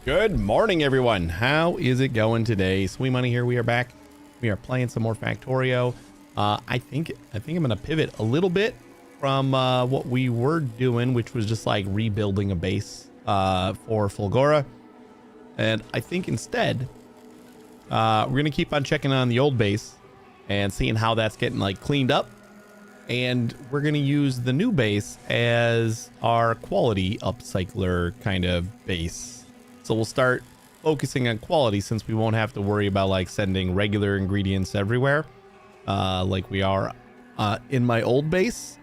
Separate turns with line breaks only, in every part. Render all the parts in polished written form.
Good morning, everyone. How is it going today? Sweet Money here. We are back. We are playing some more Factorio. I think I'm gonna pivot a little from what we were doing, which was just like rebuilding a base for Fulgora. And I think instead, we're gonna keep on checking on the old base and seeing how that's getting like cleaned up. And we're gonna use the new base as our quality upcycler kind of base. So we'll start focusing on quality since we won't have to worry about like sending regular ingredients everywhere like we are in my old base.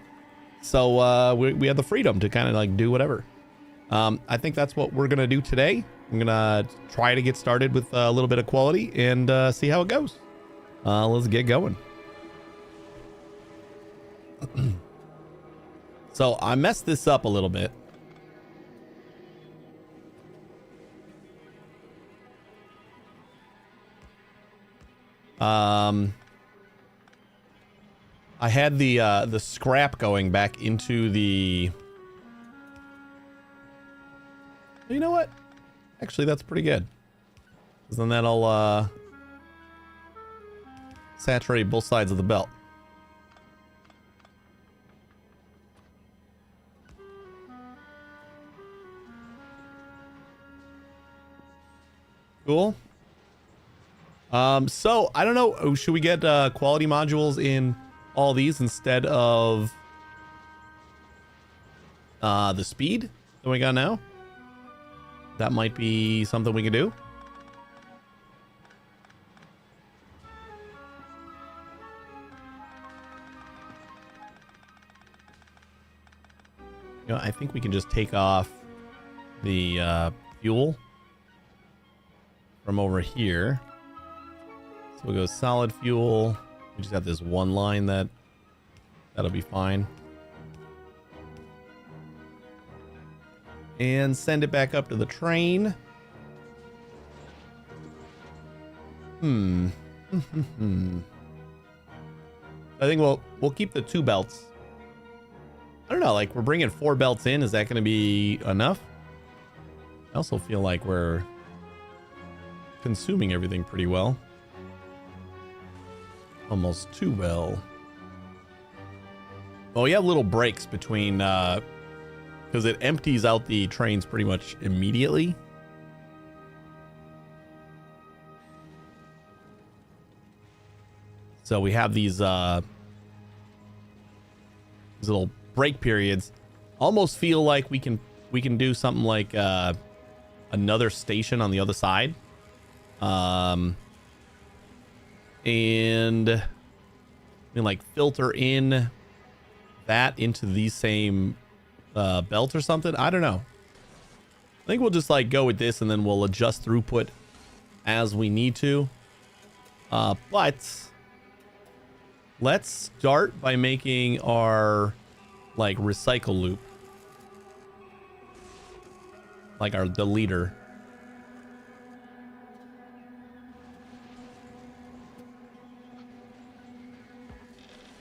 So we have the freedom to kind of like do whatever. I think that's what we're gonna do today. I'm gonna try to get started with a little bit of quality and see how it goes. Let's get going. So I messed this up a little bit. I had the scrap going back into the... You know what? Actually, that's pretty good. Because then that'll saturate both sides of the belt. Cool. So I don't know. Should we get quality modules in all these instead of the speed that we got now? That might be something we can do. You know, I think we can just take off the fuel from over here. So we'll go solid fuel. We just have this one line that'll be fine. And send it back up to the train. I think we'll keep the 2 belts. I don't know, like we're bringing 4 belts in. Is that going to be enough? I also feel like we're consuming everything pretty well. Almost too well. Oh, we have little breaks between because it empties out the trains pretty much immediately. So we have these little break periods. Almost feel like we can do something like another station on the other side. And I mean, like filter in that into the same belt or something. I don't know. I think we'll just like go with this and then we'll adjust throughput as we need to. But let's start by making our like recycle loop, like our deleter.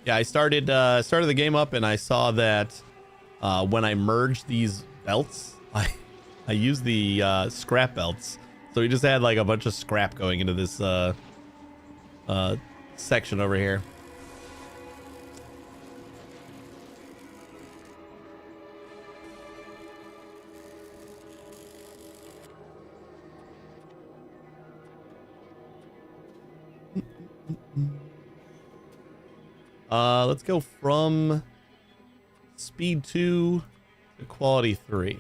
Yeah, I started the game up and I saw that when I merged these belts, I used the scrap belts. So we just had like a bunch of scrap going into this section over here. Let's go from speed 2 to quality 3.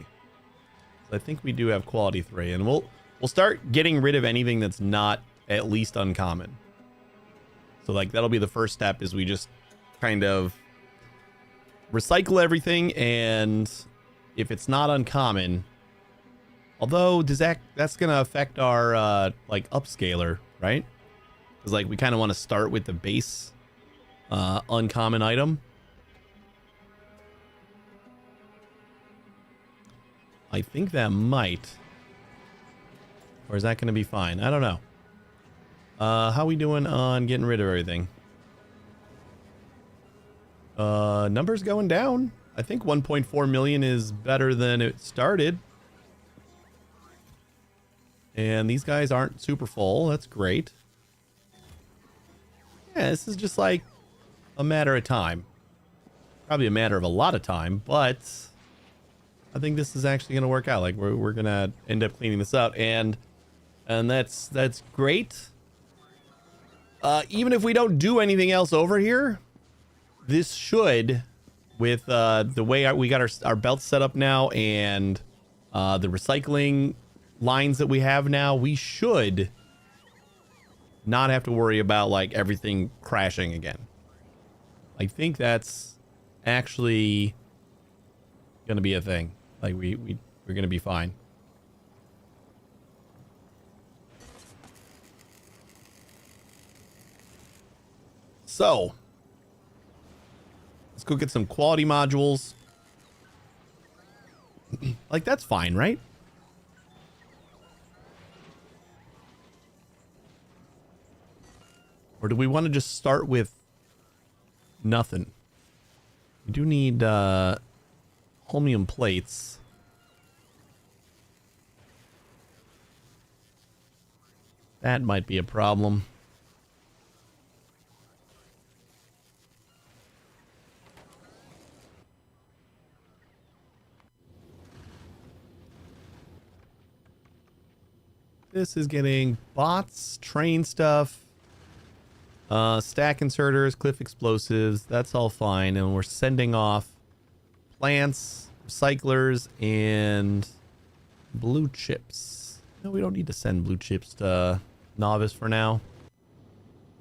So I think we do have quality 3, and we'll start getting rid of anything that's not at least uncommon. So like that'll be the first step, is we just kind of recycle everything, and if it's not uncommon, although that's gonna affect our like upscaler, right? Because like we kind of want to start with the base uncommon item. I think that might, or is that going to be fine? I don't know. How we doing on getting rid of everything? Numbers going down. I think 1.4 million is better than it started. And these guys aren't super full. That's great. Yeah, this is just like a matter of time. Probably a matter of a lot of time, but I think this is actually going to work out. Like we're going to end up cleaning this out, and that's great. Even if we don't do anything else over here, this should, with the way we got our belts set up now and the recycling lines that we have now, we should not have to worry about like everything crashing again. I think that's actually gonna be a thing. Like we're gonna be fine. So let's go get some quality modules. Like that's fine, right? Or do we want to just start with nothing? We do need chromium plates. That might be a problem. This is getting bots, train stuff. Stack inserters, cliff explosives, that's all fine. And we're sending off plants, recyclers, and blue chips. No, we don't need to send blue chips to Novice for now.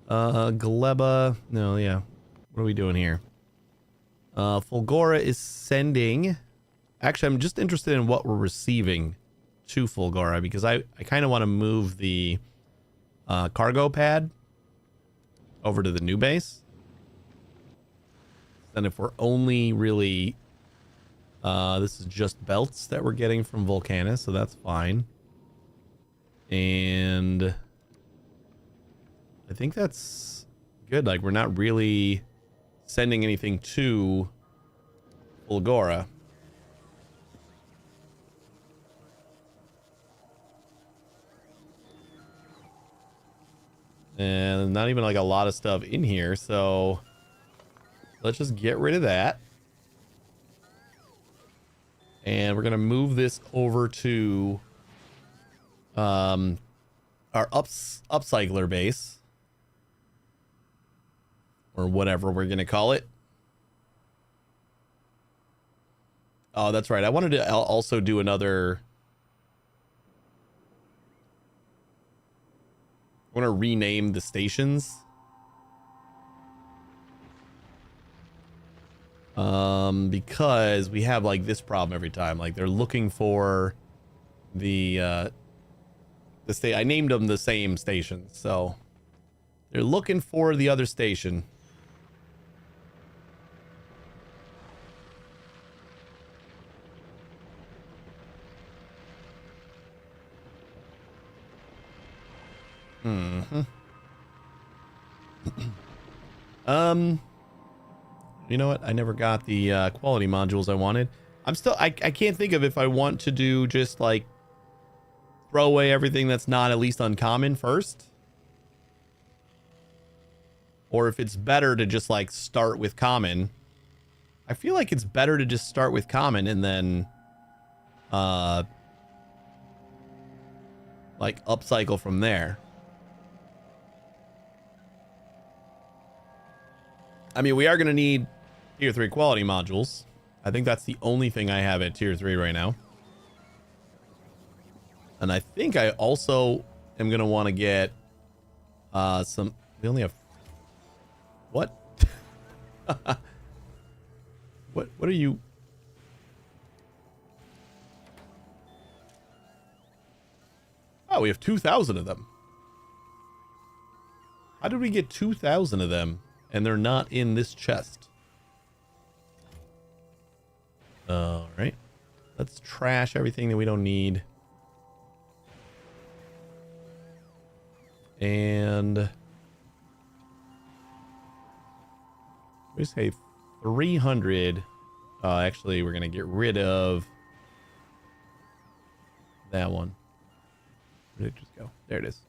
Gleba. No, yeah. What are we doing here? Fulgora is sending... Actually, I'm just interested in what we're receiving to Fulgora, because I kind of want to move the cargo pad over to the new base. Then if we're only really this is just belts that we're getting from Volcanus, so that's fine. And I think that's good. Like we're not really sending anything to Fulgora. And not even like a lot of stuff in here, so let's just get rid of that. And we're gonna move this over to our upcycler base, or whatever we're gonna call it. Oh, that's right. I wanted to also do another... I want to rename the stations. Because we have like this problem every time. Like they're looking for the state. I named them the same stations, so they're looking for the other station. You know what? I never got the quality modules I wanted. I can't think of if I want to do just like throw away everything that's not at least uncommon first, or if it's better to just like start with common. I feel like it's better to just start with common and then like upcycle from there. I mean, we are going to need tier 3 quality modules. I think that's the only thing I have at tier 3 right now. And I think I also am going to want to get some... We only have... What? What are you... Oh, we have 2,000 of them. How did we get 2,000 of them? And they're not in this chest. All right. Let's trash everything that we don't need. And we say 300. Actually, we're going to get rid of that one. Where did it just go? There it is.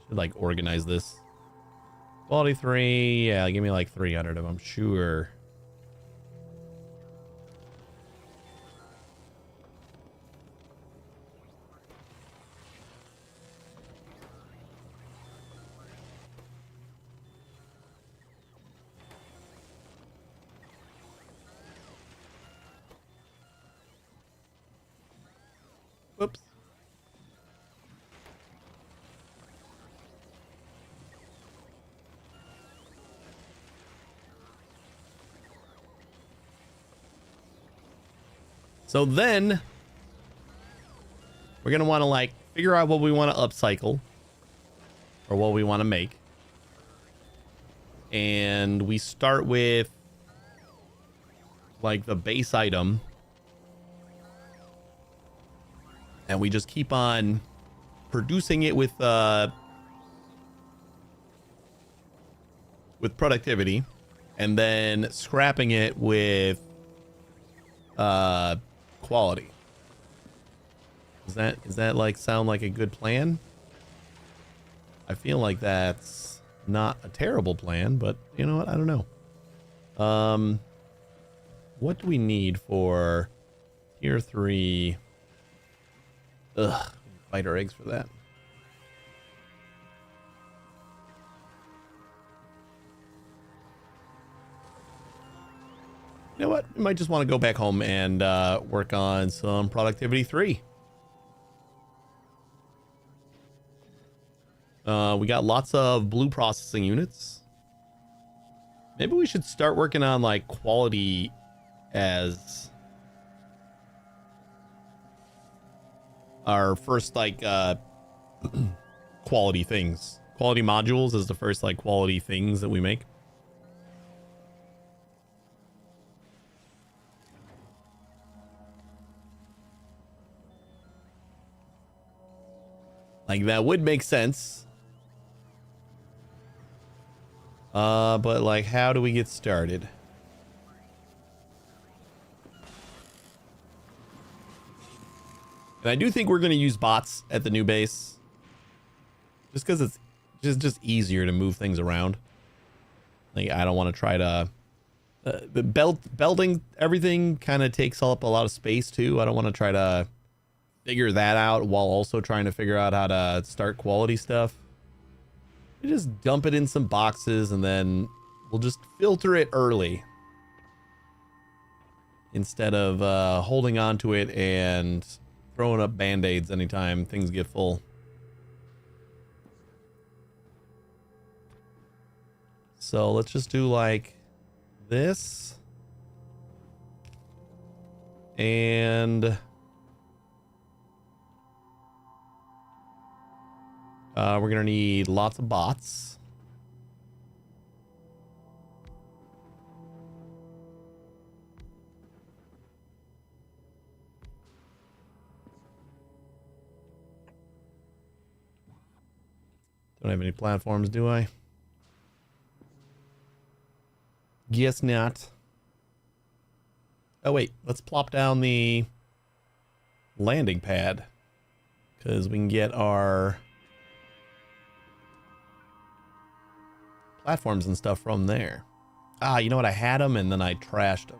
Should like organize this. Quality 3. Yeah, give me like 300 of them. Sure. Whoops. So then we're going to want to like figure out what we want to upcycle or what we want to make. And we start with like the base item. And we just keep on producing it with productivity and then scrapping it with quality. Does that like sound like a good plan? I feel like that's not a terrible plan, but you know what? I don't know. What do we need for tier 3? Ugh, fight our eggs for that. You know what? We might just want to go back home and work on some productivity 3. We got lots of blue processing units. Maybe we should start working on like quality as our first like quality things. Quality modules is the first like quality things that we make. Like that would make sense. But like how do we get started? And I do think we're going to use bots at the new base. Just because it's just easier to move things around. Like I don't want to try to... the belting everything kind of takes up a lot of space too. I don't want to try to figure that out while also trying to figure out how to start quality stuff. You just dump it in some boxes and then we'll just filter it early. Instead of holding on to it and throwing up band-aids anytime things get full. So let's just do like this. And we're gonna need lots of bots. Don't have any platforms, do I? Guess not. Oh wait, let's plop down the landing pad because we can get our platforms and stuff from there. Ah, you know what? I had them and then I trashed them.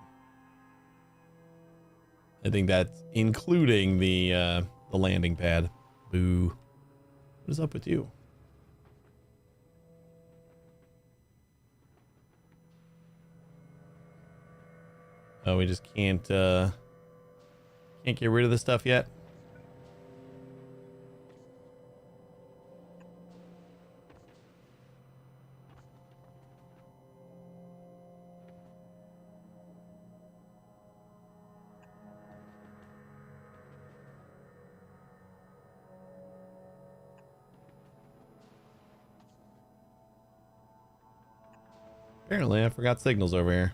I think that's including the landing pad. Boo. What is up with you? Oh, we just can't get rid of the stuff yet. Apparently, I forgot signals over here.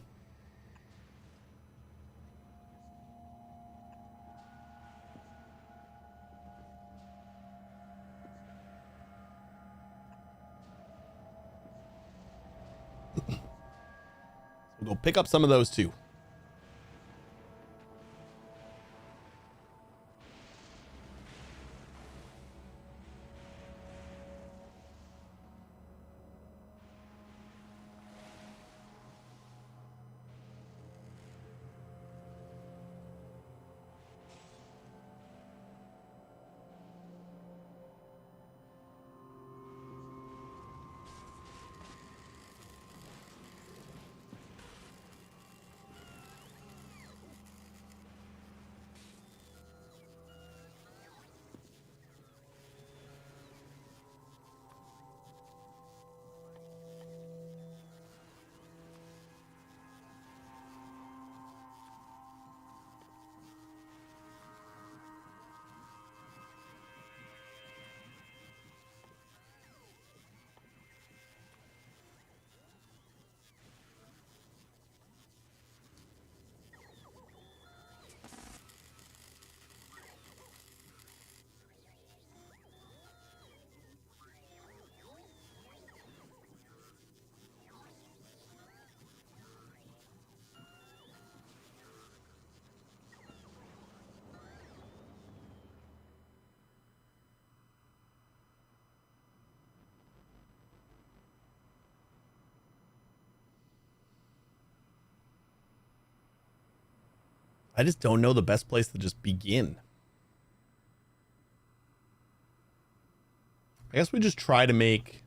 We'll go pick up some of those too. I just don't know the best place to just begin. I guess we just try to make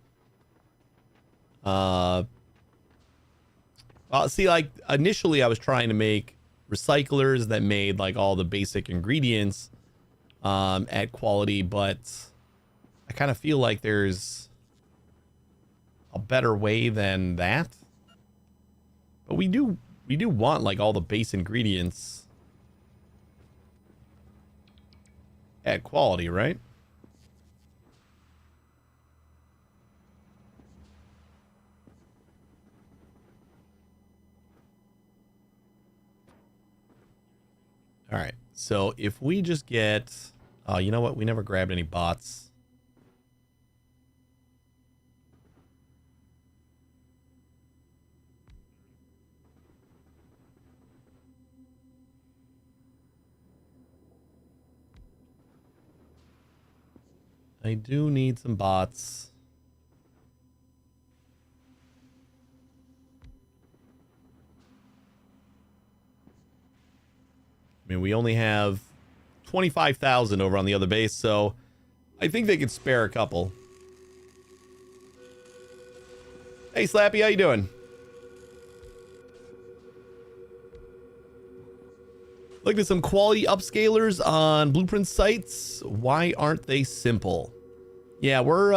see, like initially I was trying to make recyclers that made like all the basic ingredients at quality, but I kind of feel like there's a better way than that. But we do want like all the base ingredients at quality, right? All right. So if we just get, you know what? We never grabbed any bots. I do need some bots. I mean, we only have 25,000 over on the other base, so I think they could spare a couple. Hey, Slappy, how you doing? Look at some quality upscalers on Blueprint sites. Why aren't they simple? Yeah, we're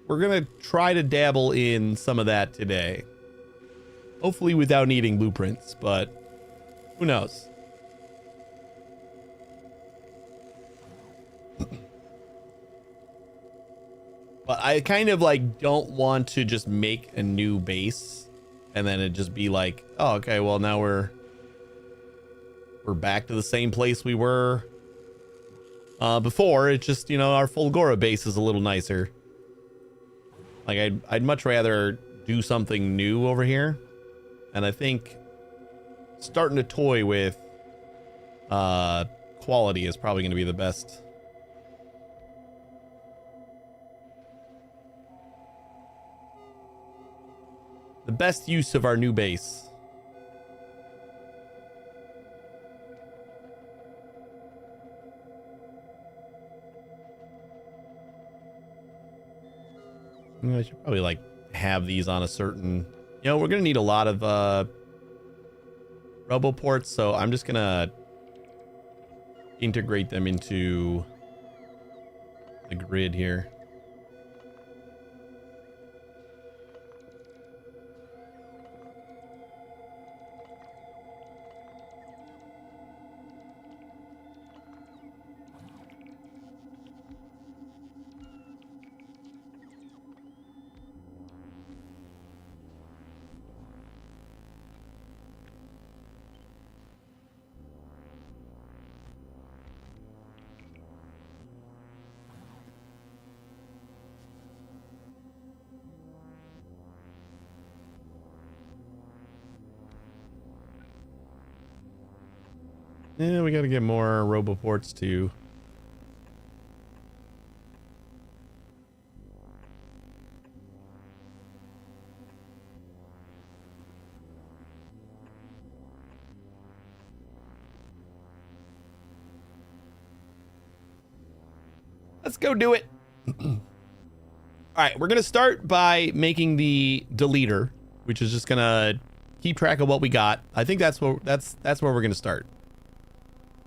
gonna try to dabble in some of that today. Hopefully without needing blueprints, but who knows? But I kind of like don't want to just make a new base and then it just be like, oh, okay, well now we're back to the same place we were before. It's just, you know, our Fulgora base is a little nicer. Like I'd much rather do something new over here. And I think starting to toy with quality is probably going to be the best. The best use of our new base. I should probably like have these on a certain, you know, we're going to need a lot of roboports, so I'm just going to integrate them into the grid here. Yeah, we got to get more roboports too. Let's go do it. All right, we're going to start by making the deleter, which is just going to keep track of what we got. I think that's where we're going to start.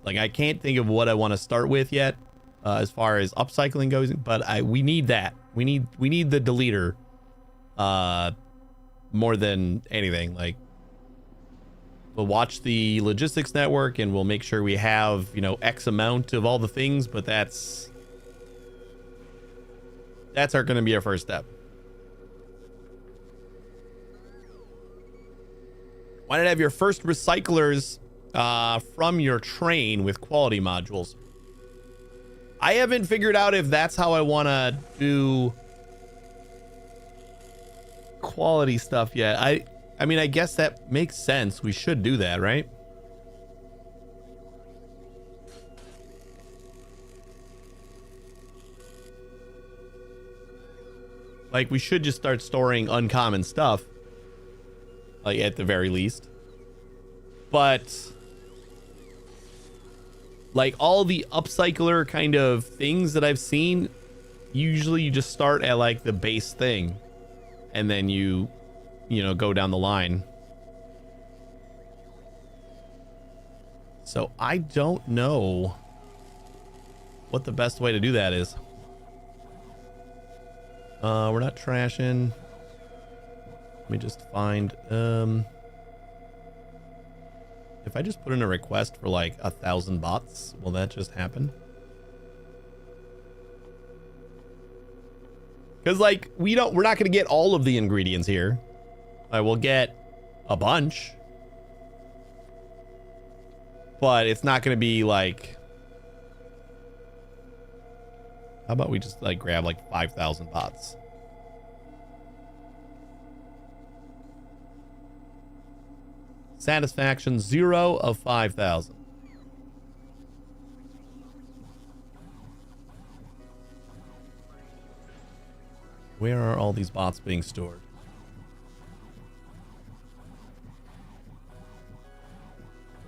Like, I can't think of what I want to start with yet, as far as upcycling goes, but we need that. We need the deleter, more than anything. Like, we'll watch the logistics network and we'll make sure we have, you know, X amount of all the things, but that's going to be our first step. Why not have your first recyclers from your train with quality modules? I haven't figured out if that's how I want to do quality stuff yet. I mean, I guess that makes sense. We should do that, right? Like, we should just start storing uncommon stuff, like, at the very least. But Like all the upcycler kind of things that I've seen, usually you just start at like the base thing and then you know, go down the line. So I don't know what the best way to do that is. We're not trashing. Let me just find, if I just put in a request for like 1,000 bots, will that just happen? Because like we're not going to get all of the ingredients here. I will get a bunch, but it's not going to be like, how about we just like grab like 5,000 bots? Satisfaction 0 of 5,000. Where are all these bots being stored?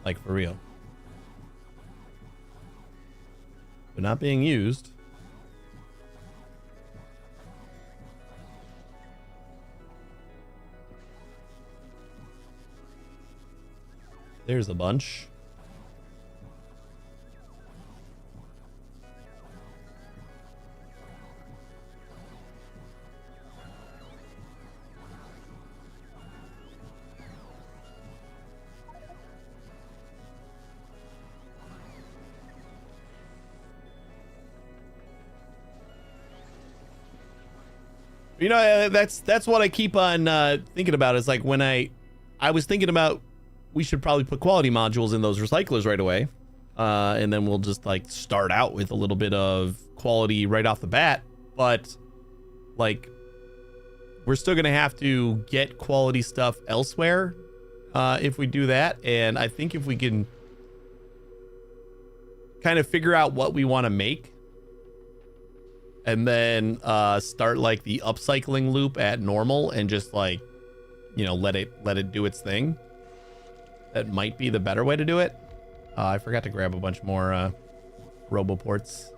Like for real. They're not being used. There's a bunch. You know, that's what I keep on thinking about. Is like when I was thinking about, we should probably put quality modules in those recyclers right away, and then we'll just like start out with a little bit of quality right off the bat. But like, we're still gonna have to get quality stuff elsewhere if we do that. And I think if we can kind of figure out what we want to make, and then start like the upcycling loop at normal and just like, you know, let it do its thing. That might be the better way to do it. I forgot to grab a bunch more roboports.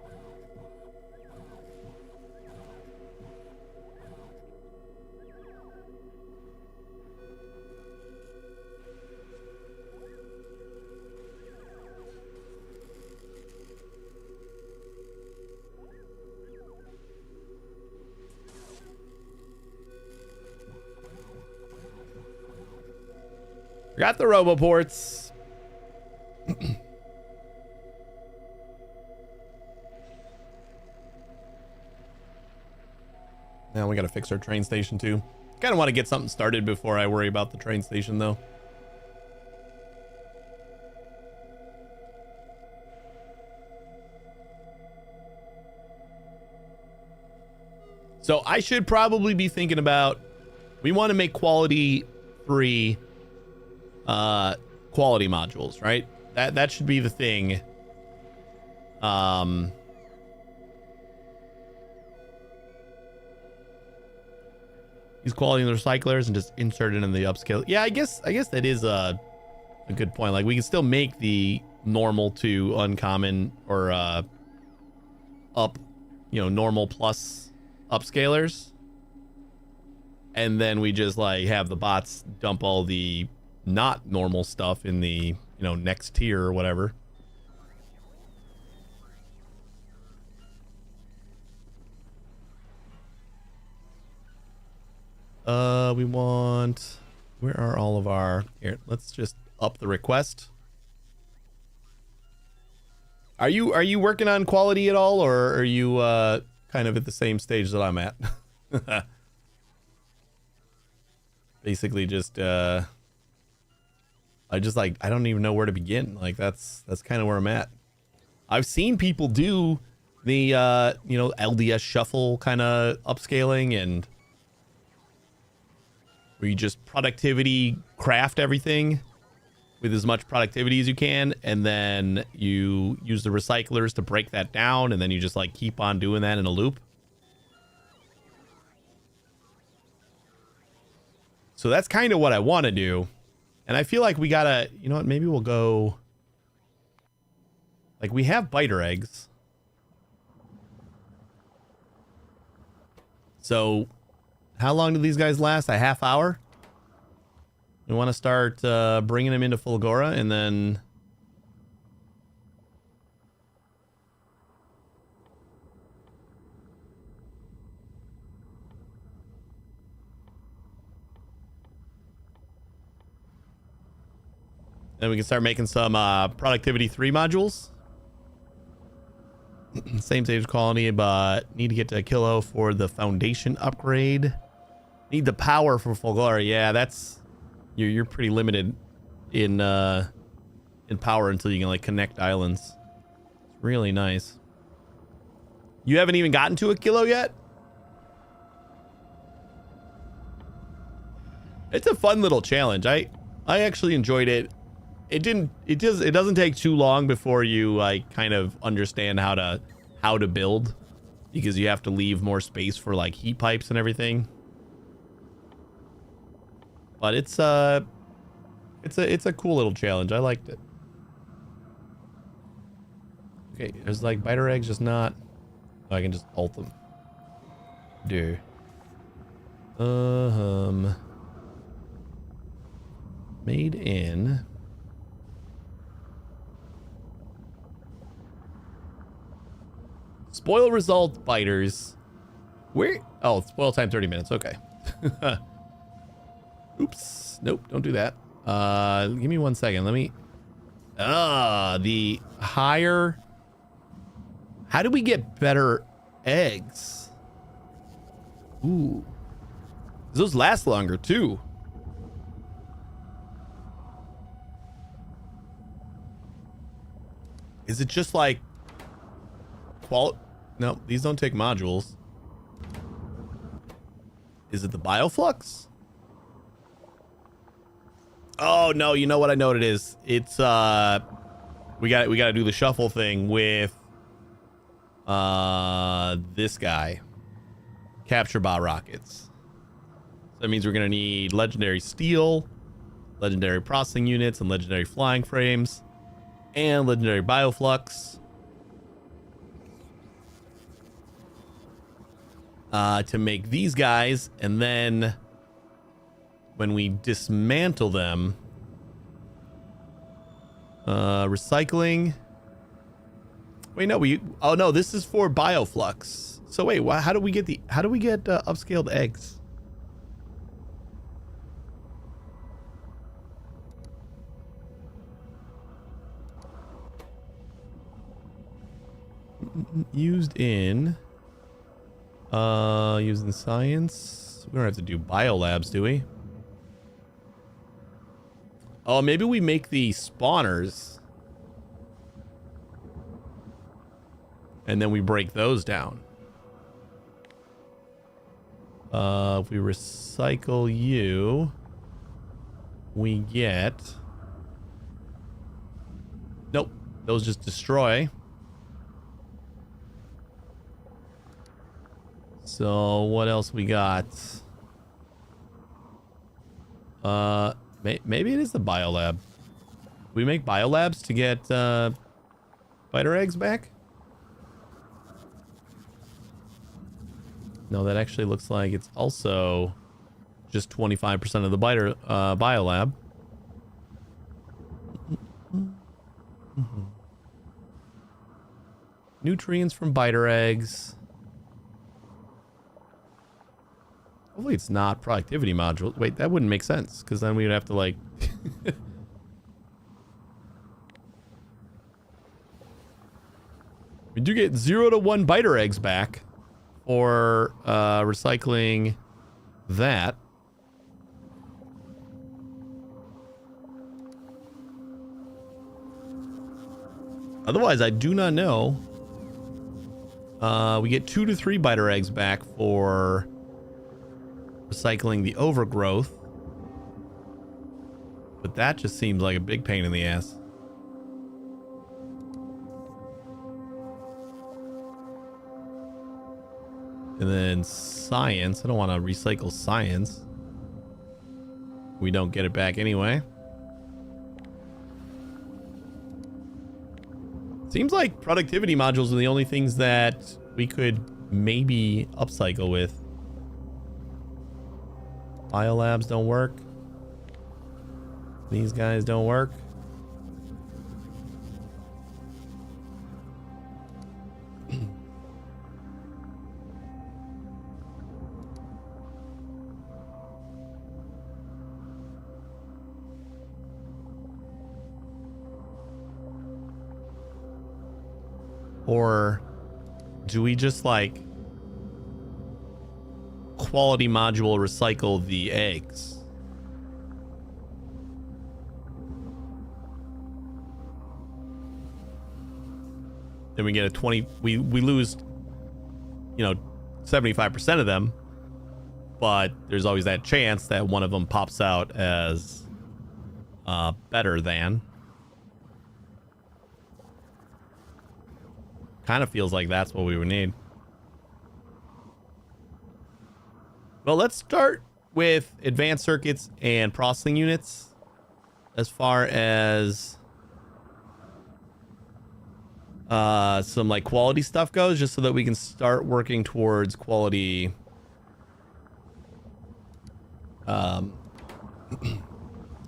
Got the roboports. Now we got to fix our train station too. Kind of want to get something started before I worry about the train station though. So I should probably be thinking about, we want to make quality free quality modules, right? That should be the thing. Use quality in the recyclers and just insert it in the upscale. Yeah, I guess that is a good point. Like we can still make the normal to uncommon or up, you know, normal plus upscalers, and then we just like have the bots dump all the not normal stuff in the, you know, next tier or whatever. We want, where are all of our, here, let's just up the request. Are you working on quality at all, or are you kind of at the same stage that I'm at? Basically just I don't even know where to begin. Like that's kind of where I'm at. I've seen people do the you know, LDS shuffle kind of upscaling, and where you just productivity craft everything with as much productivity as you can, and then you use the recyclers to break that down, and then you just like keep on doing that in a loop. So that's kind of what I want to do. And I feel like we gotta, you know what, maybe we'll go, Like, we have biter eggs. So, how long do these guys last? A half hour? We want to start bringing them into Fulgora, and then... then we can start making some productivity 3 modules. Same stage quality, but need to get to a kilo for the foundation upgrade. Need the power for Fulgora. Yeah, that's you're pretty limited in power until you can like connect islands. It's really nice. You haven't even gotten to a kilo yet? It's a fun little challenge. I actually enjoyed it. It doesn't take too long before you like kind of understand how to build, because you have to leave more space for like heat pipes and everything. But it's a cool little challenge. I liked it. Okay, there's like biter eggs, just not. Oh, I can just ult them. Dude. Made in. Spoil result biters. Where? Oh, spoil time 30 minutes. Okay. Oops. Nope. Don't do that. Give me 1 second. Let me. The higher. How do we get better eggs? Ooh. Those last longer too. Is it just like no, these don't take modules. Is it the bioflux? Oh no, you know what? I know what it is. It's we got to do the shuffle thing with this guy. Capture bot rockets. So that means we're gonna need legendary steel, legendary processing units, and legendary flying frames, and legendary bioflux. To make these guys, and then when we dismantle them, recycling. Wait, no, oh no, this is for bioflux. So wait, how do we get upscaled eggs? Used in using science. We don't have to do biolabs, do we? Oh, maybe we make the spawners and then we break those down. If we recycle you, we get... Nope, those just destroy. So what else we got? Maybe it is the biolab. We make biolabs to get biter eggs back? No, that actually looks like it's also just 25% of the biter biolab. Nutrients from biter eggs. Hopefully it's not productivity module. Wait, that wouldn't make sense, because then we would have to like... We do get 0 to 1 biter eggs back for recycling that. Otherwise, I do not know. We get 2 to 3 biter eggs back for recycling the overgrowth. But that just seems like a big pain in the ass. And then science. I don't want to recycle science. We don't get it back anyway. Seems like productivity modules are the only things that we could maybe upcycle with. Biolabs don't work. These guys don't work. Or do we just like quality module recycle the eggs? Then we get a 20, we lose, you know, 75% of them, but there's always that chance that one of them pops out as better than. Kind of feels like that's what we would need. Well, let's start with advanced circuits and processing units as far as some like quality stuff goes, just so that we can start working towards quality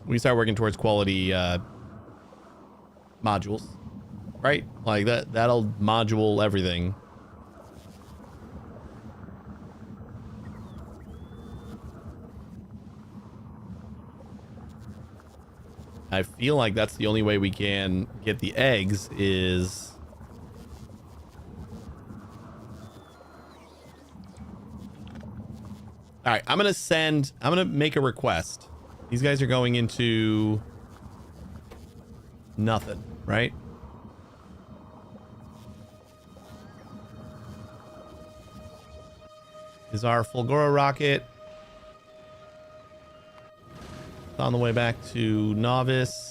we start working towards quality modules, right? Like that'll module everything. I feel like that's the only way we can get the eggs is all right. I'm gonna make a request. These guys are going into nothing, right? Is our Fulgora rocket on the way back to Novice?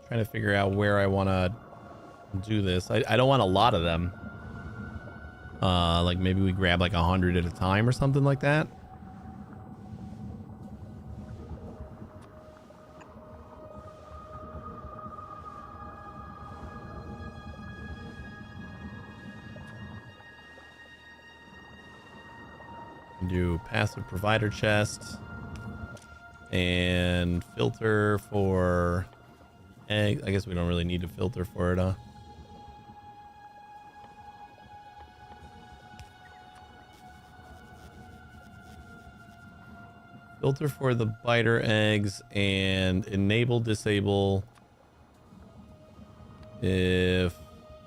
Trying to figure out where I want to do this. I don't want a lot of them. Like maybe we grab like 100 at a time or something like that. Do passive provider chest and filter for egg. I guess we don't really need to filter for it, huh? Filter for the biter eggs and enable disable if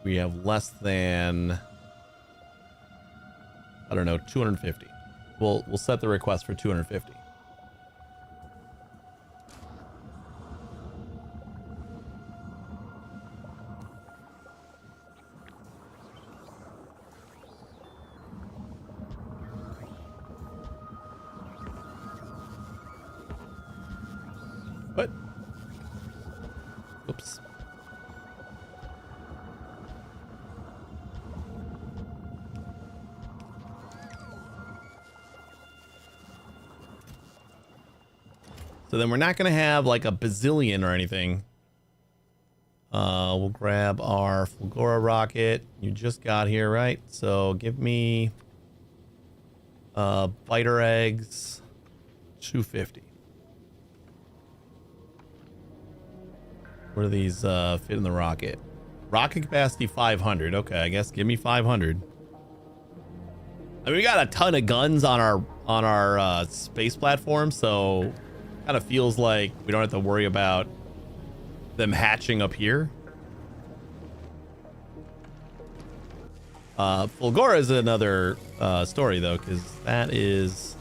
we have less than, I don't know, 250. We'll set the request for 250. What? Oops. So then we're not going to have like a bazillion or anything. We'll grab our Fulgora rocket. You just got here, right? So give me biter eggs, 250. Where do these fit in the rocket? Rocket capacity 500. Okay, I guess give me 500. I mean, we got a ton of guns on our space platform, so kind of feels like we don't have to worry about them hatching up here. Fulgora is another story though, because that is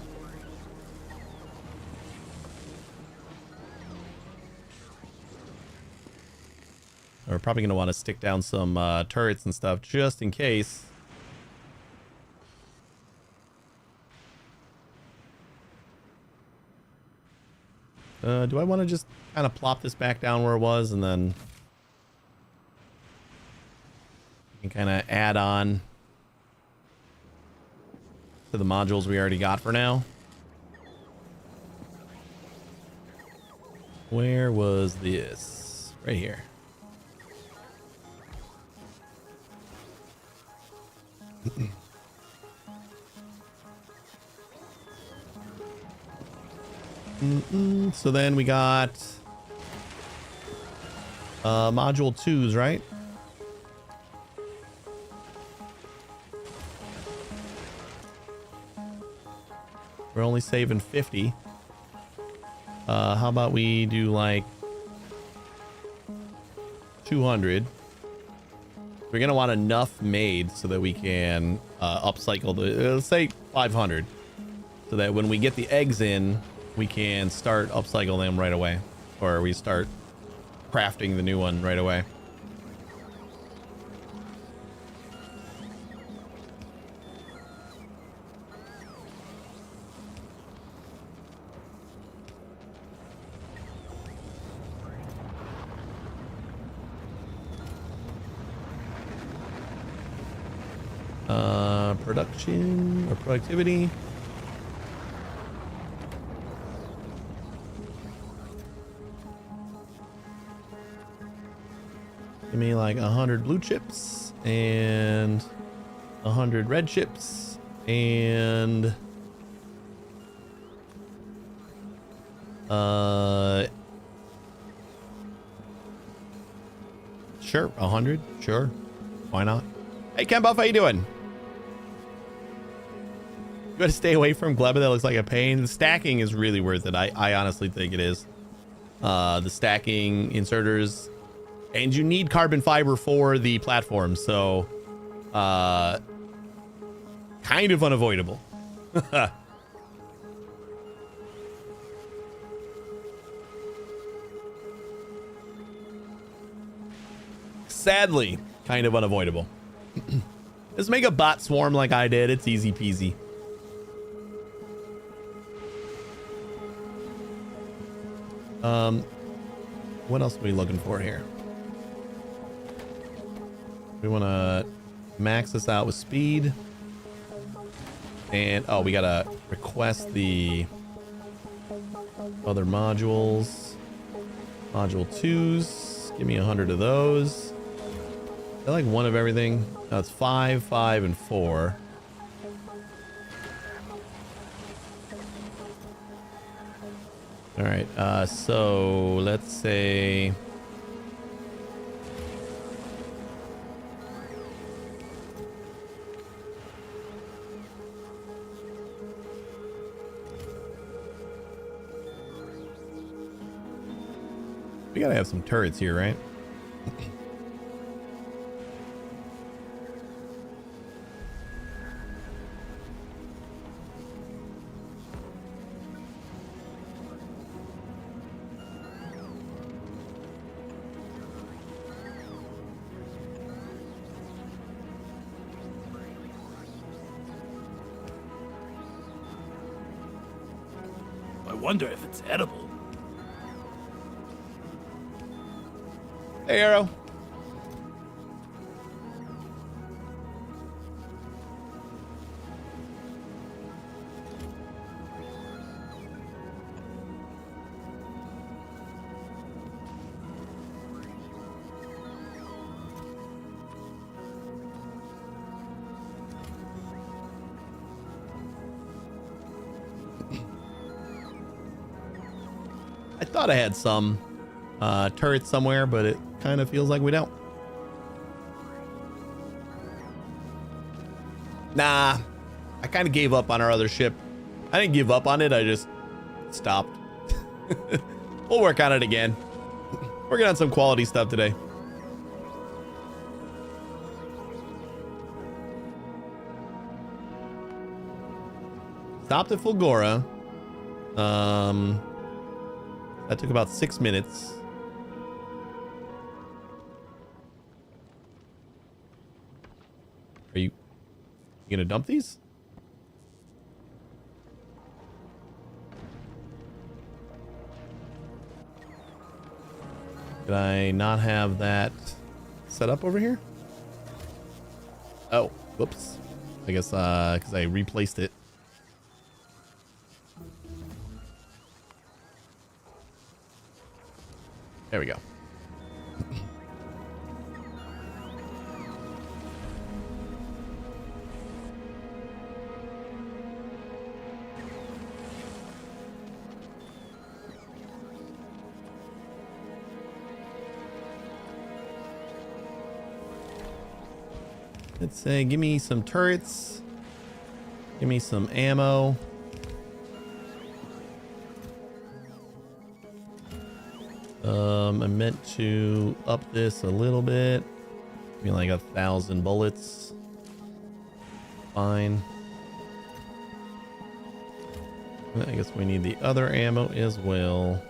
we're probably going to want to stick down some turrets and stuff just in case. Do I want to just kind of plop this back down where it was and then you can kind of add on to the modules we already got for now? Where was this? Right here. So then we got module 2s, right? We're only saving 50. How about we do like 200? We're gonna want enough made so that we can upcycle the let's say 500, so that when we get the eggs in, we can start upcycle them right away, or we start crafting the new one right away. Production or productivity. Give me like 100 blue chips and 100 red chips and sure, 100. Sure, why not? Hey Ken Buff, how you doing? You gotta stay away from Gleba. That looks like a pain. The stacking is really worth it. I honestly think it is. The stacking inserters, and you need carbon fiber for the platform, so kind of unavoidable. Sadly, kind of unavoidable. Just make a bot swarm like I did. It's easy peasy. What else are we looking for here? We want to max this out with speed. And, oh, we got to request the other modules. Module 2s. Give me 100 of those. I like one of everything. No, it's 5, 5, and 4. All right, so let's say we gotta have some turrets here, right?
I wonder if it's edible.
Hey, Arrow. I thought I had some turrets somewhere, but it kind of feels like we don't. Nah, I kind of gave up on our other ship. I didn't give up on it, I just stopped. We'll work on it again. Working on some quality stuff today. Stopped at Fulgora. That took about 6 minutes. Are you gonna dump these? Did I not have that set up over here? Oh, whoops. I guess because I replaced it. There we go. Let's say, give me some turrets. Give me some ammo. I meant to up this a little bit. Give me like 1,000 bullets. Fine. I guess we need the other ammo as well.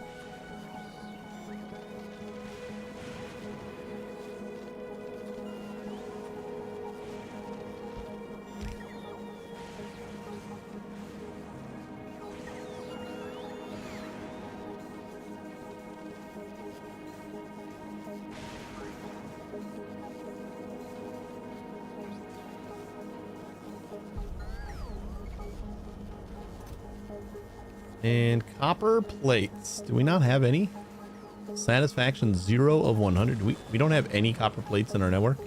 And copper plates. Do we not have any? Satisfaction 0 of 100. We don't have any copper plates in our network.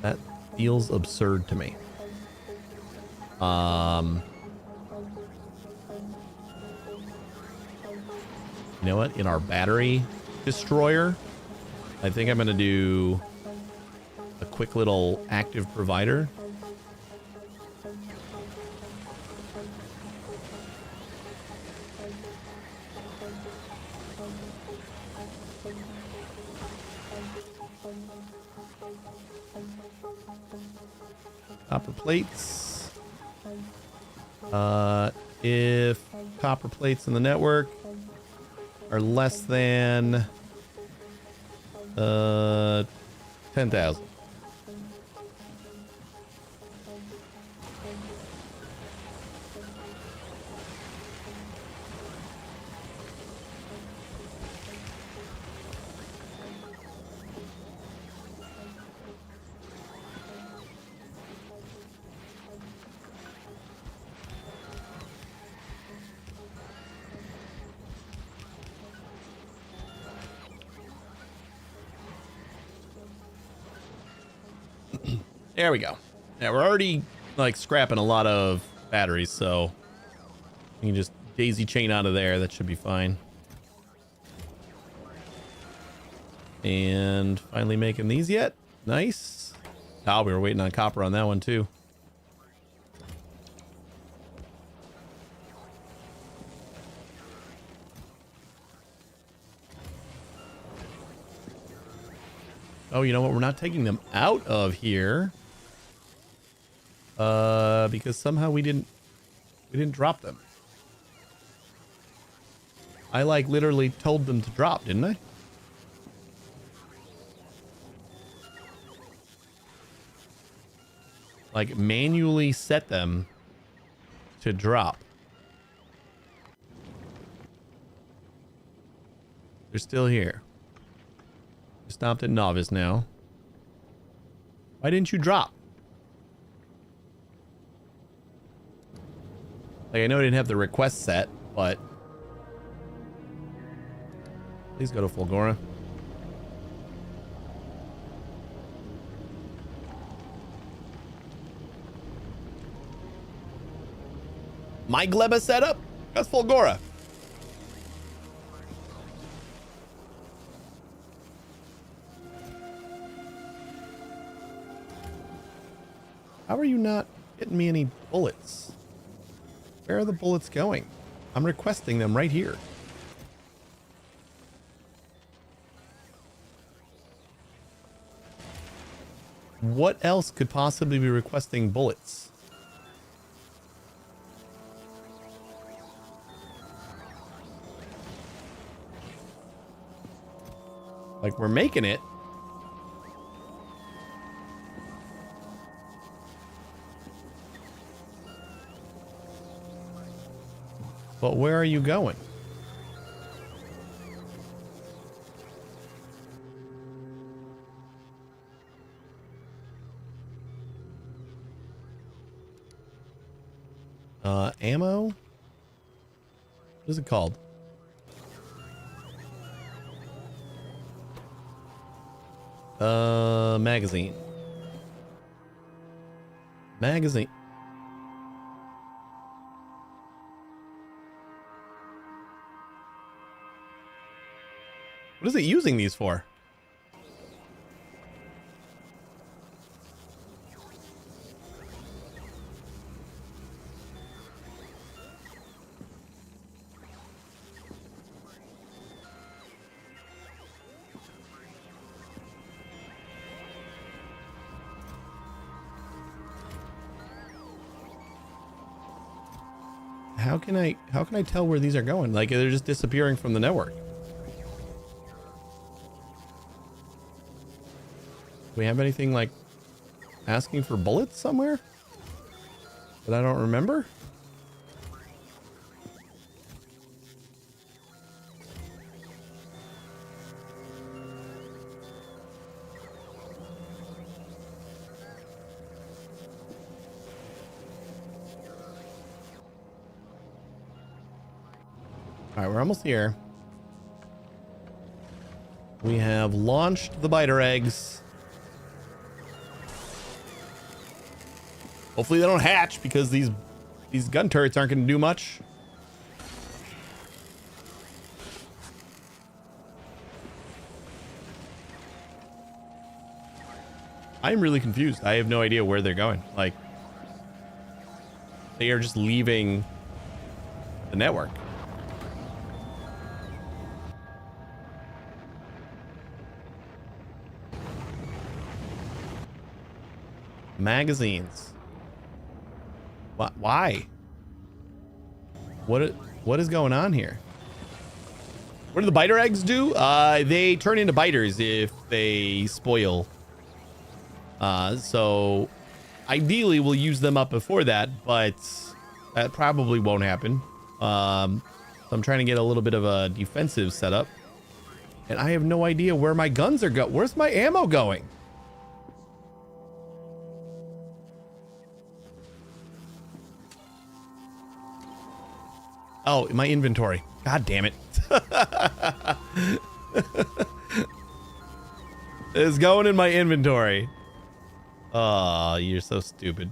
That feels absurd to me. You know what? In our battery destroyer, I think I'm going to do a quick little active provider. Copper plates. If copper plates in the network are less than 10,000. There we go. Yeah, we're already like scrapping a lot of batteries, so you can just daisy chain out of there. That should be fine. And finally making these yet. Nice. Oh, we were waiting on copper on that one too. Oh, you know what? We're not taking them out of here. Because somehow we didn't drop them. I like literally told them to drop, didn't I? Like manually set them to drop. They're still here. Stopped at novice now. Why didn't you drop? Like, I know I didn't have the request set, but please go to Fulgora. My Gleba setup? That's Fulgora. How are you not getting me any bullets? Where are the bullets going? I'm requesting them right here. What else could possibly be requesting bullets? Like, we're making it. But where are you going? Ammo? What is it called? Magazine. Magazine. What is it using these for? How can I tell where these are going? Like they're just disappearing from the network. Do we have anything like asking for bullets somewhere that I don't remember? All right, we're almost here. We have launched the biter eggs. Hopefully they don't hatch because these gun turrets aren't going to do much. I'm really confused. I have no idea where they're going. Like, they are just leaving the network. Magazines. Why? What is going on here? What do the biter eggs do? They turn into biters if they spoil. So ideally we'll use them up before that, but that probably won't happen. So I'm trying to get a little bit of a defensive setup, and I have no idea where my guns are going. Where's my ammo going? Oh, my inventory. God damn it. It's going in my inventory. Oh, you're so stupid.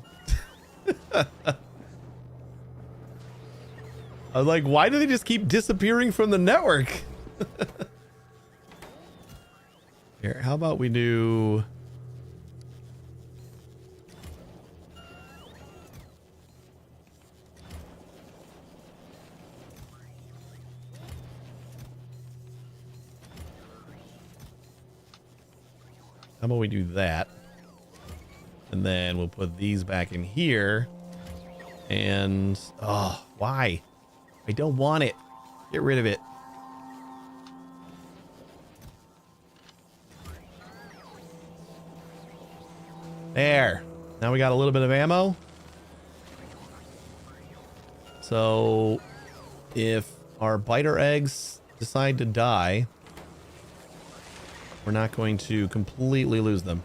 I was like, why do they just keep disappearing from the network? Here, how about we do... How about we do that? And then we'll put these back in here. And, oh, why? I don't want it. Get rid of it. There. Now we got a little bit of ammo. So if our biter eggs decide to die, we're not going to completely lose them.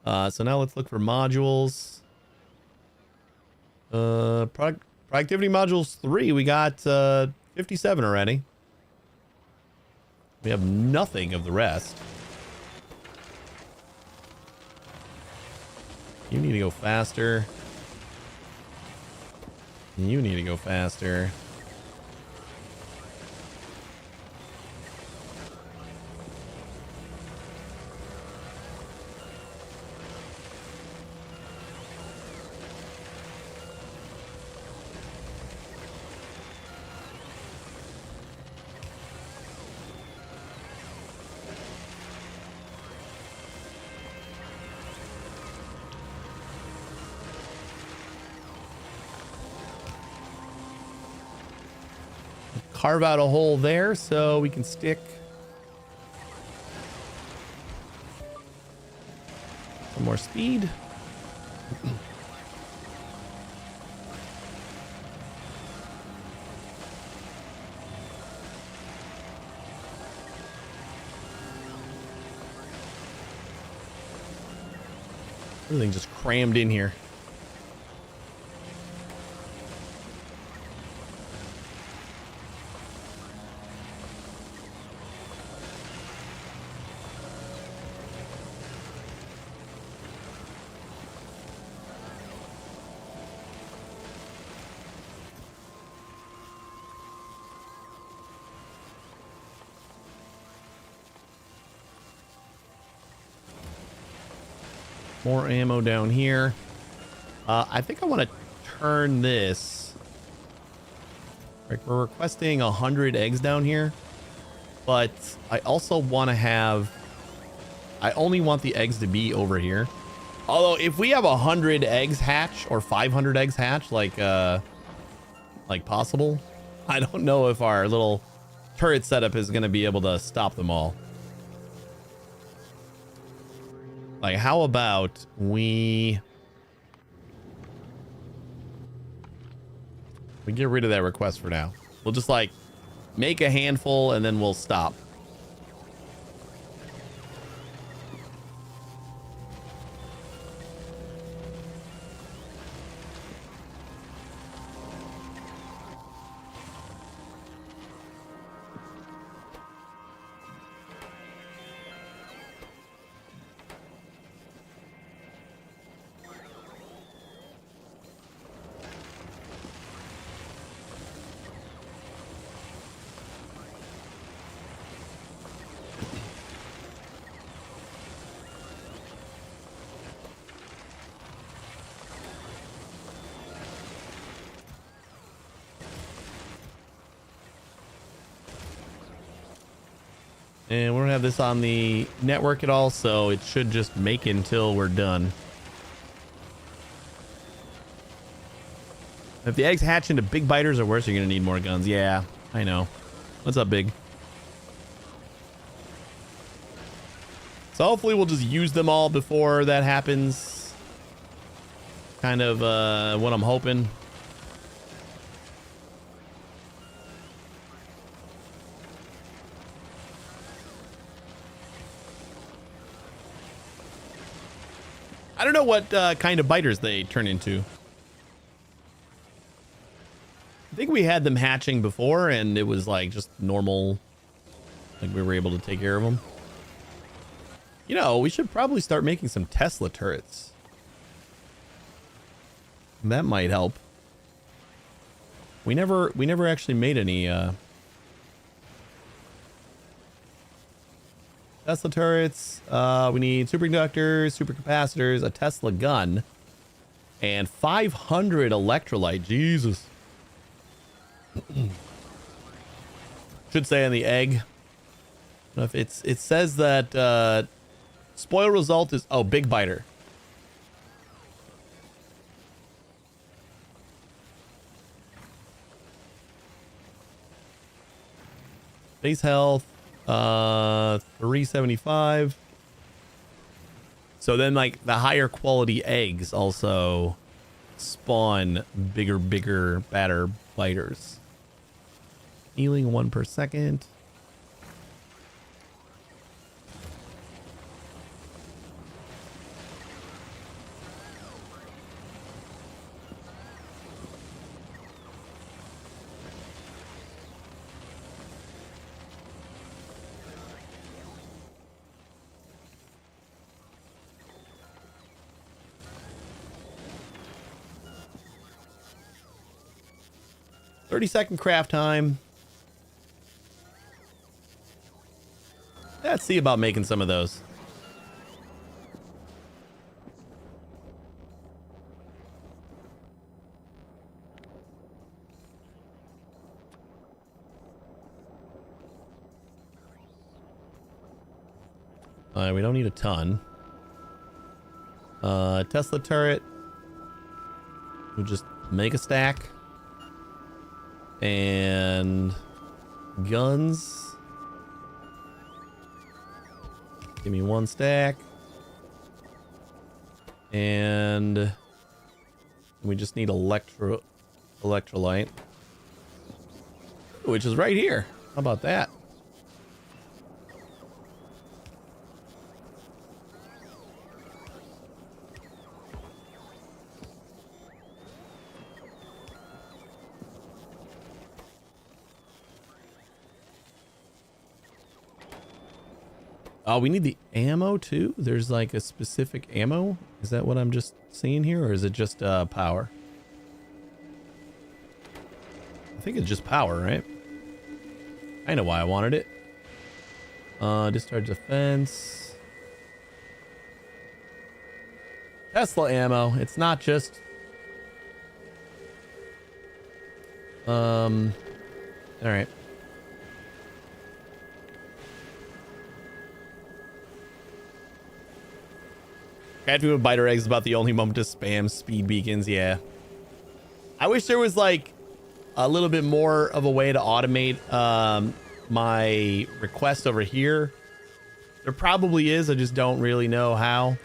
So now let's look for modules. Productivity modules 3. We got 57 already. We have nothing of the rest. You need to go faster. You need to go faster. Carve out a hole there so we can stick some more speed. Everything just crammed in here. More ammo down here. I think I want to turn this. Like, we're requesting 100 eggs down here, but I also want to have. I only want the eggs to be over here. Although if we have 100 eggs hatch or 500 eggs hatch, like possible, I don't know if our little turret setup is going to be able to stop them all. Like, how about we get rid of that request for now? We'll just like make a handful and then we'll stop. And we don't have this on the network at all, so it should just make it until we're done. If the eggs hatch into big biters or worse, you're going to need more guns. Yeah, I know. What's up, Big? So hopefully we'll just use them all before that happens. Kind of what I'm hoping. I don't know what kind of biters they turn into. I think we had them hatching before and it was like just normal. Like we were able to take care of them. You know, we should probably start making some Tesla turrets. That might help. We never actually made any Tesla turrets. We need superconductors, supercapacitors, a Tesla gun, and 500 electrolyte. Jesus. Should say on the egg. If it says that spoil result is big biter. Base health 375. So then like the higher quality eggs also spawn bigger, badder biters. Healing 1 per second. Second craft time. Let's see about making some of those. We don't need a ton. Tesla turret. We'll just make a stack. And guns. Give me 1 stack. And we just need electrolyte, which is right here. How about that? Oh, we need the ammo too? There's like a specific ammo? Is that what I'm just seeing here? Or is it just power? I think it's just power, right? I know why I wanted it. Discharge defense. Tesla ammo. It's not just... All right. Cat food with biter eggs is about the only moment to spam speed beacons. Yeah. I wish there was like a little bit more of a way to automate my request over here. There probably is. I just don't really know how.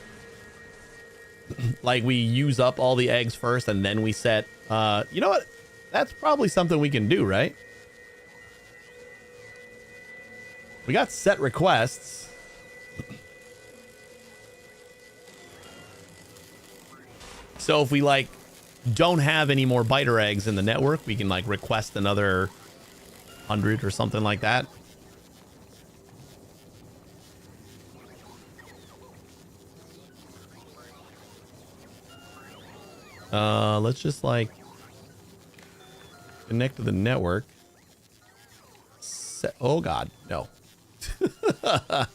Like we use up all the eggs first and then we set, you know what? That's probably something we can do, right? We got set requests. So if we like don't have any more biter eggs in the network, we can like request another 100 or something like that. Let's just like connect to the network. Oh God, no. Yeah,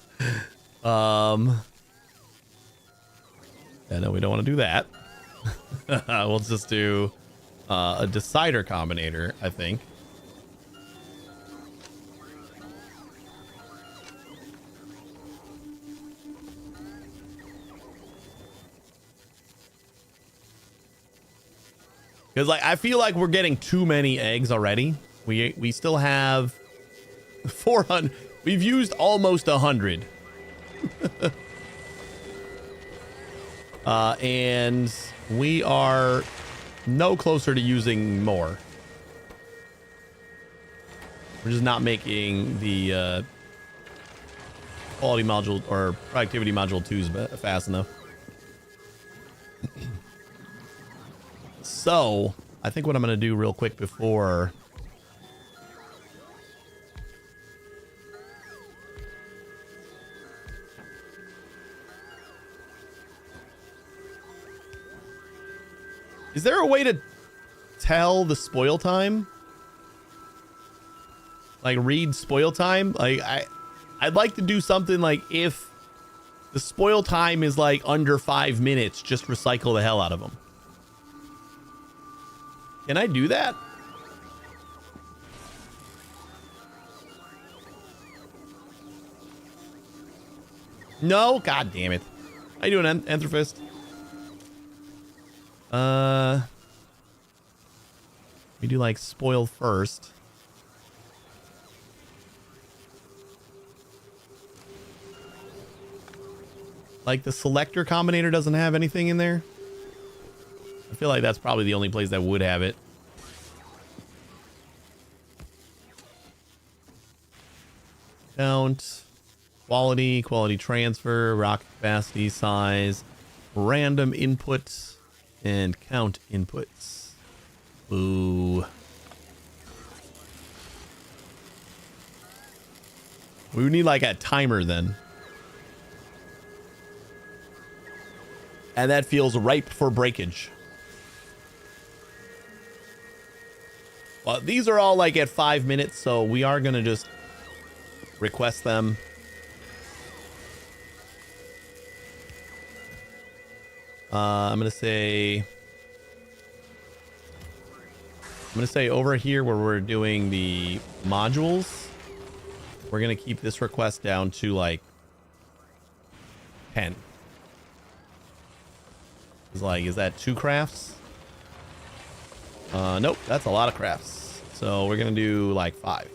no, we don't want to do that. We'll just do a decider combinator, I think. Because like I feel like we're getting too many eggs already. We still have 400. We've used almost 100. And we are no closer to using more. We're just not making the quality module or productivity module 2s fast enough. So I think what I'm going to do real quick before... Is there a way to tell the spoil time? Like read spoil time? Like I'd like to do something like if the spoil time is like under 5 minutes, just recycle the hell out of them. Can I do that? No? God damn it. How you doing, Anthrophist? We do like spoil first. Like the selector combinator doesn't have anything in there. I feel like that's probably the only place that would have it. Count, quality transfer, rock capacity, size, random inputs, and count inputs. Ooh. We would need like a timer then. And that feels ripe for breakage. Well, these are all like at 5 minutes, so we are going to just request them. I'm going to say over here where we're doing the modules, we're going to keep this request down to like 10. It's like, is that 2 crafts? Nope, that's a lot of crafts. So we're going to do like 5.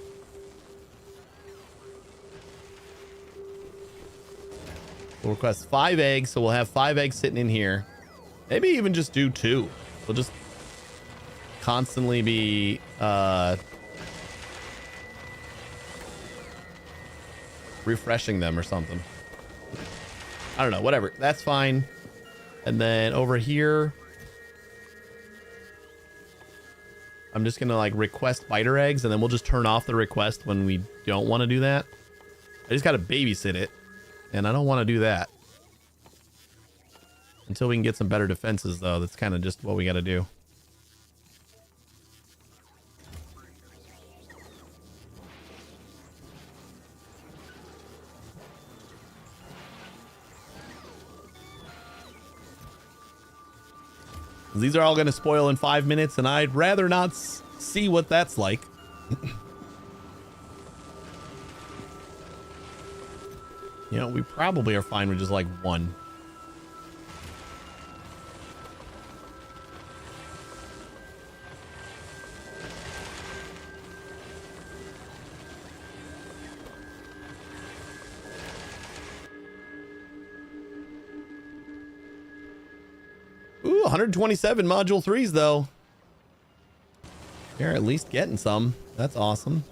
We'll request 5 eggs, so we'll have 5 eggs sitting in here. Maybe even just do 2. We'll just constantly be refreshing them or something. I don't know, whatever. That's fine. And then over here, I'm just gonna like request biter eggs, and then we'll just turn off the request when we don't want to do that. I just gotta babysit it, and I don't want to do that until we can get some better defenses, though. That's kind of just what we got to do. These are all going to spoil in 5 minutes, and I'd rather not see what that's like. You know, we probably are fine with just like one. Ooh, 127 module 3s though. They're at least getting some. That's awesome.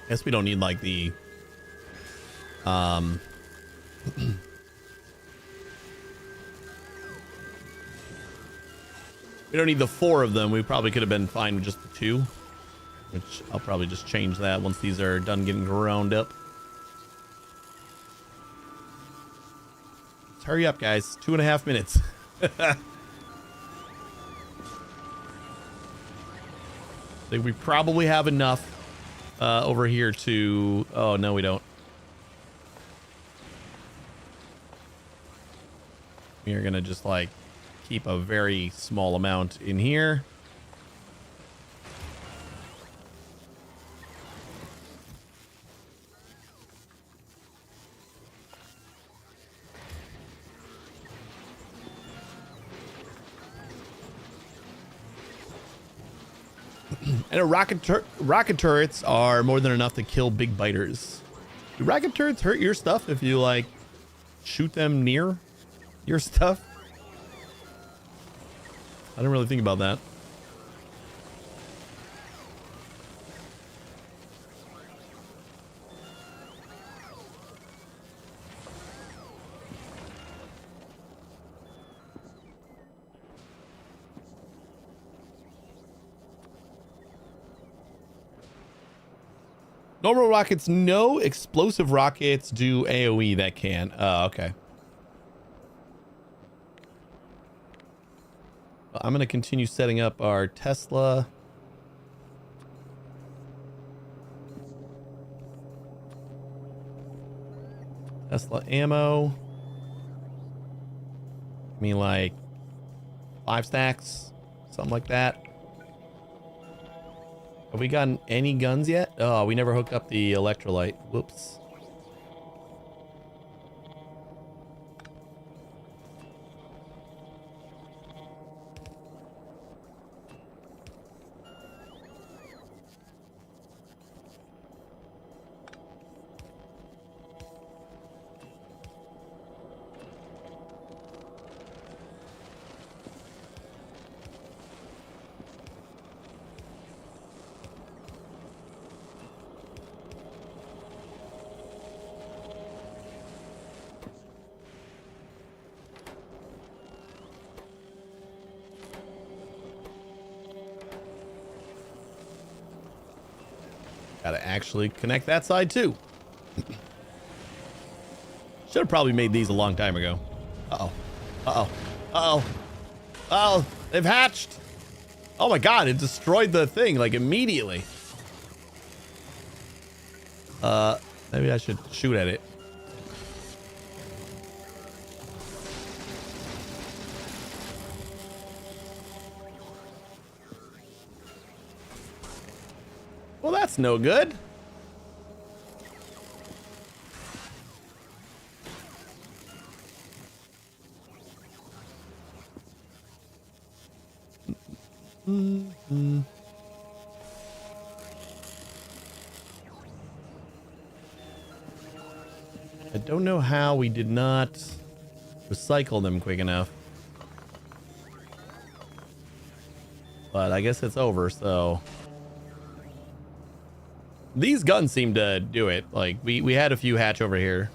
Guess we don't need like the we don't need the 4 of them. We probably could have been fine with just the 2, which I'll probably just change that once these are done getting ground up. Let's hurry up, guys. 2.5 minutes. I think we probably have enough over here to... Oh, no, we don't. We are going to just, like, keep a very small amount in here. And rocket turrets are more than enough to kill big biters. Do rocket turrets hurt your stuff if you like shoot them near your stuff? I don't really think about that. Normal rockets, no. Explosive rockets do AoE that can. Oh, okay. Well, I'm going to continue setting up our Tesla. Tesla ammo. I mean, like 5 stacks, something like that. Have we gotten any guns yet? Oh, we never hooked up the electrolyte. Whoops. Gotta actually connect that side too. Should have probably made these a long time ago. Uh-oh. Uh-oh. Uh-oh. Oh, they've hatched. Oh my god, it destroyed the thing like immediately. Maybe I should shoot at it. Well, that's no good. I don't know how we did not recycle them quick enough. But I guess it's over, so... These guns seem to do it. Like, we had a few hatch over here.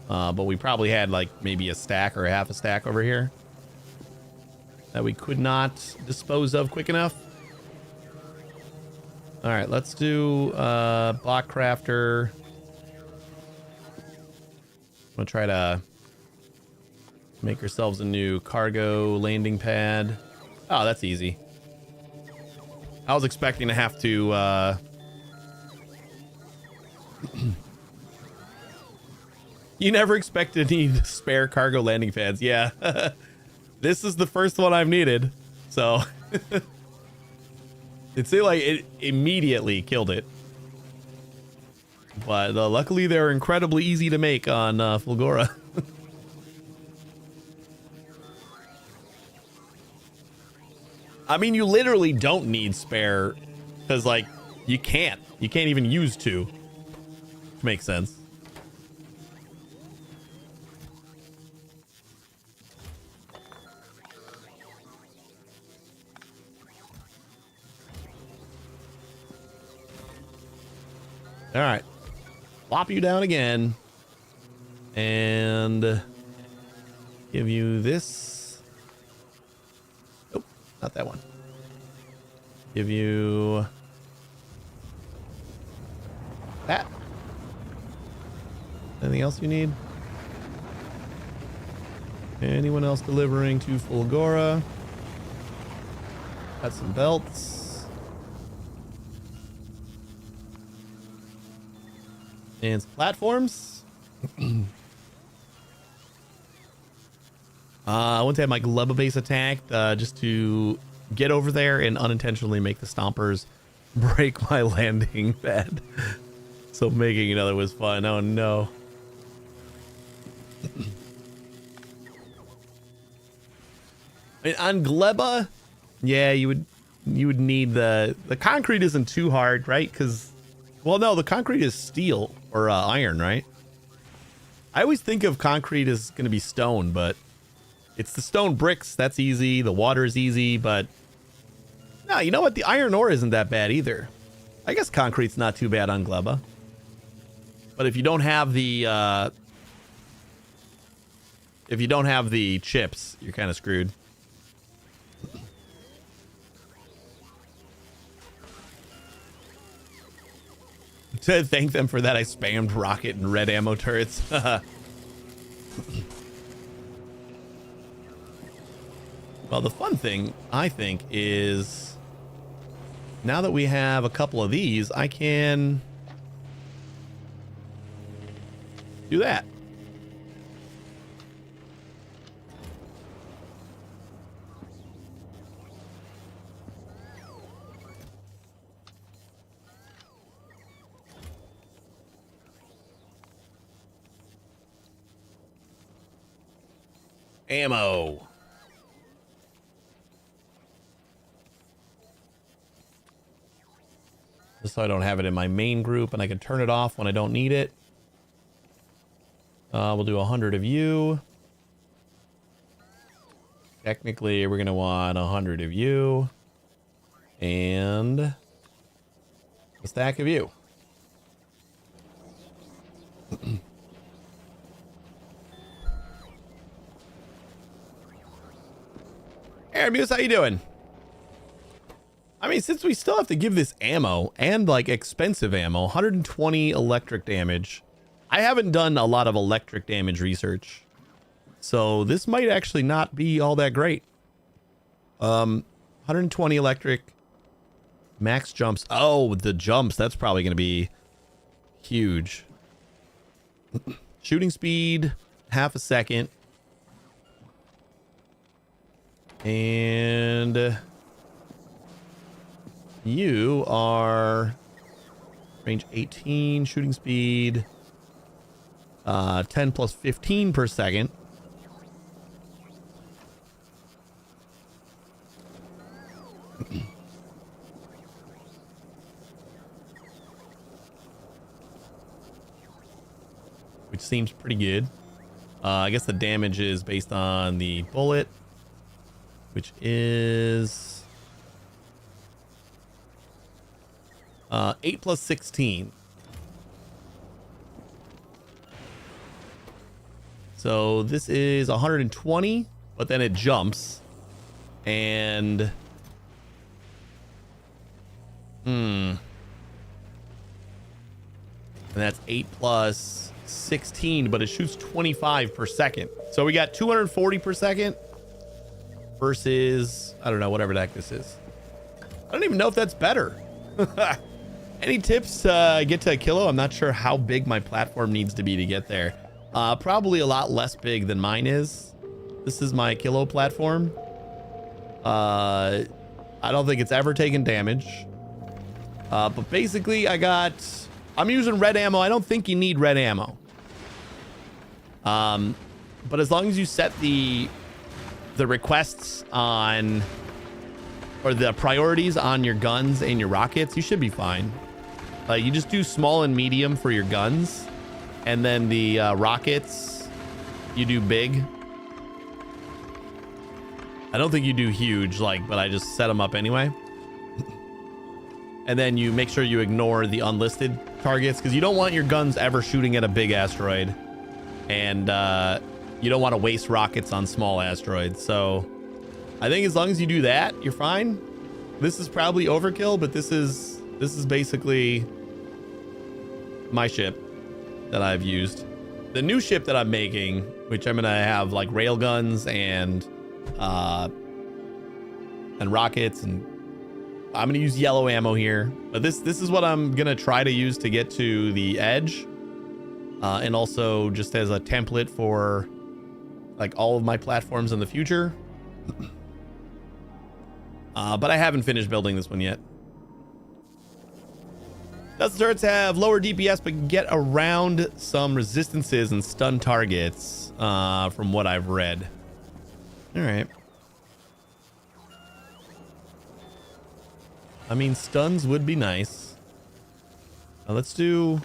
But we probably had, like, maybe a stack or a half a stack over here that we could not dispose of quick enough. All right, let's do block crafter. I'm gonna try to make ourselves a new cargo landing pad. Oh, that's easy. I was expecting to have to you never expect to need spare cargo landing pads. Yeah. This is the first one I've needed. So it seemed like it immediately killed it. But luckily they're incredibly easy to make on Fulgora. I mean, you literally don't need spare because, like, you can't even use two. Which makes sense. All right, plop you down again and give you this. Nope, not that one. Give you that. Anything else you need? Anyone else delivering to Fulgora? Got some belts. And some platforms. I want to have my Gleba base attacked just to get over there and unintentionally make the stompers break my landing pad. So making another was fun. Oh no. I mean, on Gleba, yeah, you would need the concrete isn't too hard, right? Because, well, no, the concrete is steel or iron, right? I always think of concrete as going to be stone, but it's the stone bricks. That's easy. The water is easy, but no, you know what? The iron ore isn't that bad either. I guess concrete's not too bad on Gleba. But if you don't have the chips, you're kind of screwed. To thank them for that, I spammed rocket and red ammo turrets. Well, the fun thing, I think, is now that we have a couple of these, I can do that. Ammo. Just so I don't have it in my main group and I can turn it off when I don't need it. We'll do 100 of you. Technically, we're going to want 100 of you. And a stack of you. Hey, Muse, how you doing? I mean, since we still have to give this ammo and like expensive ammo, 120 electric damage. I haven't done a lot of electric damage research, so this might actually not be all that great. 120 electric, max jumps. Oh, the jumps. That's probably going to be huge. Shooting speed, half a second. And you are range 18, shooting speed 10 plus 15 per second. Which seems pretty good. I guess the damage is based on the bullet, which is 8 plus 16. So this is 120, but then it jumps. And And that's 8 plus 16, but it shoots 25 per second. So we got 240 per second versus, I don't know, whatever the heck this is. I don't even know if that's better. Any tips to get to a kilo? I'm not sure how big my platform needs to be to get there. Probably a lot less big than mine is. This is my kilo platform. I don't think it's ever taken damage. But basically I'm using red ammo. I don't think you need red ammo. But as long as you set the requests on, or the priorities on your guns and your rockets, you should be fine. You just do small and medium for your guns, and then the rockets you do big. I don't think you do huge, but I just set them up anyway. And then you make sure you ignore the unlisted targets, because you don't want your guns ever shooting at a big asteroid, and you don't want to waste rockets on small asteroids. So I think as long as you do that, you're fine. This is probably overkill, but this is basically my ship that I've used. The new ship that I'm making, which I'm gonna have like rail guns and rockets, and I'm gonna use yellow ammo here. But this is what I'm gonna try to use to get to the edge, and also just as a template for like all of my platforms in the future. But I haven't finished building this one yet. Dust turrets have lower DPS but can get around some resistances and stun targets, from what I've read. All right. I mean, stuns would be nice. Let's do...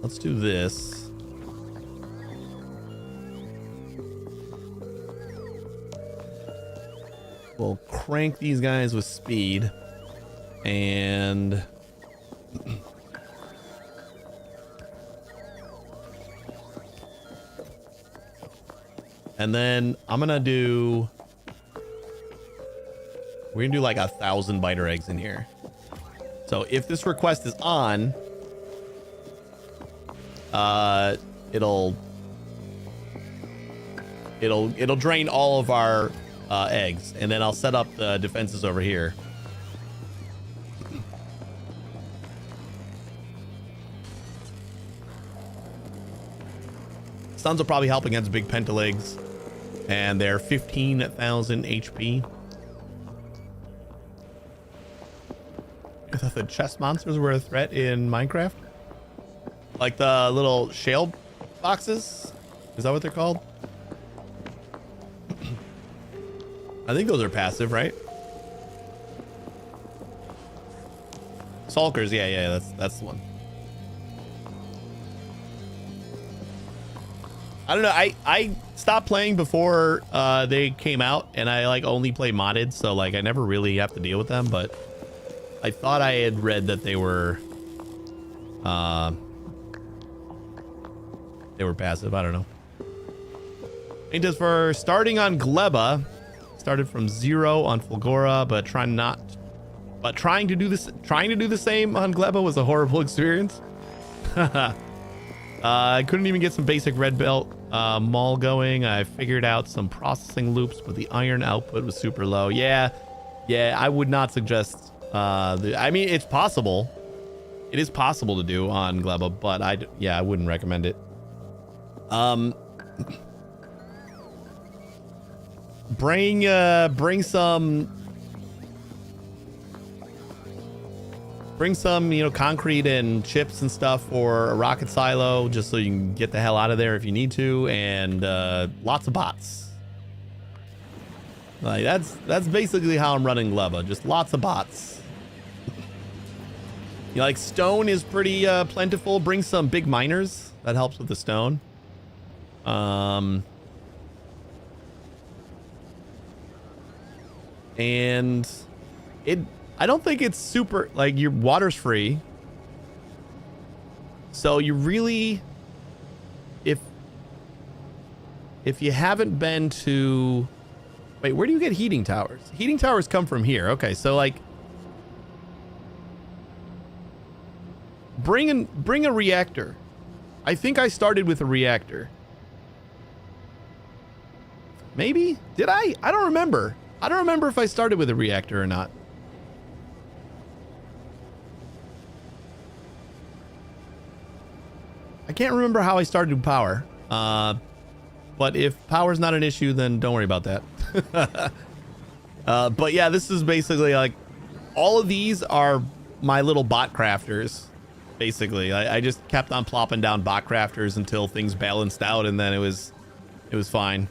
Let's do this. We'll crank these guys with speed, and then we're gonna do like 1,000 biter eggs in here. So if this request is on, it'll drain all of our eggs, and then I'll set up the defenses over here. Stuns will probably help against big pentalegs, and they're 15,000 HP. I thought the chest monsters were a threat in Minecraft, like the little shale boxes. Is that what they're called? I think those are passive, right? Sulkers, yeah, that's the one. I don't know. I stopped playing before they came out, and I like only play modded, so like I never really have to deal with them. But I thought I had read that they were passive. I don't know. And just for starting on Gleba. Started from 0 on Fulgora, but trying to do the same on Gleba was a horrible experience. I couldn't even get some basic red belt maul going. I figured out some processing loops, but the iron output was super low. Yeah, I would not suggest. I mean, it's possible. It is possible to do on Gleba, but I wouldn't recommend it. Bring some, concrete and chips and stuff for a rocket silo, just so you can get the hell out of there if you need to, and lots of bots. Like that's basically how I'm running Gleba, just lots of bots. Like stone is pretty plentiful. Bring some big miners. That helps with the stone. And I don't think it's super, like, your water's free. So you really, if you haven't been to Wait, where do you get heating towers? Heating towers come from here. Okay, so like bring a reactor. I think I started with a reactor. Maybe? Did I? I don't remember. I don't remember if I started with a reactor or not. I can't remember how I started with power. But if power's not an issue, then don't worry about that. But yeah, this is basically like all of these are my little bot crafters. Basically, I just kept on plopping down bot crafters until things balanced out, and then it was fine.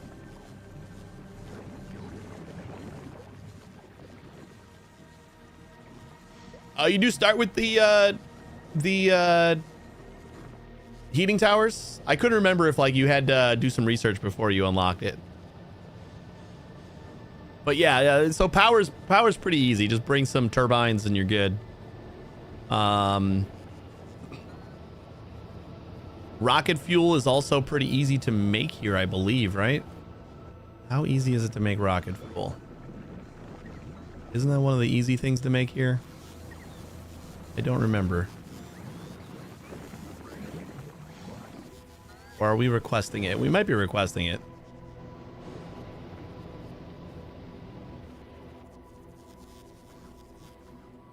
You do start with the heating towers. I couldn't remember if like you had to do some research before you unlocked it. But yeah, so power's pretty easy. Just bring some turbines and you're good. Rocket fuel is also pretty easy to make here, I believe, right? How easy is it to make rocket fuel? Isn't that one of the easy things to make here? I don't remember. Or are we requesting it? We might be requesting it.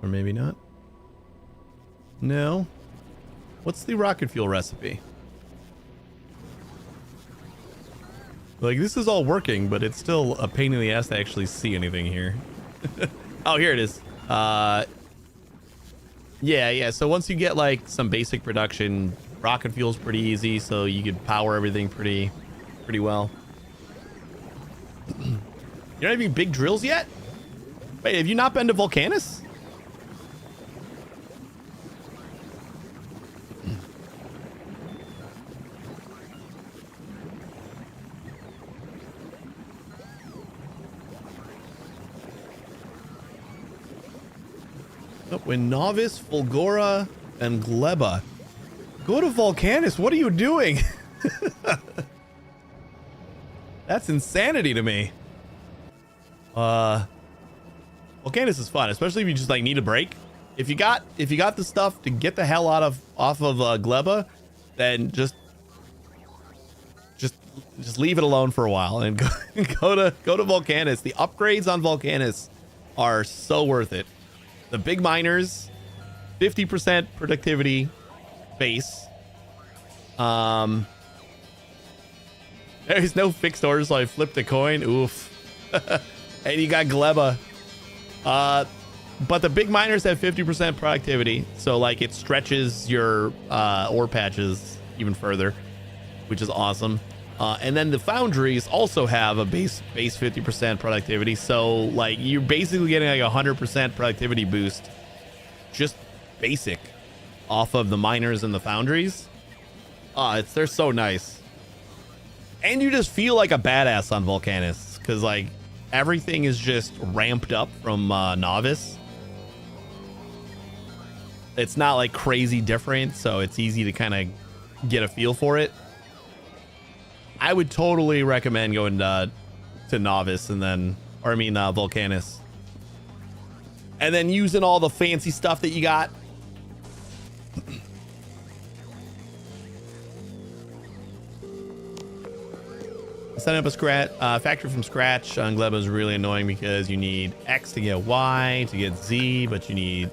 Or maybe not. No. What's the rocket fuel recipe? Like, this is all working, but it's still a pain in the ass to actually see anything here. Oh, here it is. Yeah. So once you get like some basic production, rocket fuel's pretty easy, so you could power everything pretty well. You don't have any big drills yet? Wait, have you not been to Volcanus? Oh, in Novice, Fulgora, and Gleba. Go to Volcanus. What are you doing? That's insanity to me. Volcanus is fun, especially if you just like need a break. If you got the stuff to get the hell off of Gleba, then just leave it alone for a while and go to Volcanus. The upgrades on Volcanus are so worth it. The big miners, 50% productivity base. There's no fixed order, so I flipped a coin. Oof. And you got Gleba. But the big miners have 50% productivity, so like it stretches your ore patches even further, which is awesome. And then the foundries also have a base 50% productivity, so like you're basically getting like 100% productivity boost, just basic, off of the miners and the foundries. They're so nice, and you just feel like a badass on Volcanus because like everything is just ramped up from Novice. It's not like crazy different, so it's easy to kind of get a feel for it. I would totally recommend going to Novice and then, or I mean Volcanus, and then using all the fancy stuff that you got. Setting up a factory from scratch on Gleba is really annoying because you need X to get Y to get Z, but to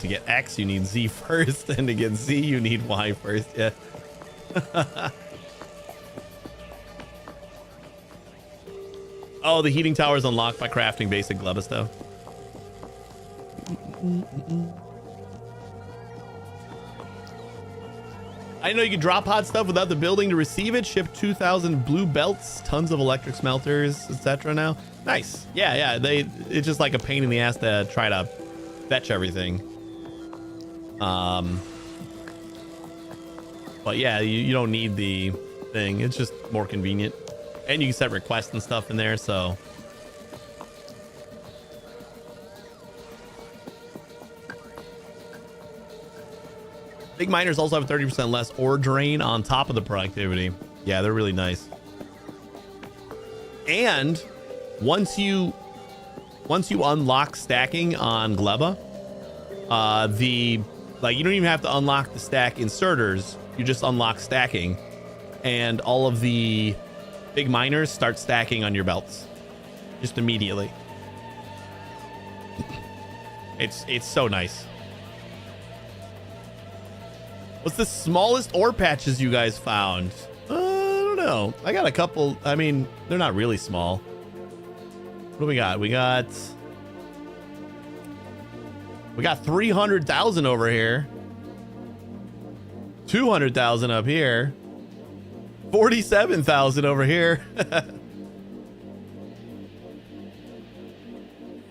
get X you need Z first, and to get Z you need Y first. Yeah. Oh, the heating tower is unlocked by crafting basic Gleba stuff. I didn't know you could drop hot stuff without the building to receive it. Ship 2,000 blue belts, tons of electric smelters, etc. Now, nice. Yeah. It's just like a pain in the ass to try to fetch everything. But yeah, you don't need the thing. It's just more convenient. And you can set requests and stuff in there, so. Big miners also have 30% less ore drain on top of the productivity. Yeah, they're really nice. And once you unlock stacking on Gleba, you don't even have to unlock the stack inserters. You just unlock stacking, and all of the big miners start stacking on your belts just immediately. It's so nice. What's the smallest ore patches you guys found? I don't know. I got a couple. I mean, they're not really small. What do we got? We got 300,000 over here. 200,000 up here. 47,000 over here.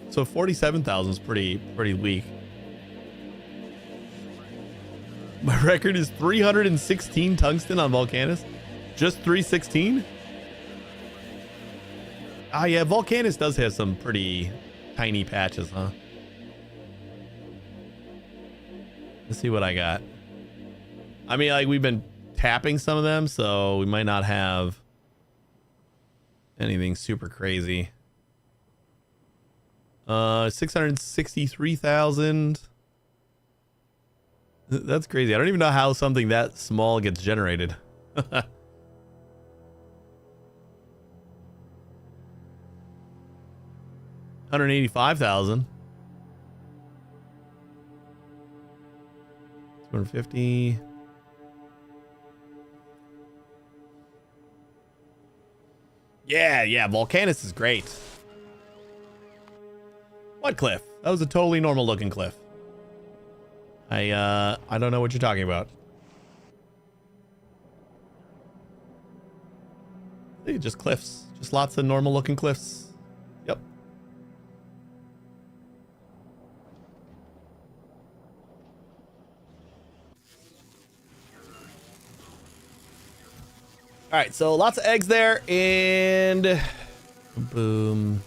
So 47,000 is pretty weak. My record is 316 tungsten on Volcanus. Just 316? Ah, yeah, Volcanus does have some pretty tiny patches, huh? Let's see what I got. I mean, like, we've been tapping some of them, so we might not have anything super crazy. 663,000. That's crazy. I don't even know how something that small gets generated. 185,000. 250. Yeah, Volcanus is great. What cliff? That was a totally normal looking cliff. I don't know what you're talking about. Just cliffs. Just lots of normal looking cliffs. Yep. All right, so lots of eggs there, and boom.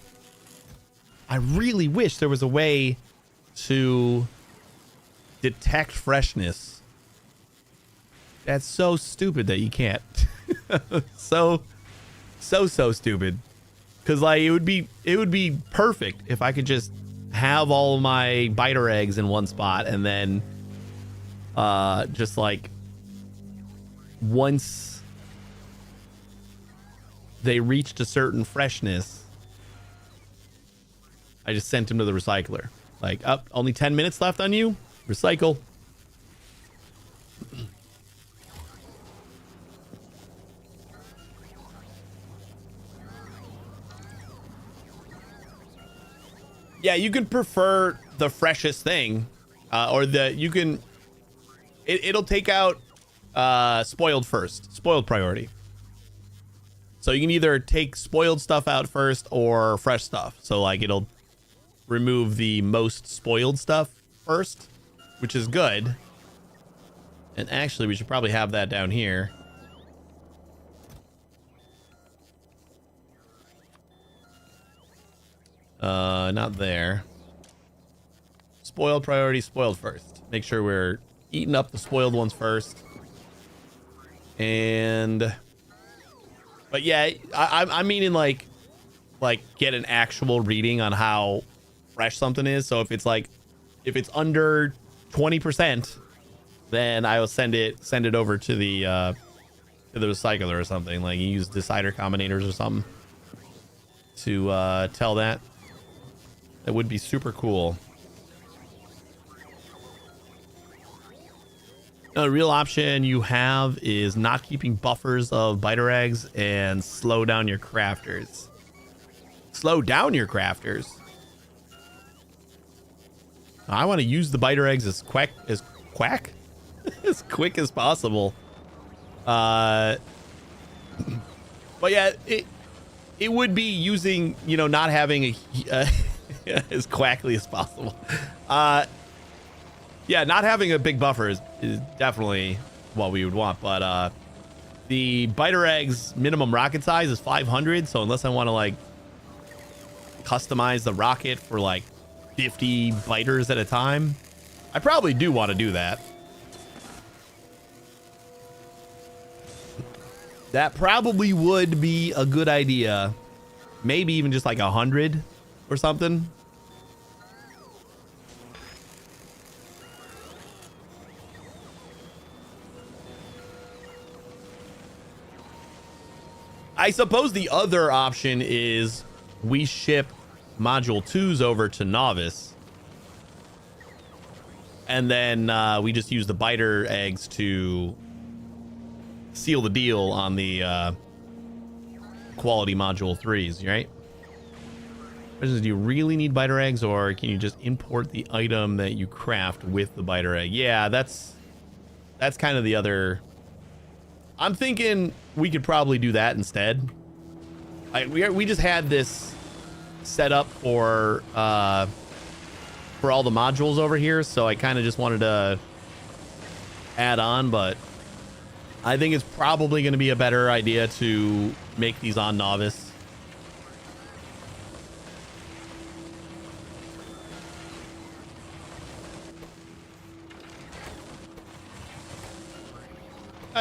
I really wish there was a way to detect freshness. That's so stupid that you can't. so stupid. Because like it would be perfect if I could just have all of my biter eggs in one spot, and then just like once they reached a certain freshness, I just sent him to the recycler. Like, up, only 10 minutes left on you. Recycle. Yeah, you can prefer the freshest thing, it'll take out spoiled first. Spoiled priority. So you can either take spoiled stuff out first or fresh stuff. So like it'll remove the most spoiled stuff first, which is good. And actually we should probably have that down here. Not there. Spoiled priority, spoiled first. Make sure we're eating up the spoiled ones first. But yeah, I'm meaning like get an actual reading on how fresh something is. So if it's under 20%, then I will send it over to the recycler or something. Like you use decider combinators or something to tell that. That would be super cool. The real option you have is not keeping buffers of biter eggs and slow down your crafters. Slow down your crafters. I want to use the biter eggs as quick as possible. But yeah, it would be using, not having as quackly as possible. Yeah, not having a big buffer is definitely what we would want, but the biter eggs minimum rocket size is 500, so unless I want to like customize the rocket for like 50 biters at a time, I probably do want to do that. That probably would be a good idea maybe even just like 100 or something. I suppose the other option is we ship module 2s over to Novice. And then we just use the biter eggs to seal the deal on the quality module 3s, right? Do you really need biter eggs, or can you just import the item that you craft with the biter egg? Yeah, that's kind of the other. I'm thinking we could probably do that instead. We just had this set up for all the modules over here, so I kind of just wanted to add on, but I think it's probably going to be a better idea to make these on Novice.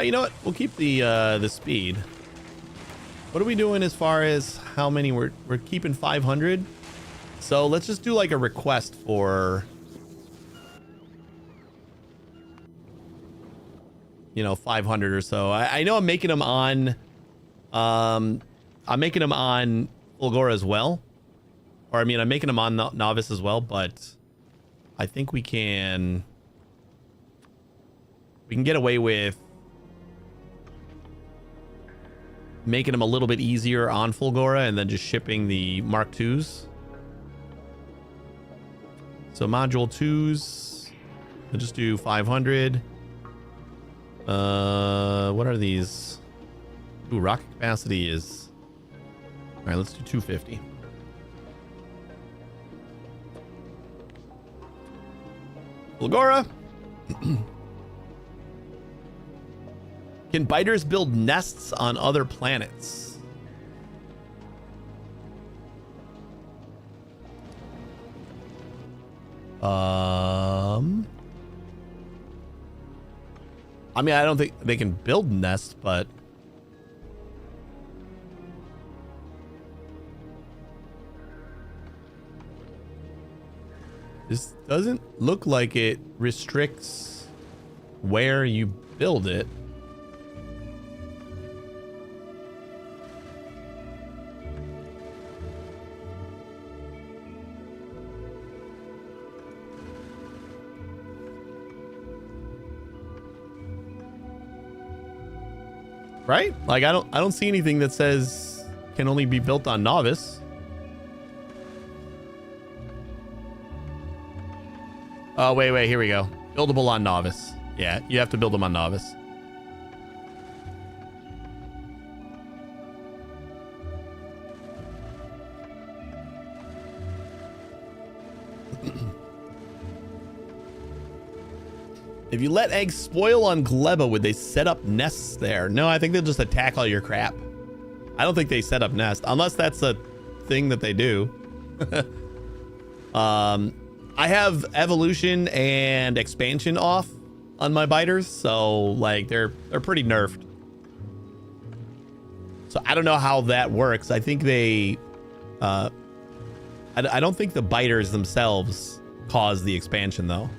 You know what? We'll keep the speed. What are we doing as far as how many? We're keeping 500. So let's just do like a request for, you know, 500 or so. I know I'm making them on Fulgora as well. Or I mean, I'm making them on Novice as well, but I think we can get away with making them a little bit easier on Fulgora and then just shipping the Mark IIs. So module 2s, we'll just do 500. What are these? Ooh, rocket capacity is... All right, let's do 250. Fulgora. Can biters build nests on other planets? I mean, I don't think they can build nests, but this doesn't look like it restricts where you build it. Right? Like I don't see anything that says can only be built on Novice. Oh, wait, here we go. Buildable on Novice. Yeah, you have to build them on Novice. If you let eggs spoil on Gleba, would they set up nests there? No, I think they'll just attack all your crap. I don't think they set up nests, unless that's a thing that they do. I have evolution and expansion off on my biters, so like they're pretty nerfed. So I don't know how that works. I think they, I don't think the biters themselves cause the expansion though.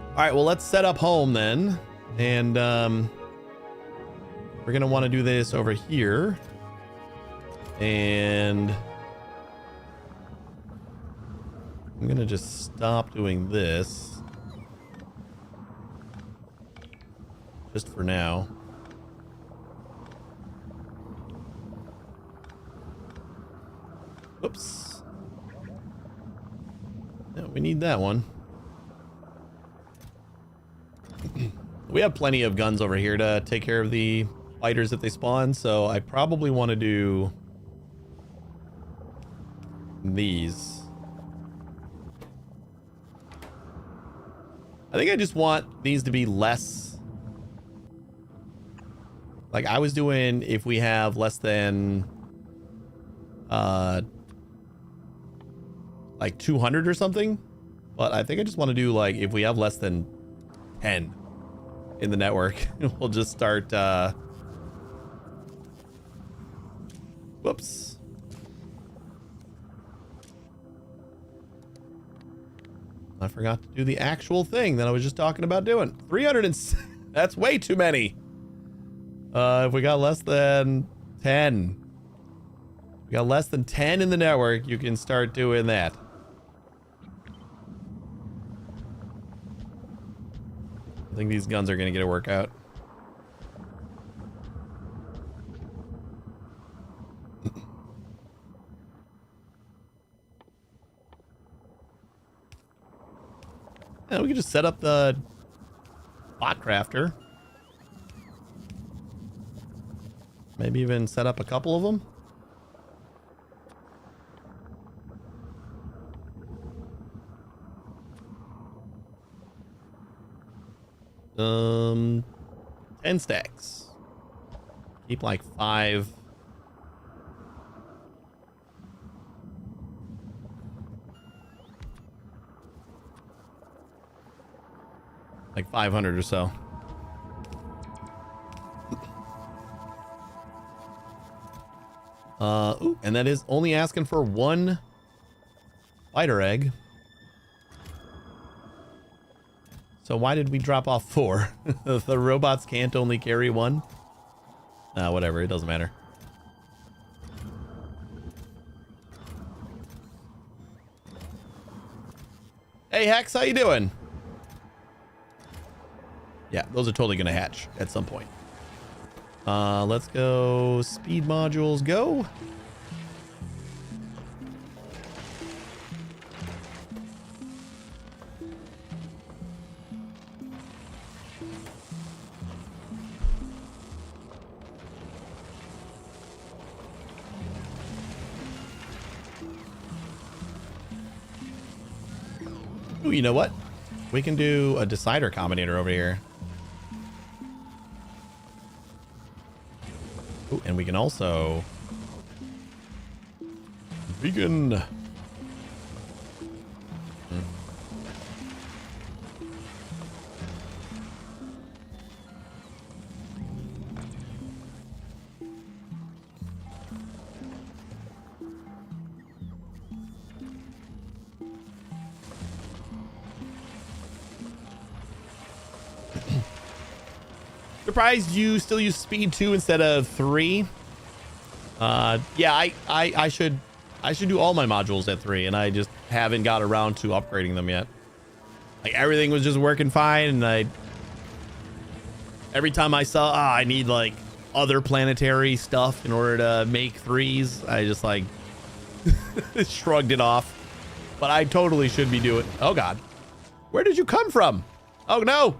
All right, well, let's set up home then. And we're going to want to do this over here. And I'm going to just stop doing this. Just for now. Oops. No, we need that one. We have plenty of guns over here to take care of the fighters if they spawn, so I probably want to do these. I think I just want these to be less Like I was doing if we have less than like 200 or something, but I think I just want to do like if we have less than 10 in the network, we'll just start whoops. I forgot to do the actual thing that I was just talking about doing. 300 and that's way too many. If we got less than 10, we got less than 10 in the network, you can start doing that. I think these guns are going to get a workout. Yeah, we can just set up the bot crafter. Maybe even set up a couple of them. Um, 10 stacks. Keep like 5. Like 500 or so. Ooh, and that is only asking for 1 spider egg. So why did we drop off 4? The robots can't only carry 1? Whatever, it doesn't matter. Hey Hex, how you doing? Yeah, those are totally gonna hatch at some point. Let's go speed modules, go. Ooh, you know what? We can do a decider combinator over here. Ooh, and we can also vegan. Surprised you still use speed 2 instead of 3. Yeah, I should do all my modules at 3, and I just haven't got around to upgrading them yet. Like everything was just working fine, and every time I saw I need like other planetary stuff in order to make 3s, I just like shrugged it off. But I totally should be doing. Oh god, where did you come from? Oh no.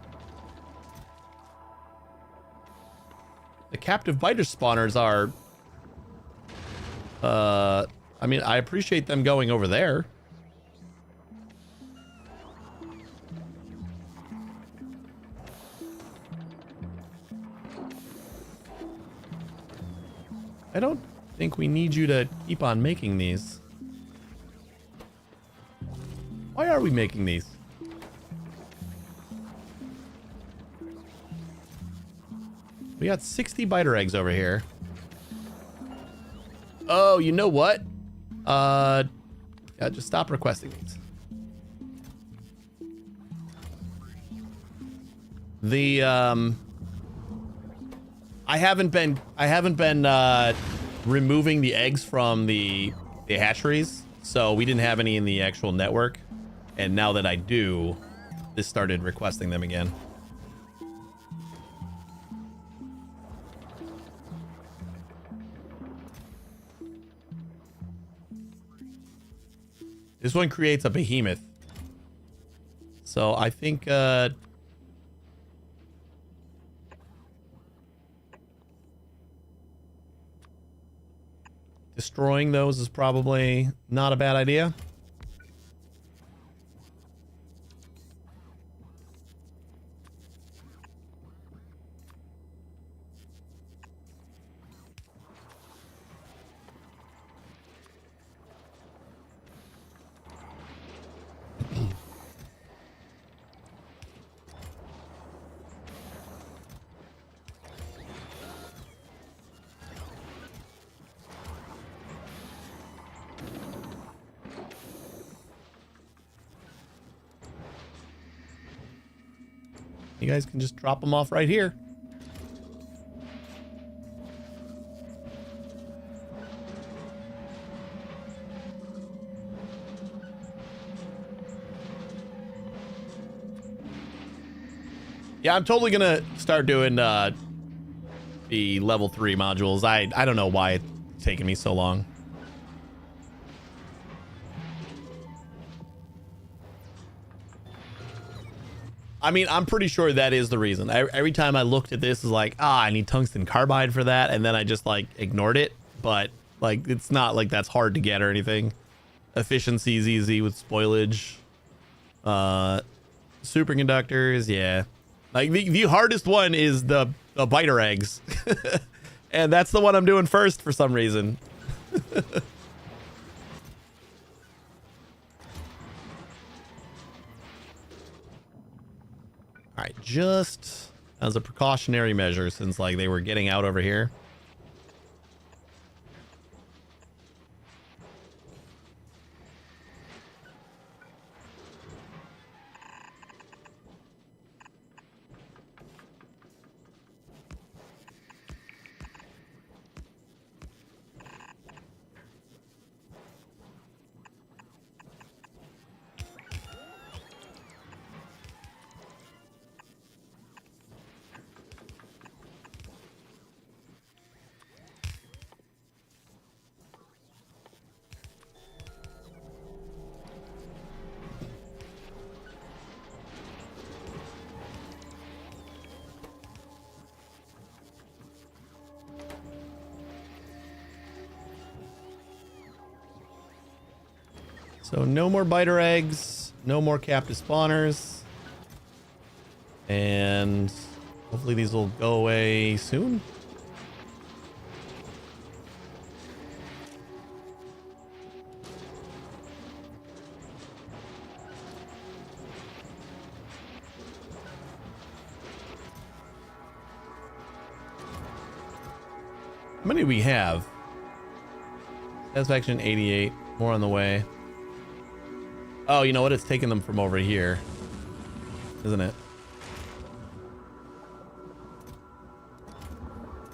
The captive biter spawners are, I mean, I appreciate them going over there. I don't think we need you to keep on making these. Why are we making these? We got 60 biter eggs over here. Oh, you know what? Yeah, just stop requesting these. The I haven't been removing the eggs from the hatcheries, so we didn't have any in the actual network. And now that I do, this started requesting them again. This one creates a behemoth. So I think destroying those is probably not a bad idea. You guys can just drop them off right here. Yeah, I'm totally gonna start doing the level 3 modules. I don't know why it's taking me so long. I mean, I'm pretty sure that is the reason. Every time I looked at this, is like, I need tungsten carbide for that, and then I just like ignored it. But like, it's not like that's hard to get or anything. Efficiency is easy with spoilage. Superconductors, yeah. Like the hardest one is the biter eggs. And that's the one I'm doing first for some reason. All right, just as a precautionary measure, since like they were getting out over here. So no more biter eggs, no more captive spawners. And hopefully these will go away soon. How many do we have? Satisfaction 88, more on the way. Oh, you know what? It's taking them from over here, isn't it?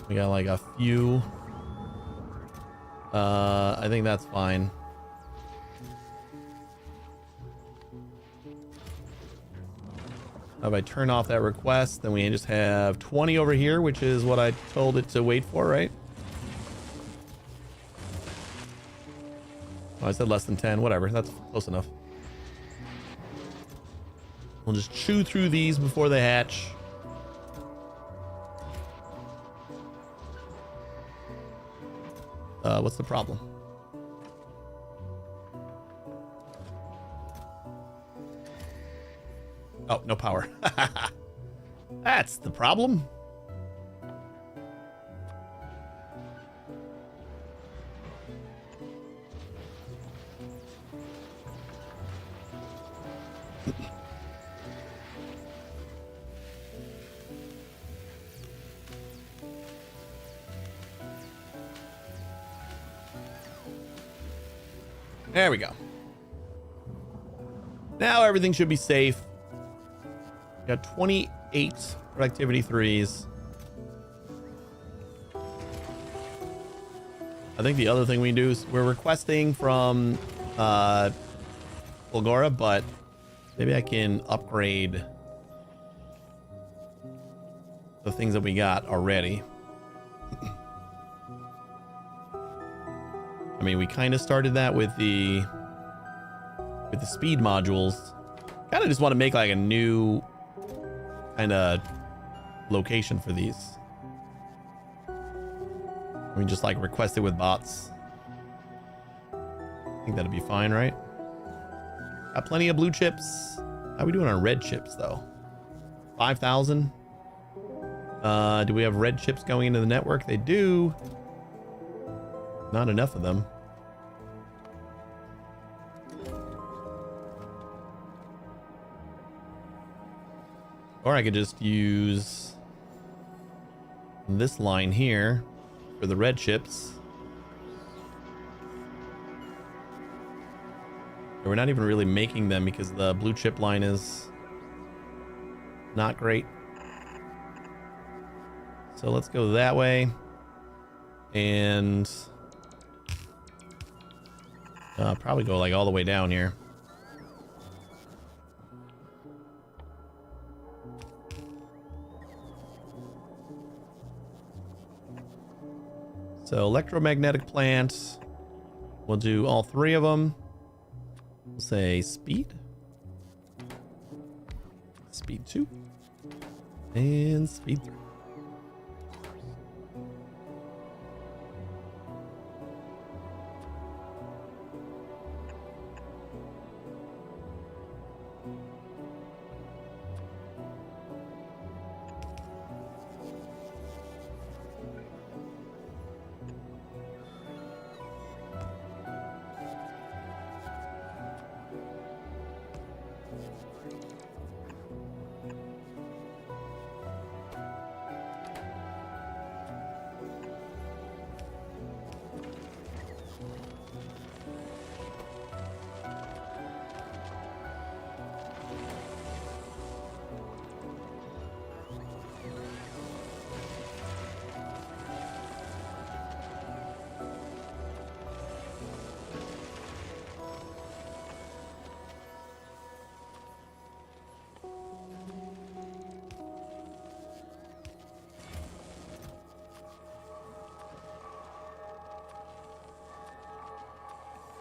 We got like a few. I think that's fine. If I turn off that request, then we just have 20 over here, which is what I told it to wait for, right? Oh, I said less than 10. Whatever. That's close enough. We'll just chew through these before they hatch. What's the problem? Oh, no power. That's the problem. There we go. Now everything should be safe. Got 28 productivity 3s. I think the other thing we do is we're requesting from Bulgora, but maybe I can upgrade the things that we got already. I mean, we kind of started that with the speed modules. Kind of just want to make like a new kind of location for these. We just like request it with bots. I think that'd be fine, right? Got plenty of blue chips. How we doing on red chips though? 5,000. Do we have red chips going into the network? They do. Not enough of them. Or I could just use this line here for the red chips. We're not even really making them because the blue chip line is Not great. So let's go that way. And probably go like all the way down here. So electromagnetic plants. We'll do all three of them. We'll say speed. Speed 2. And speed 3.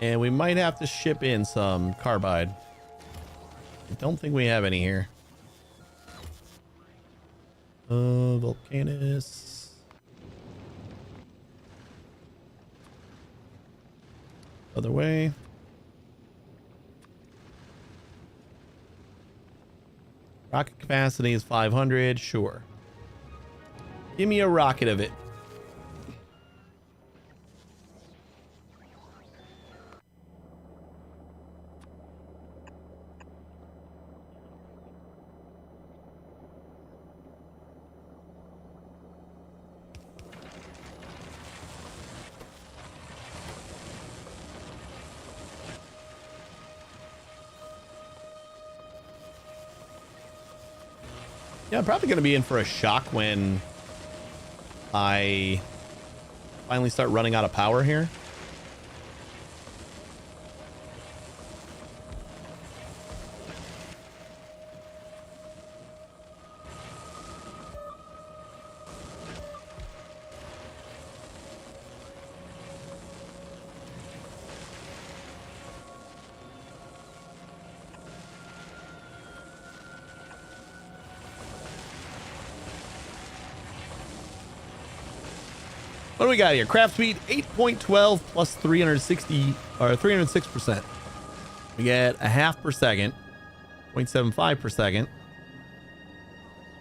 And we might have to ship in some carbide. I don't think we have any here. Volcanus. Other way. Rocket capacity is 500. Sure. Give me a rocket of it. Yeah, I'm probably going to be in for a shock when I finally start running out of power here. What do we got here? Craft speed 8.12 plus 360 or 306%. We get a half per second, 0.75 per second.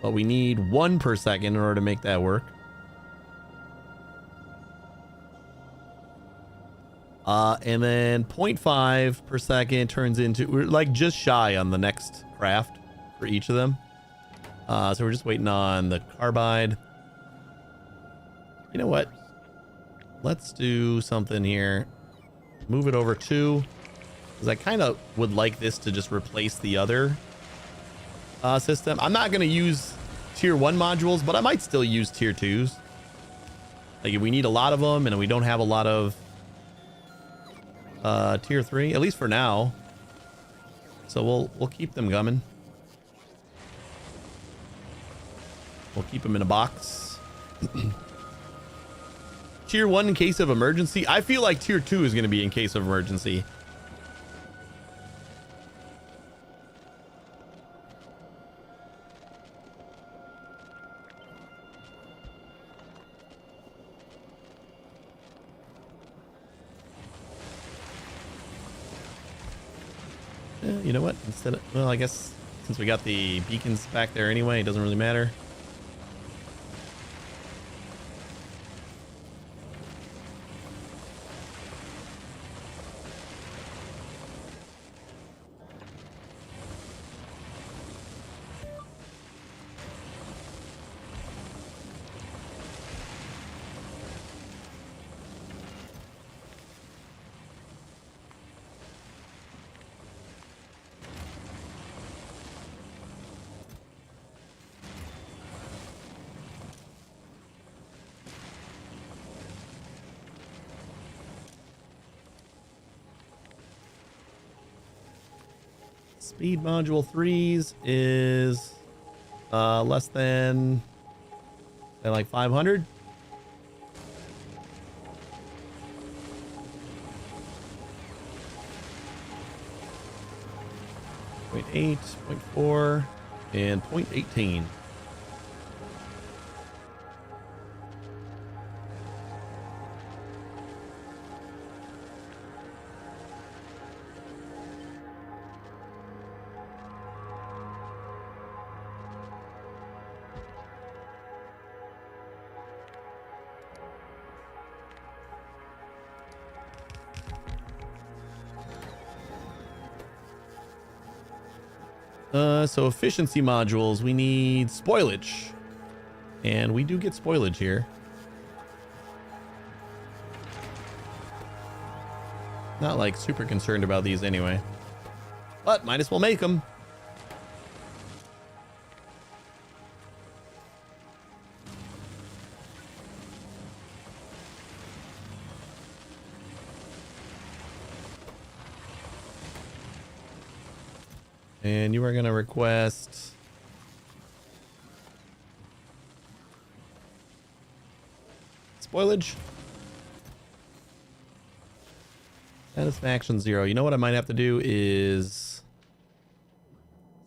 But we need 1 per second in order to make that work. And then 0.5 per second turns into, we're like just shy on the next craft for each of them. So we're just waiting on the carbide. You know what? Let's do something here. Move it over 2. Because I kind of would like this to just replace the other system. I'm not going to use tier 1 modules, but I might still use tier 2s. Like if we need a lot of them and we don't have a lot of tier 3, at least for now. So we'll keep them coming. We'll keep them in a box. Tier 1 in case of emergency. I feel like tier 2 is going to be in case of emergency. You know what? Instead of, well, I guess since we got the beacons back there anyway, it doesn't really matter. Speed module 3s is less than like 500. Point 8, 0.4, and 0.18. So efficiency modules, we need spoilage. And we do get spoilage here. Not like super concerned about these anyway. But might as well make them. And you are going to request spoilage. Satisfaction 0. You know what I might have to do is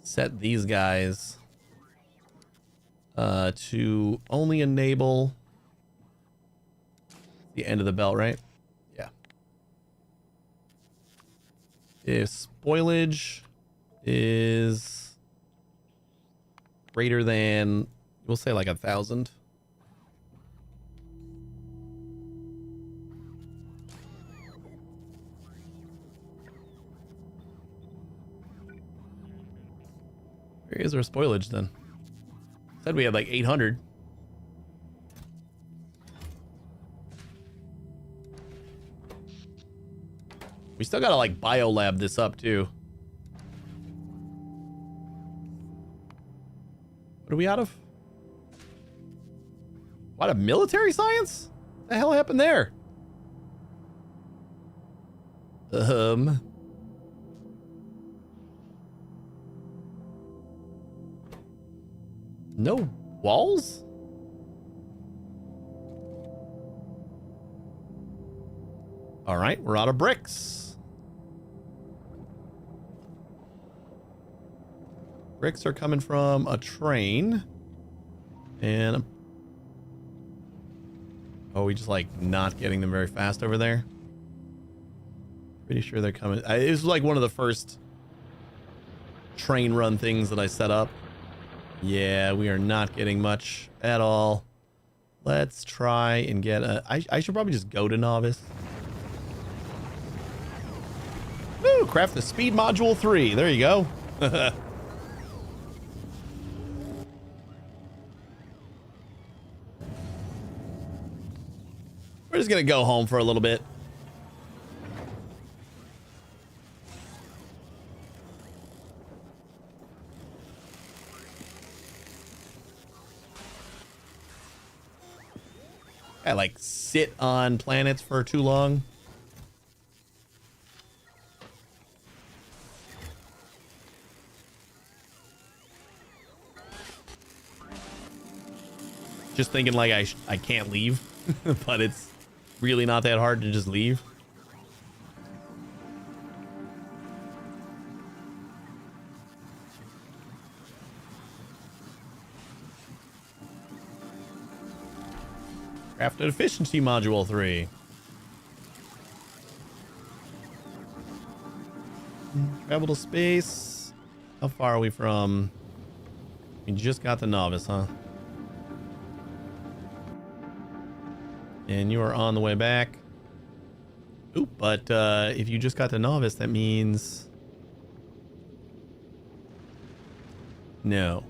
set these guys to only enable the end of the belt, right? Yeah. If spoilage is greater than, we'll say like 1,000. Where is our spoilage then? Said we had like 800. We still gotta like biolab this up too. What are we out of? What, a military science? What the hell happened there? No walls? All right, we're out of bricks. Bricks are coming from a train. And oh, we just like not getting them very fast over there. Pretty sure they're coming. It was like one of the first train run things that I set up. Yeah, we are not getting much at all. Let's try and get a... I should probably just go to novice. Woo! Craft the speed module 3. There you go. We're just gonna go home for a little bit. I like sit on planets for too long. Just thinking like I can't leave, but it's really not that hard to just leave. Crafted efficiency module 3. Travel to space. How far are we from? We just got the novice, huh? And you are on the way back. Oop, but if you just got the novice, that means no.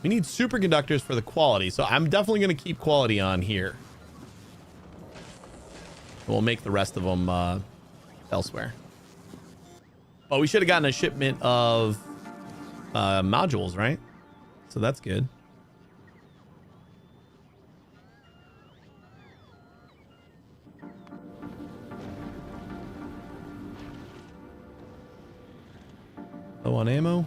We need superconductors for the quality, so I'm definitely going to keep quality on here. We'll make the rest of them elsewhere. But we should have gotten a shipment of modules, right? So that's good. on ammo.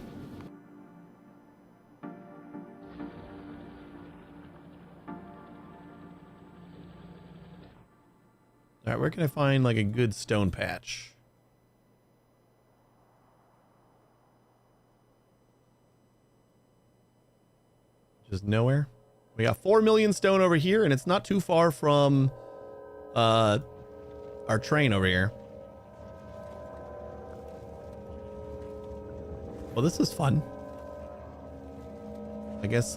All right, where can I find like a good stone patch? Just nowhere. We got 4 million stone over here, and it's not too far from our train over here. Well, this is fun. I guess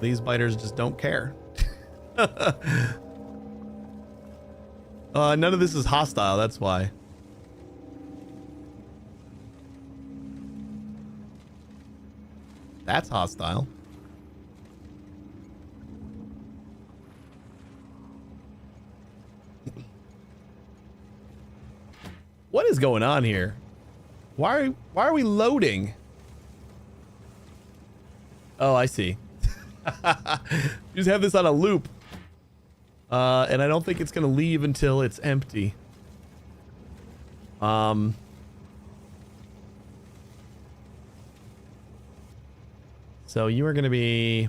these biters just don't care. None of this is hostile, that's why. That's hostile. What is going on here? Why are we loading? Oh, I see. You just have this on a loop. And I don't think it's gonna leave until it's empty. So you are gonna be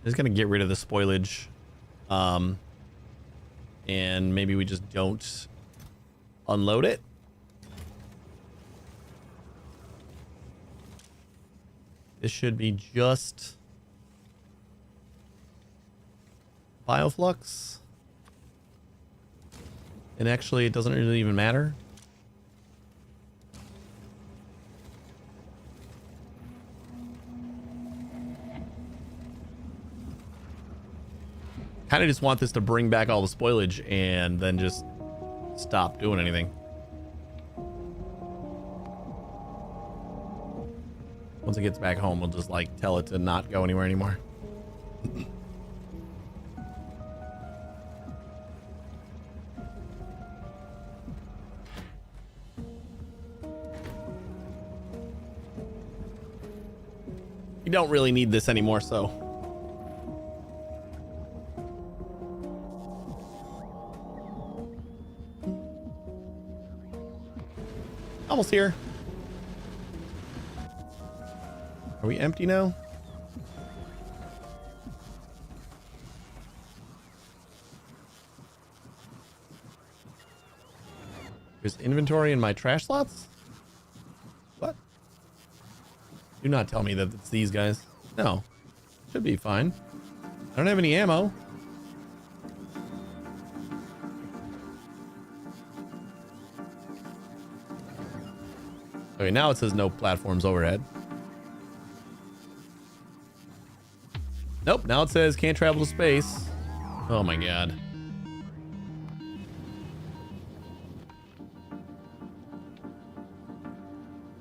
just gonna get rid of the spoilage. And maybe we just don't unload it. This should be just bioflux. And actually, it doesn't really even matter. Kind of just want this to bring back all the spoilage and then just stop doing anything. Once it gets back home, we'll just like tell it to not go anywhere anymore. You don't really need this anymore, so. Almost here. Are we empty now? There's inventory in my trash slots? What? Do not tell me that it's these guys. No. Should be fine. I don't have any ammo. Okay, now it says no platforms overhead. Nope, now it says can't travel to space. Oh my god.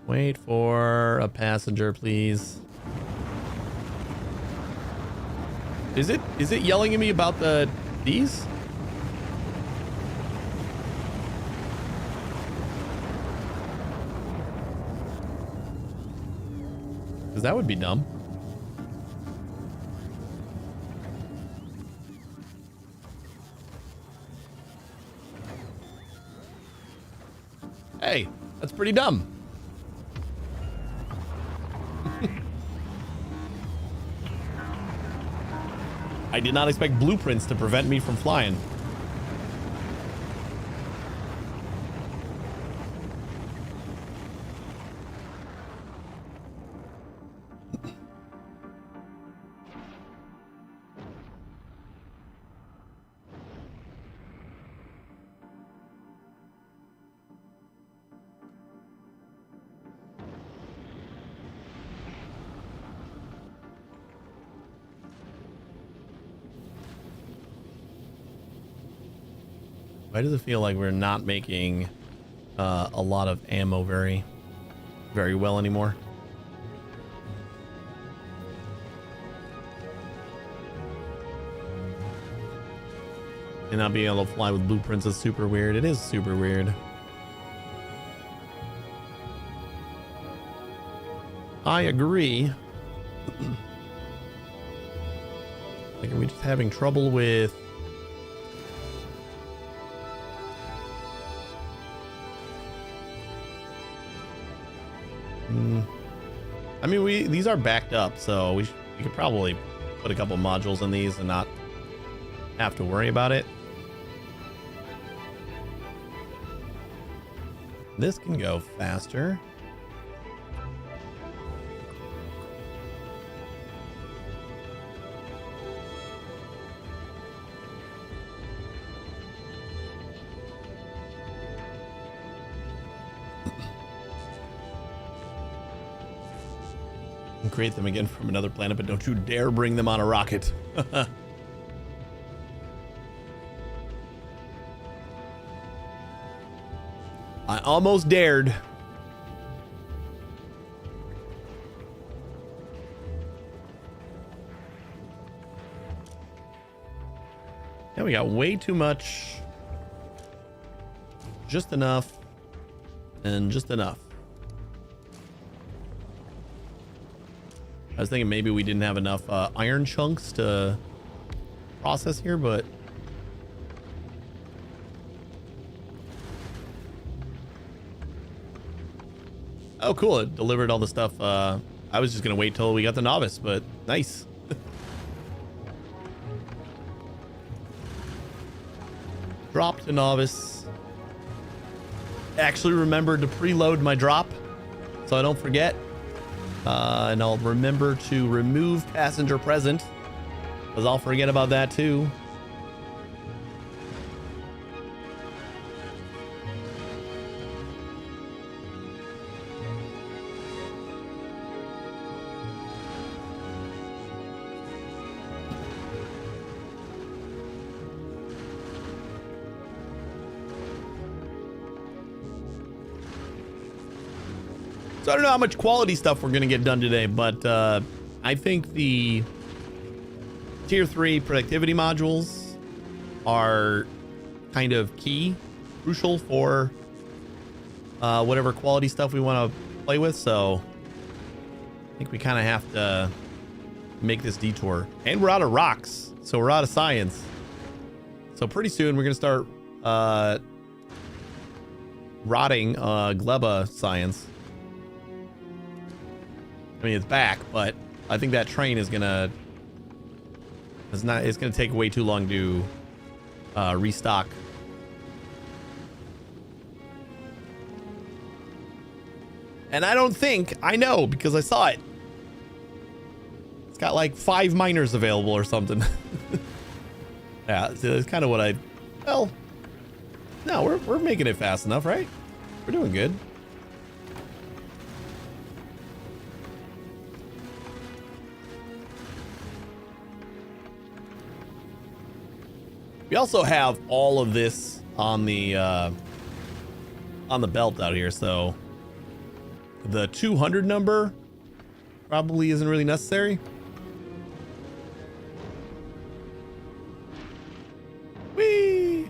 Wait for a passenger, please. Is it yelling at me about these? Because that would be dumb. Hey, that's pretty dumb. I did not expect blueprints to prevent me from flying. Why does it feel like we're not making a lot of ammo very well anymore? And not being able to fly with blueprints is super weird. It is super weird. I agree. Like, are we just having trouble with... I mean, these are backed up, so we could probably put a couple modules in these and not have to worry about it. This can go faster. And create them again from another planet, but don't you dare bring them on a rocket. I almost dared. Yeah, we got way too much. Just enough. And just enough. I was thinking maybe we didn't have enough iron chunks to process here, but... Oh, cool. It delivered all the stuff. I was just going to wait till we got the novice, but nice. Dropped a novice. Actually remembered to preload my drop so I don't forget. And I'll remember to remove passenger present, because I'll forget about that too. So I don't know how much quality stuff we're going to get done today, but I think the tier 3 productivity modules are kind of crucial for whatever quality stuff we want to play with. So I think we kind of have to make this detour. And we're out of rocks, so we're out of science. So pretty soon we're going to start rotting gleba science. I mean, it's back, but I think that train is gonna... It's gonna take way too long to restock. And I don't think... I know, because I saw it. It's got like 5 miners available or something. Yeah, so that's kind of what I... Well... No, we're making it fast enough, right? We're doing good. We also have all of this on the belt out here, so the 200 number probably isn't really necessary. Whee!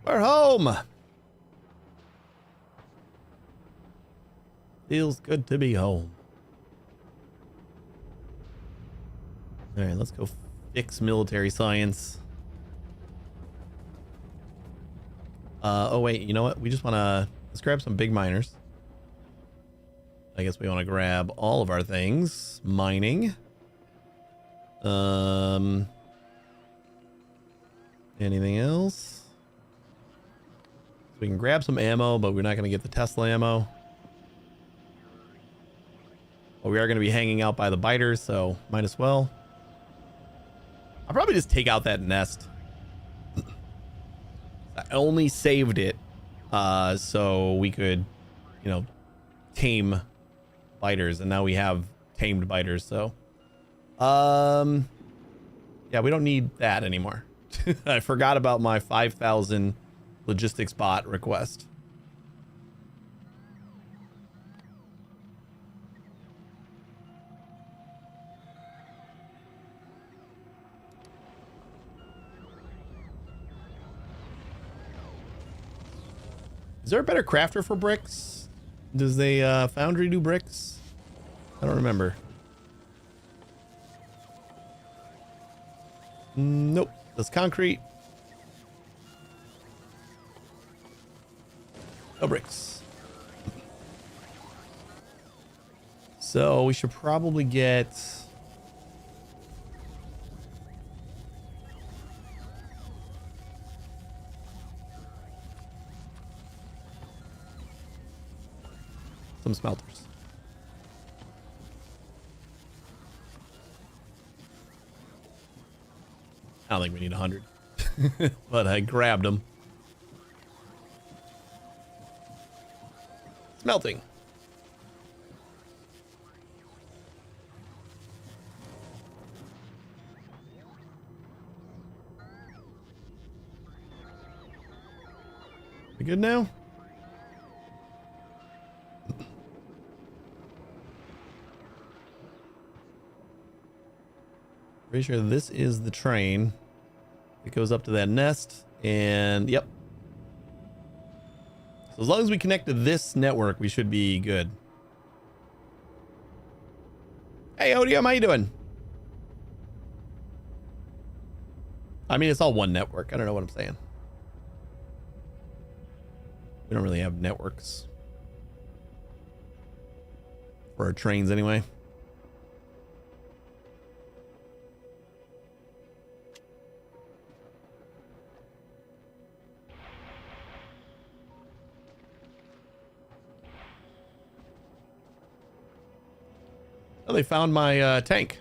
We're home. Feels good to be home. All right, let's go fix military science. Oh wait, you know what? We just want to... Let's grab some big miners. I guess we want to grab all of our things. Mining. Anything else? We can grab some ammo, but we're not going to get the Tesla ammo. But we are going to be hanging out by the biters, so might as well. I'll probably just take out that nest. I only saved it so we could, you know, tame biters, and now we have tamed biters, so yeah, we don't need that anymore. I forgot about my 5,000 logistics bot request. Is there a better crafter for bricks? Does the foundry do bricks? I don't remember. Nope. That's concrete. No bricks. So we should probably get some smelters. I don't think we need 100, but I grabbed them. Smelting. We good now? Pretty sure this is the train. It goes up to that nest, and yep. So as long as we connect to this network, we should be good. Hey, Odium, how you doing? I mean, it's all one network. I don't know what I'm saying. We don't really have networks for our trains anyway. Oh, they found my tank.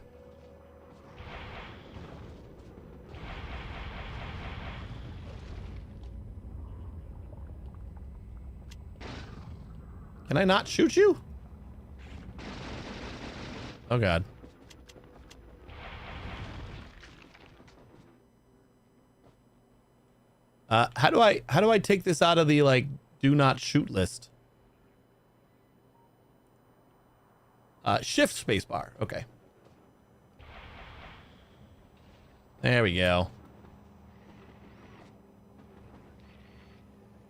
Can I not shoot you? Oh God. How do I take this out of the like do not shoot list? Shift spacebar. Okay. There we go.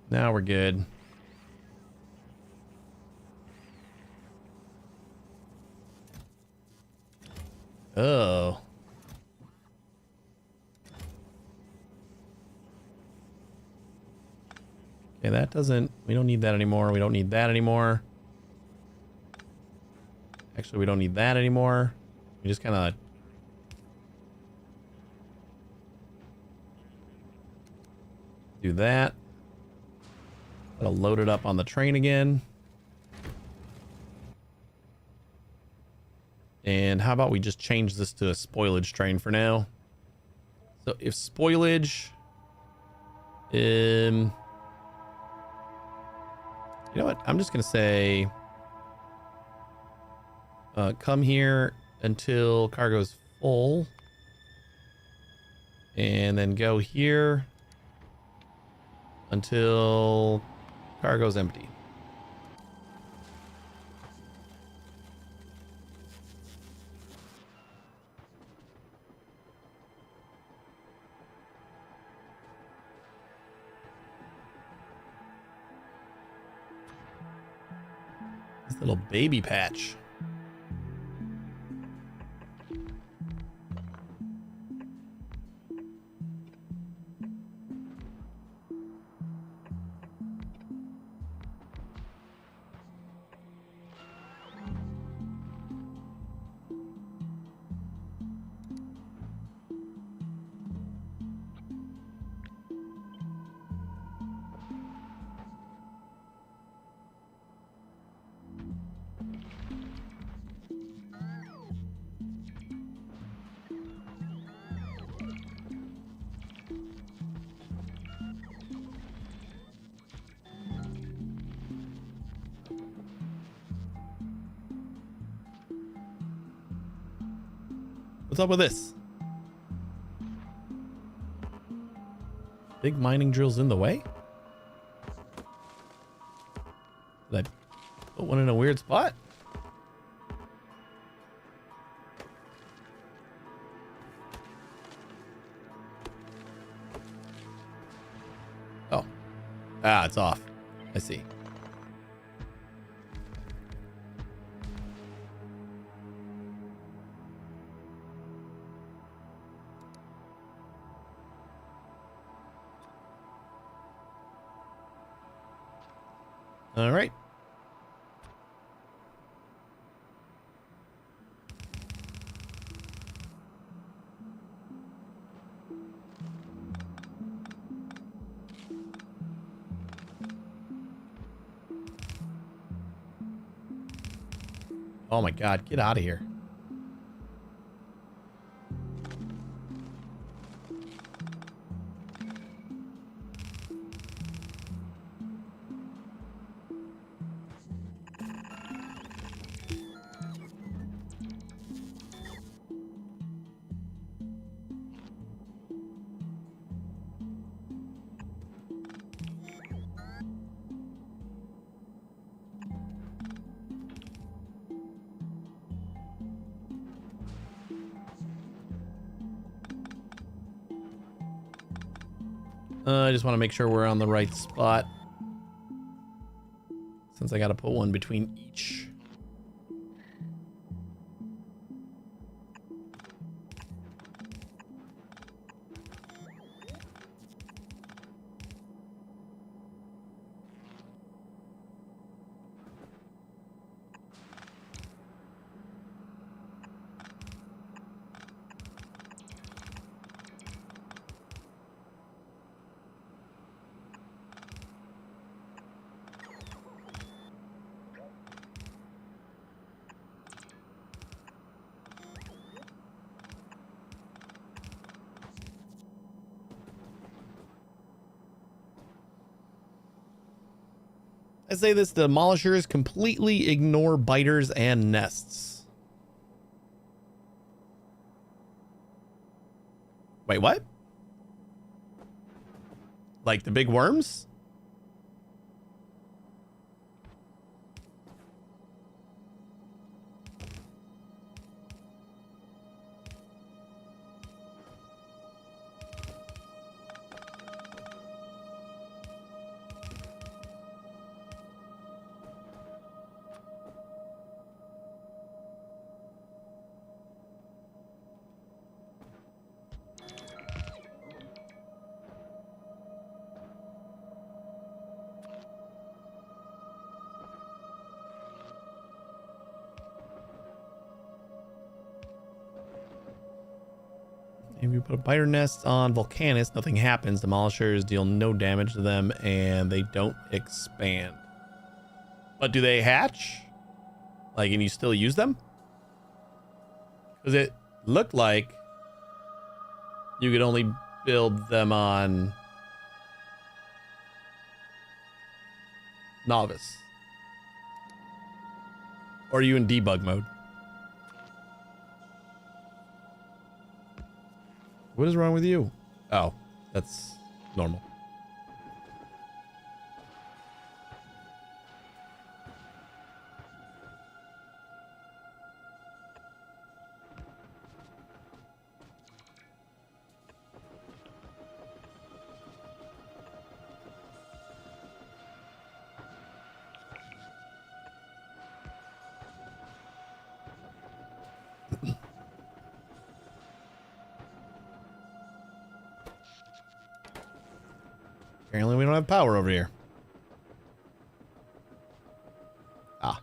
Now we're good. Oh. Okay, that doesn't... We don't need that anymore. We don't need that anymore. Actually, we don't need that anymore. We just kind of... do that. That'll load it up on the train again. And how about we just change this to a spoilage train for now? So if spoilage... you know what? I'm just going to say... come here until cargo's full. And then go here until cargo's empty. This little baby patch. What's up with this? Big mining drill's in the way? Did I put one in a weird spot? Oh. Ah, it's off. I see. All right. Oh my God, get out of here. I just want to make sure we're on the right spot, since I got to put one between each. I say this, demolishers completely ignore biters and nests. Wait, what? Like the big worms? If you put a biter nest on Volcanus, nothing happens. Demolishers deal no damage to them, and they don't expand. But do they hatch? Like, and you still use them? Because it looked like you could only build them on Novice. Or are you in debug mode? What is wrong with you? Oh, that's normal. Apparently we don't have power over here. Ah.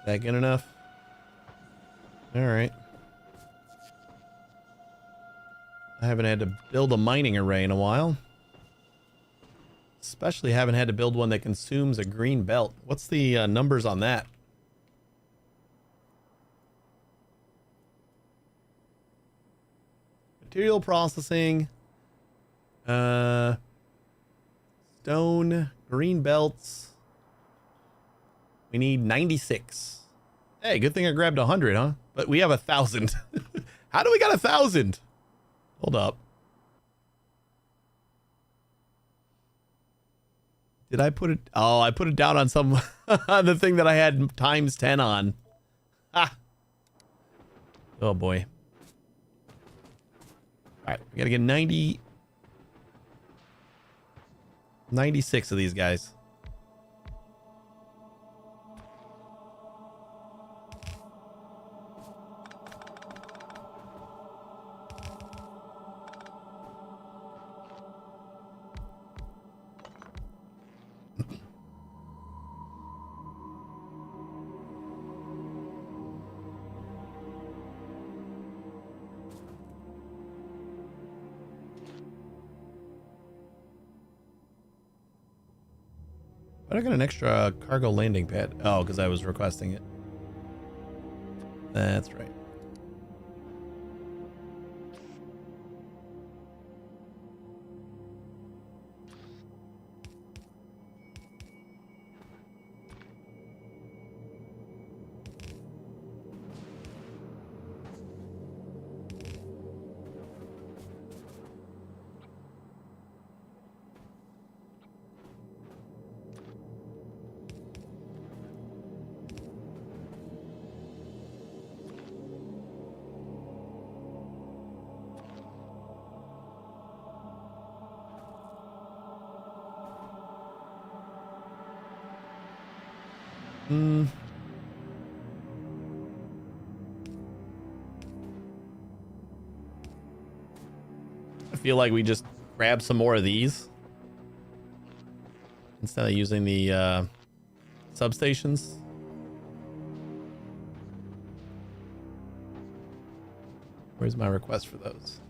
That good enough? All right. I haven't had to build a mining array in a while. Especially haven't had to build one that consumes a green belt. What's the numbers on that? Material processing, stone, green belts. We need 96. Hey, good thing I grabbed 100, huh? But we have 1,000. How do we got 1,000? Hold up. Did I put it? Oh, I put it down on some on the thing that I had times 10 on. Ah. Oh boy. All right, we got to get 96 of these guys. But I got an extra cargo landing pad. Oh, because I was requesting it. That's right. I feel like we just grab some more of these instead of using the substations. Where's my request for those?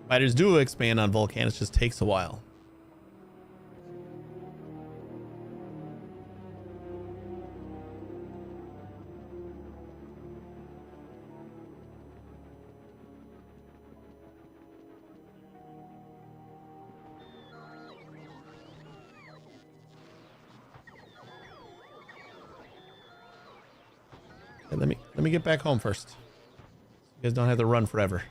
Fighters do expand on Vulcan, it just takes a while. Okay, let me get back home first. You guys don't have to run forever.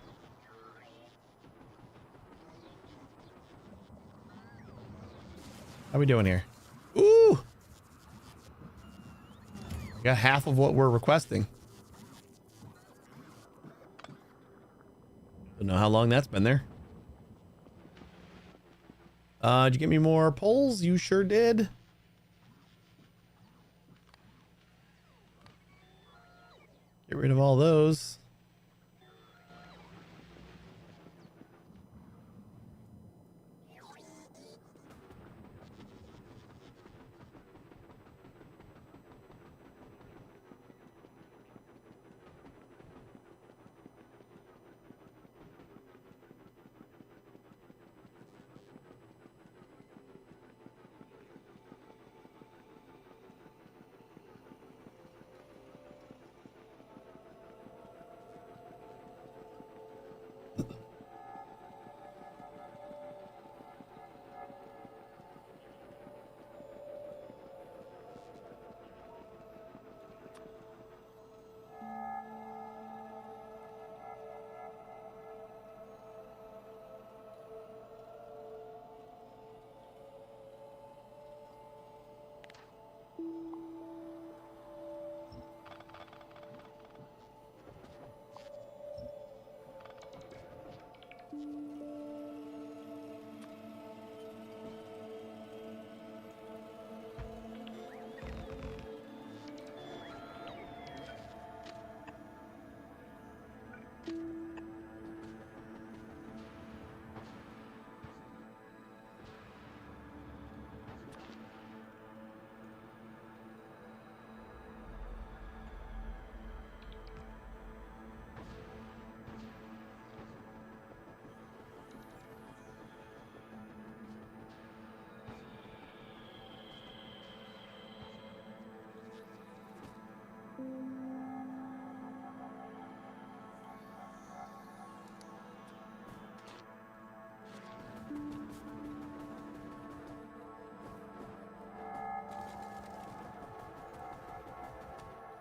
How we doing here? Ooh! We got half of what we're requesting. Don't know how long that's been there. Did you get me more poles? You sure did. Get rid of all those.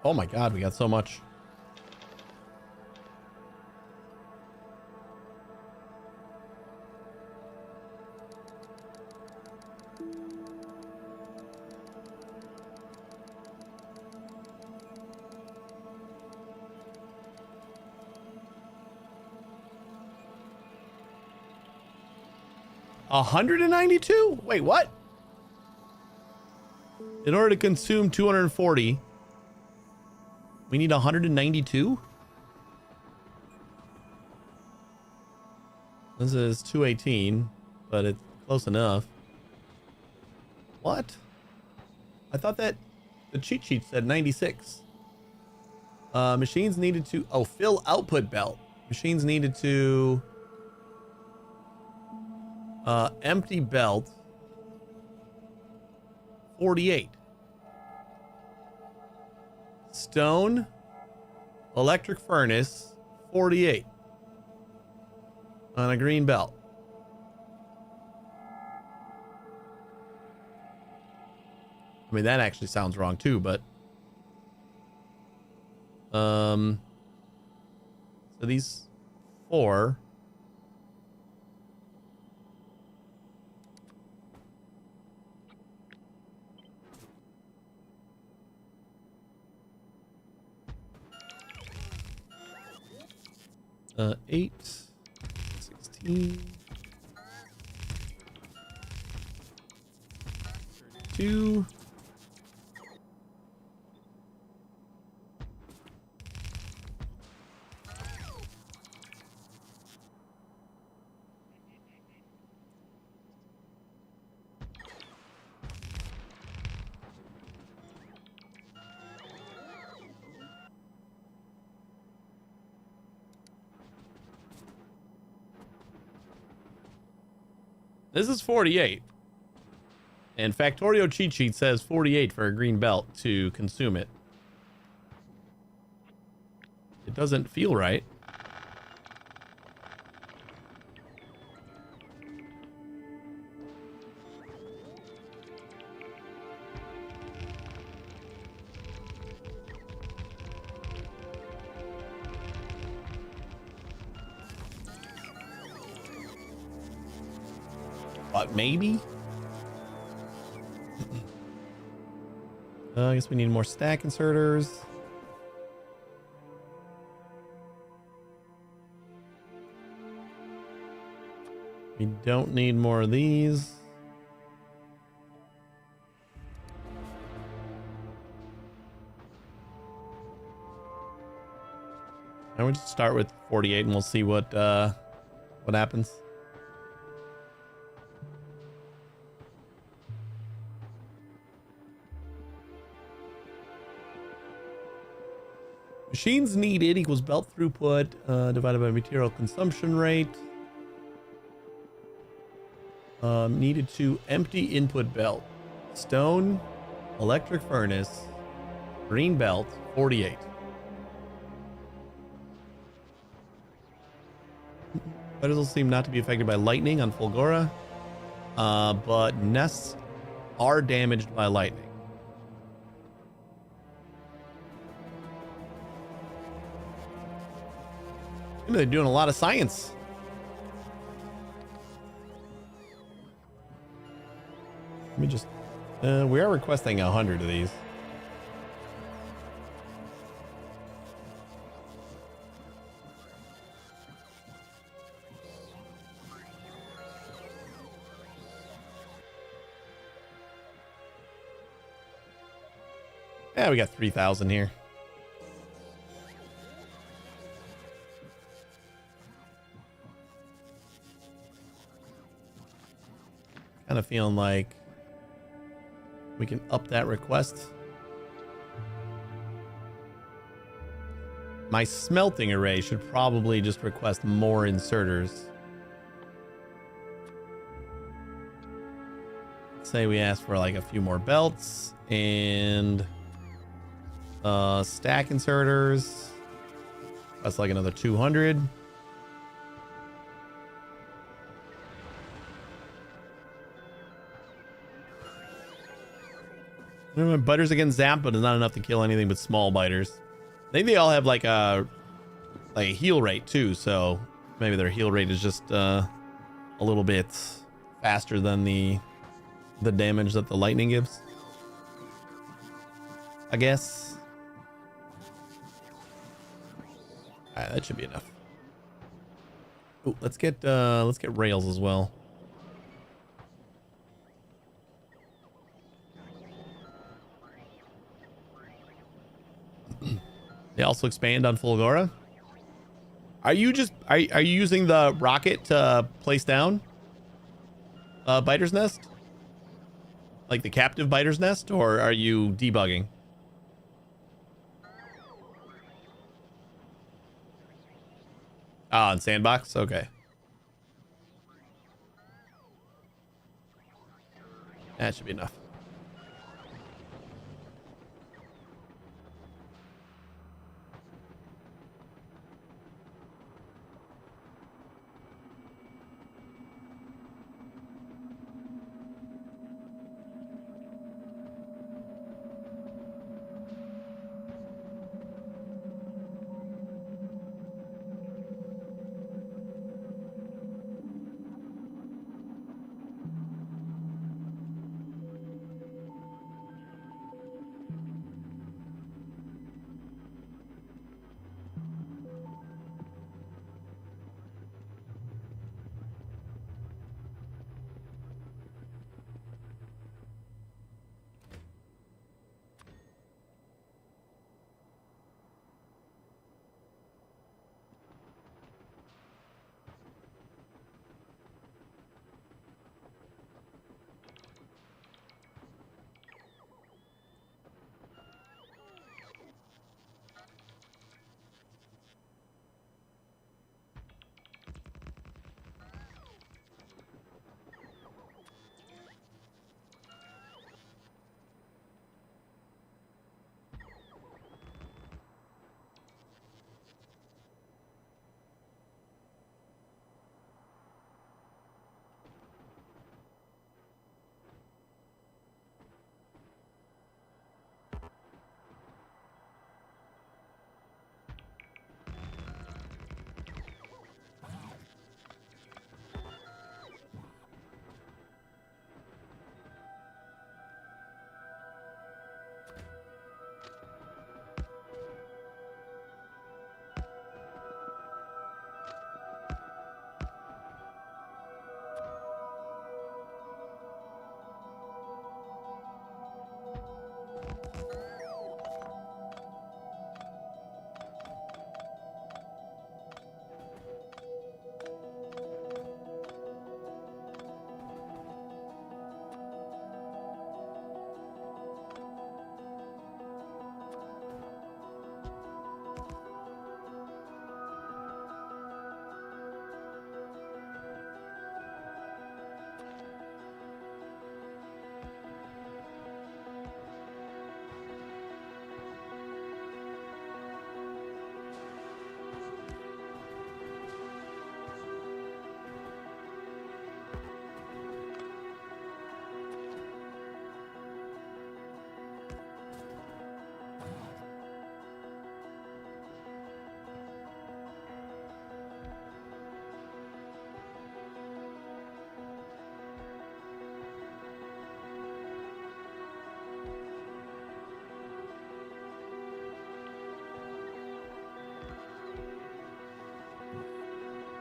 Oh my God, we got so much. 192? Wait, what? In order to consume 240, we need 192? This is 218, but it's close enough. What? I thought that the cheat sheet said 96. Machines needed to... Oh, fill output belt. Machines needed to... empty belt. 48. Stone. Electric furnace. 48. On a green belt. I mean, that actually sounds wrong too, but... So these 4... Uh, 8... 16... 2... This is 48. And Factorio cheat sheet says 48 for a green belt to consume it. It doesn't feel right. But maybe? I guess we need more stack inserters. We don't need more of these. I would just start with 48 and we'll see what happens. Machines needed equals belt throughput divided by material consumption rate. Needed to empty input belt. Stone, electric furnace, green belt, 48. Pedestals seem not to be affected by lightning on Fulgora, but nests are damaged by lightning. They're doing a lot of science. Let me just... we are requesting 100 of these. Yeah, we got 3,000 here. Kind of feeling like we can up that request. My smelting array should probably just request more inserters. Say we ask for like a few more belts and stack inserters. That's like another 200. Biters against zap, but it's not enough to kill anything but small biters. I think they all have like a heal rate too, so maybe their heal rate is just a little bit faster than the damage that the lightning gives, I guess. All right, that should be enough. Ooh, let's get rails as well. They also expand on Fulgora. Are you just are you using the rocket to place down Biter's Nest? Like the captive Biter's Nest, or are you debugging? Ah, on Sandbox? Okay. That should be enough.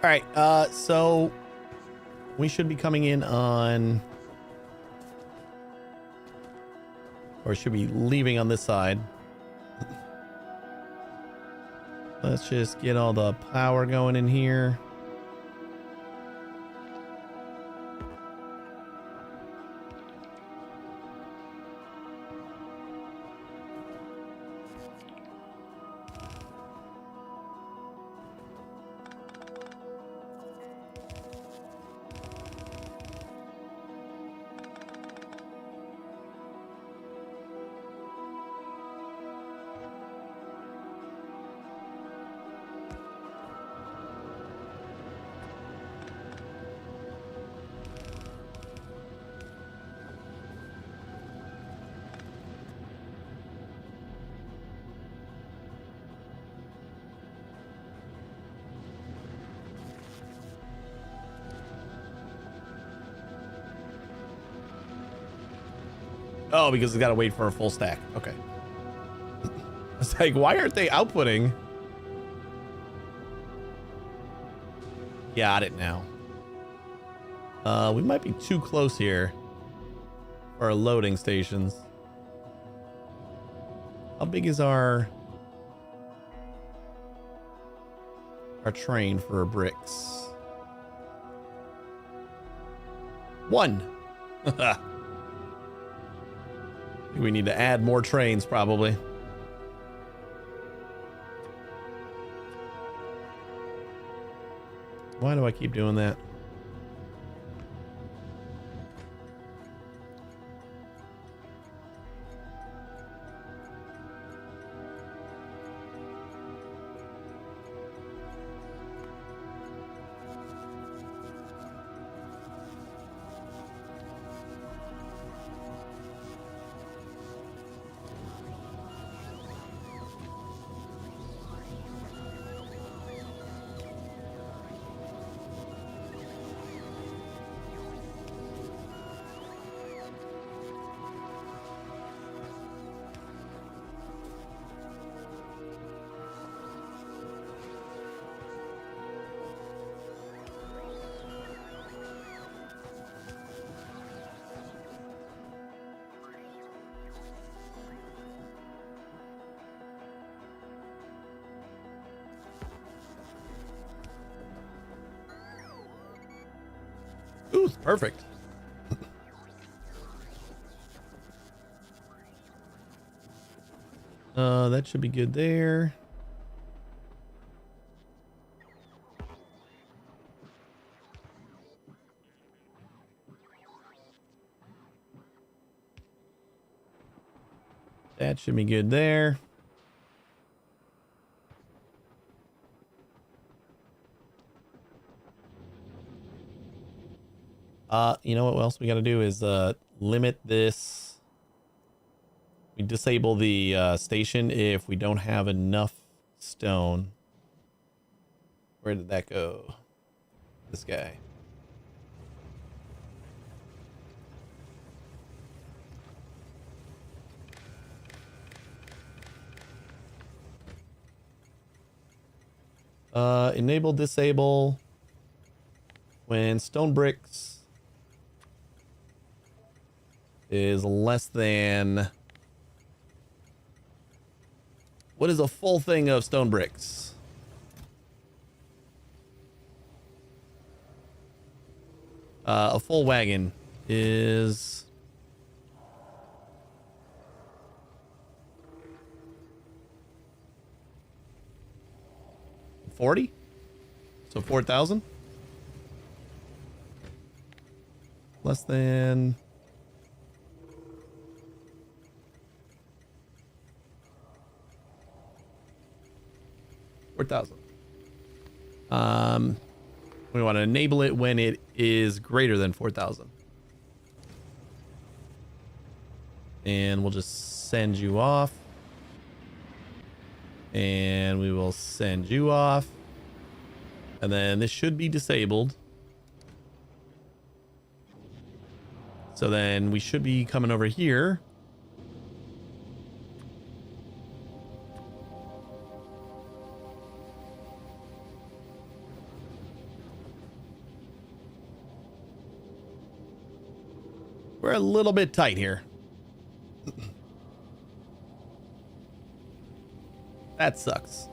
All right, so we should be coming in on, or should be leaving on this side. Let's just get all the power going in here. Oh, because it's got to wait for a full stack. Okay. It's like, why aren't they outputting? Got it now. We might be too close here for our loading stations. How big is our... our train for bricks? 1. We need to add more trains probably. Why do I keep doing that? Ooh, perfect. That should be good there. That should be good there. You know what else we got to do is limit this. We disable the station if we don't have enough stone. Where did that go? This guy. Enable, disable when stone bricks is less than. What is a full thing of stone bricks? A full wagon is 40. So 4,000. Less than. We want to enable it when it is greater than 4,000. And we'll just send you off. And we will send you off. And then this should be disabled. So then we should be coming over here. We're a little bit tight here. That sucks.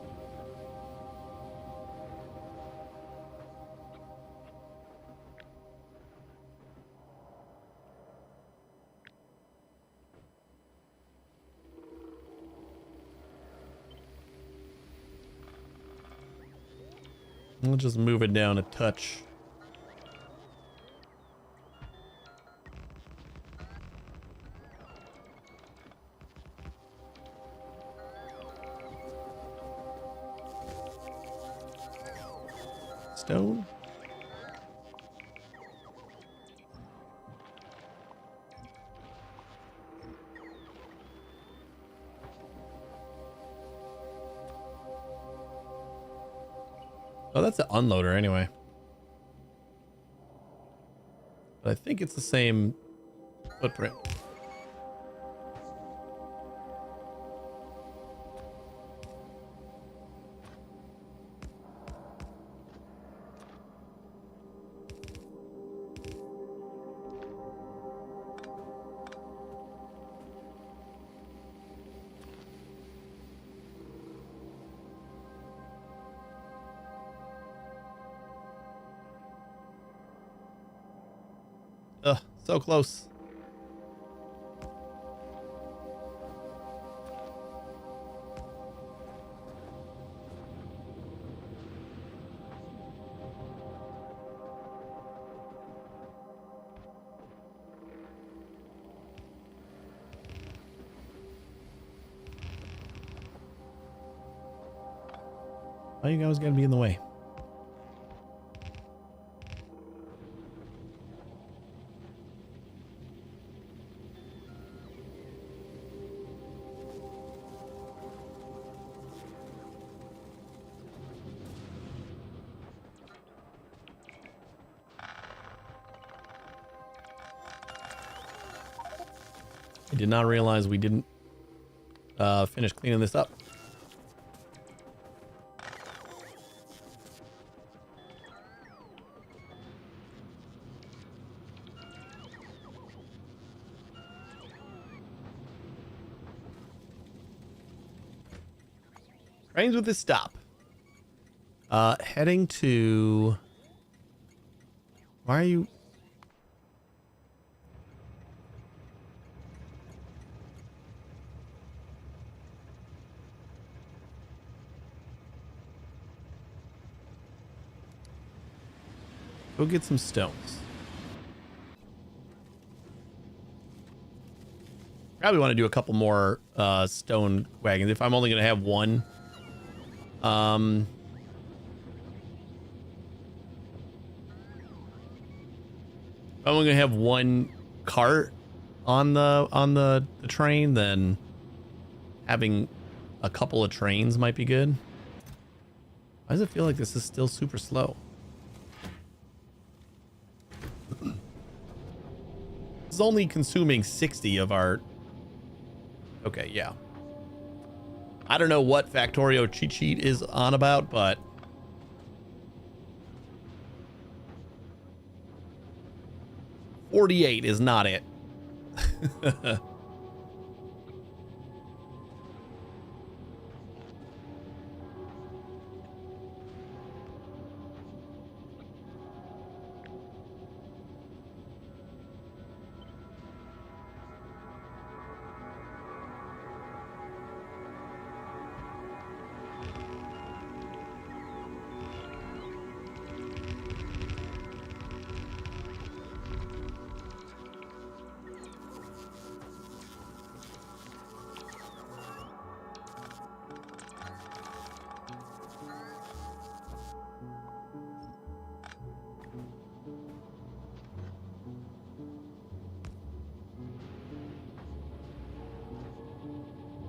We'll just move it down a touch. Stone. Oh, that's an unloader anyway. But I think it's the same footprint. So close. Why you guys gotta be in the way? I did not realize we didn't finish cleaning this up. Trains with this stop. Heading to... Why are you... Go get some stones. Probably want to do a couple more stone wagons if I'm only going to have one. I'm only going to have one cart on the train, then having a couple of trains might be good. Why does it feel like this is still super slow? It's only consuming 60 of our... Okay, yeah. I don't know what Factorio cheat sheet is on about, but... 48 is not it.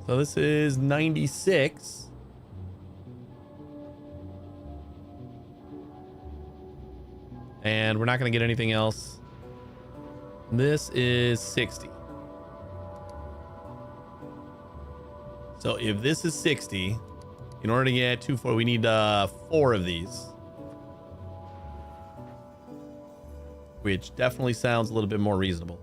So this is 96. And we're not going to get anything else. This is 60. So if this is 60, in order to get 240, we need 4 of these. Which definitely sounds a little bit more reasonable.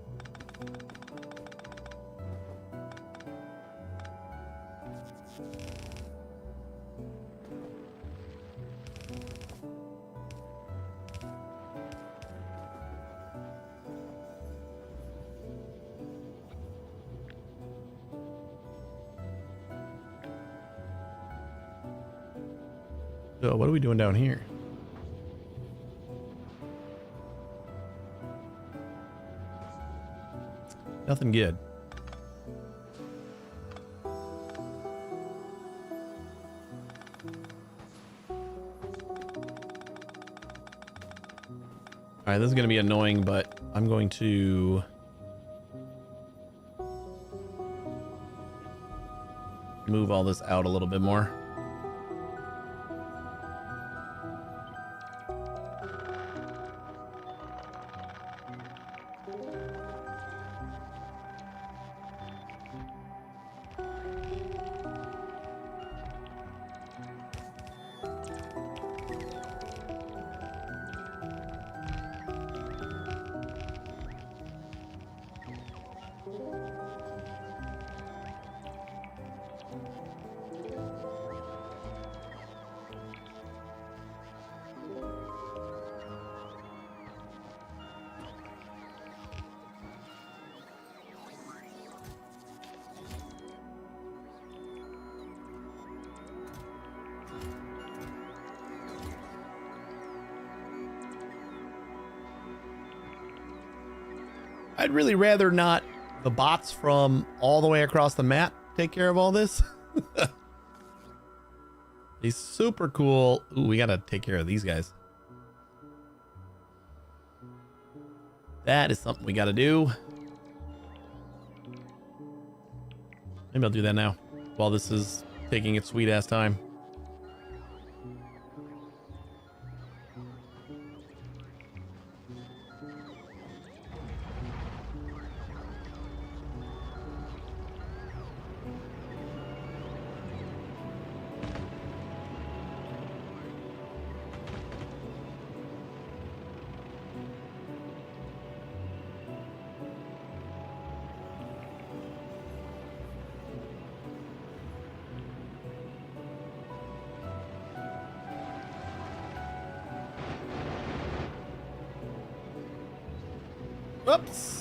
So what are we doing down here? Nothing good. All right, this is going to be annoying, but I'm going to move all this out a little bit more. I'd really rather not the bots from all the way across the map take care of all this. He's super cool. Ooh, we gotta take care of these guys. That is something we gotta do. Maybe I'll do that now while this is taking its sweet ass time. Whoops.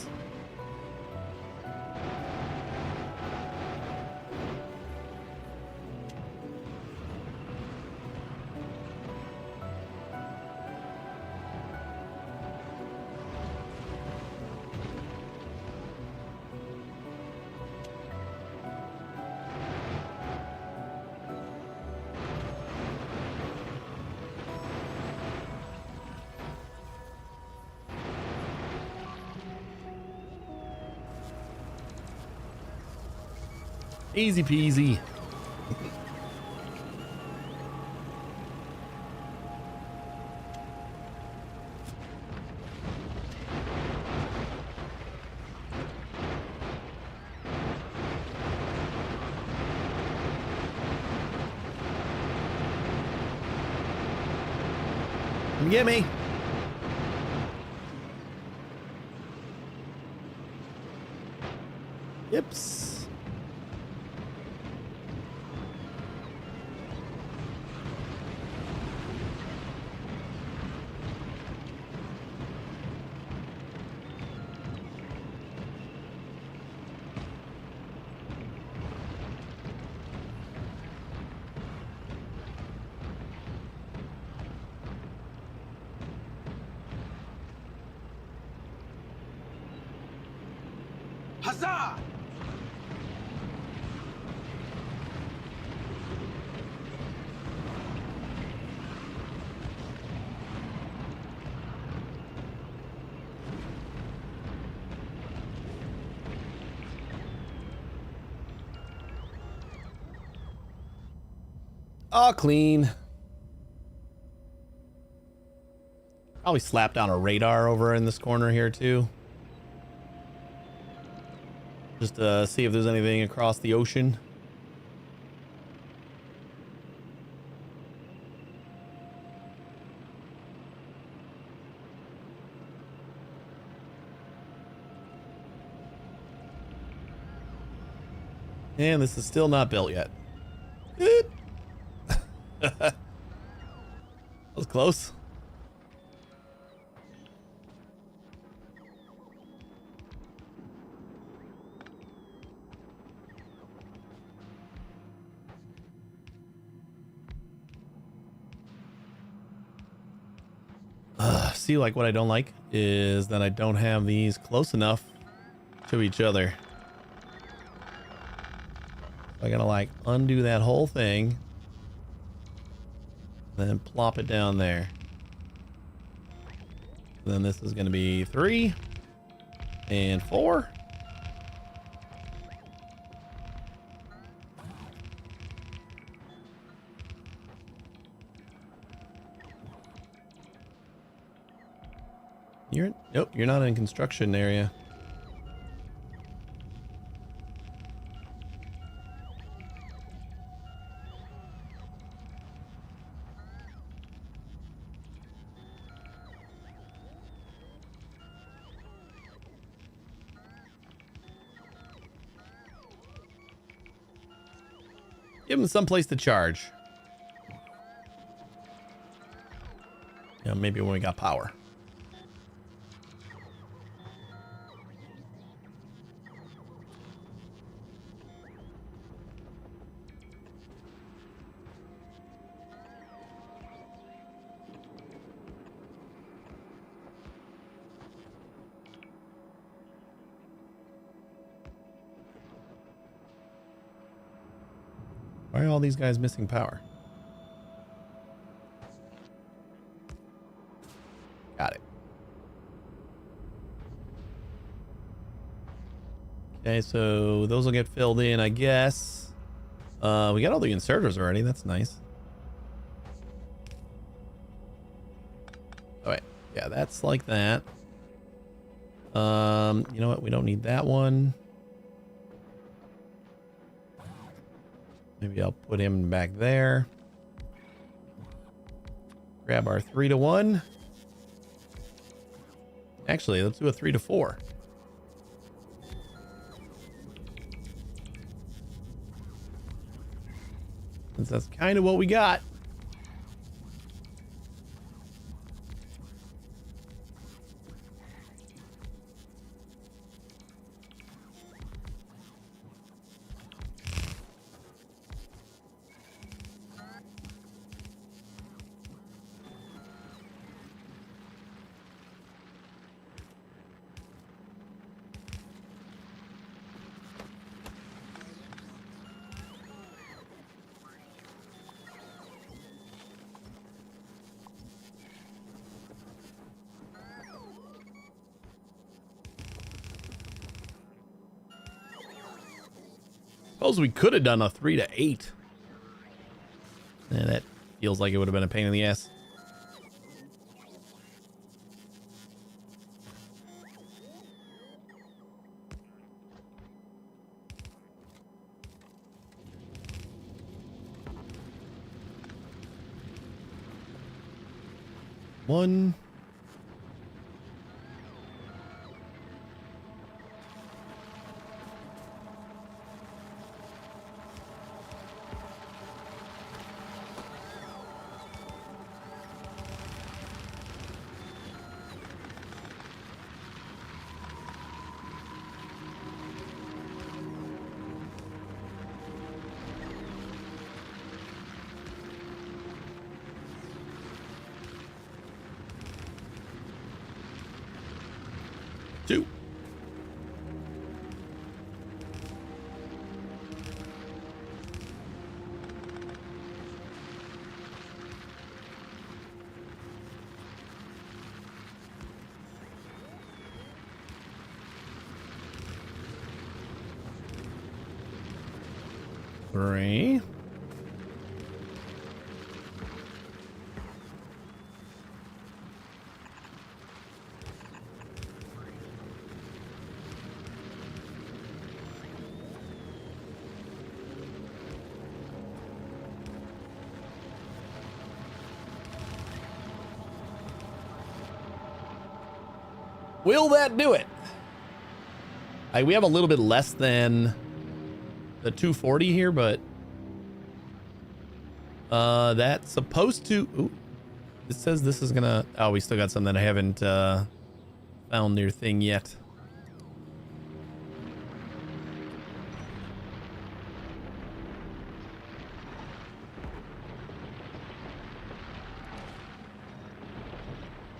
Easy peasy. Come get me. Yips.
Huzzah!
All clean. Probably slap down a radar over in this corner here too. Just to see if there's anything across the ocean. And this is still not built yet. Good. That was close. See, like what I don't like is that I don't have these close enough to each other. I gotta like undo that whole thing, then plop it down there. Then this is gonna be 3 and 4. Nope, you're not in construction area. Give him some place to charge. Yeah, maybe when we got power. Why are all these guys missing power? Got it. Okay, so those will get filled in, I guess. We got all the inserters already. That's nice. All right. Yeah, that's like that. You know what? We don't need that one. Maybe I'll put him back there. Grab our 3-to-1. Actually, let's do a 3-to-4. Since that's kind of what we got. Suppose we could have done a 3-to-8. Yeah, that feels like it would have been a pain in the ass. One. Two. Three. Will that do it? We have a little bit less than the 240 here, but that's supposed to. Ooh, it says this is gonna. Oh, we still got some that I haven't found their thing yet.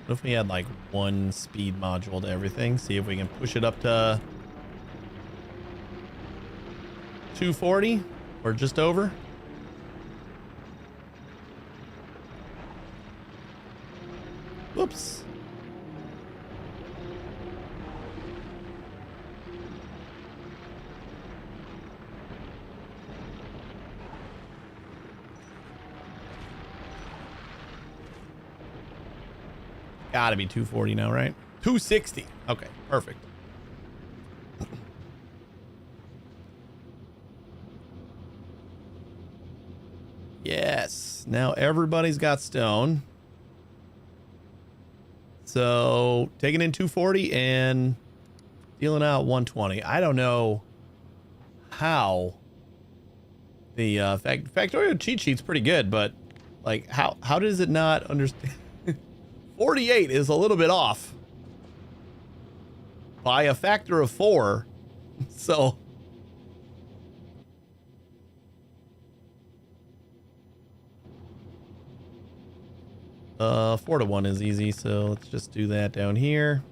What if we had like one speed module to everything? See if we can push it up to 240 or just over. Whoops. Gotta be 240 now, right? 260. Okay, perfect. Yes. Now everybody's got stone. So taking in 240 and dealing out 120. I don't know how the Factorio cheat sheet's pretty good, but like how does it not understand? 48 is a little bit off by a factor of 4. So uh 4-to-1 is easy, so let's just do that down here.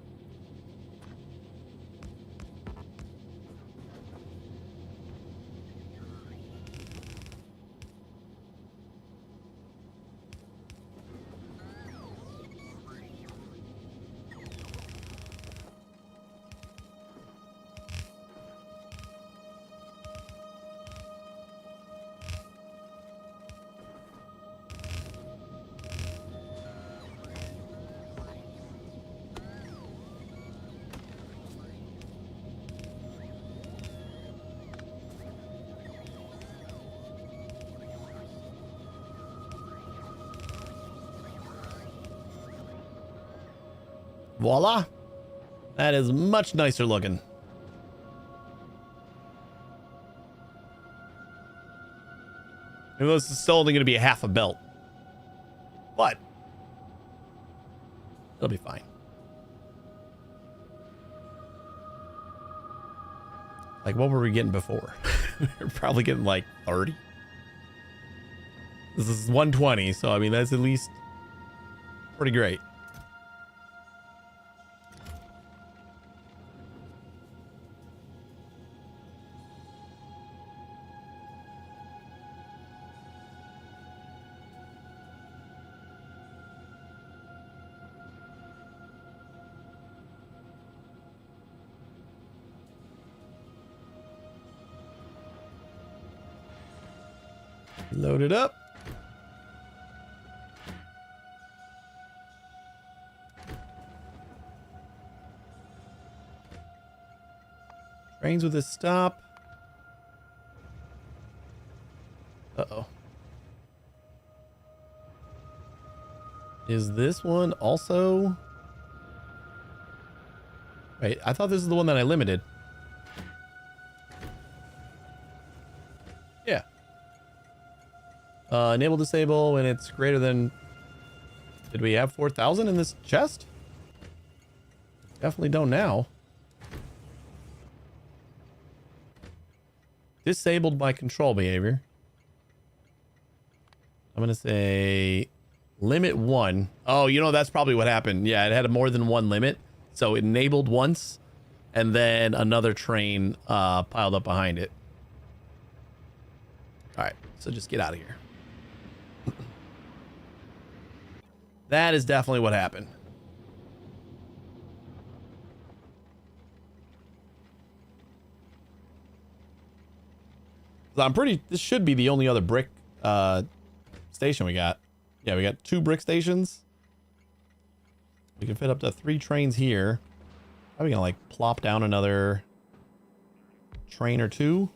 Voila. That is much nicer looking. Even though this is still only going to be a half a belt. But it'll be fine. Like, what were we getting before? We were probably getting like 30. This is 120, so I mean, that's at least pretty great. Load it up. Trains with a stop. Uh-oh. Is this one also? Wait, I thought this is the one that I limited. Yeah. Enable disable when it's greater than... Did we have 4,000 in this chest? Definitely don't now. Disabled by control behavior. I'm going to say limit 1. Oh, you know, that's probably what happened. Yeah, it had a more than one limit. So it enabled once and then another train piled up behind it. All right, so just get out of here. That is definitely what happened. I'm pretty, this should be the only other brick station we got. Yeah, we got 2 brick stations. We can fit up to 3 trains here. Are we gonna like plop down another train or 2?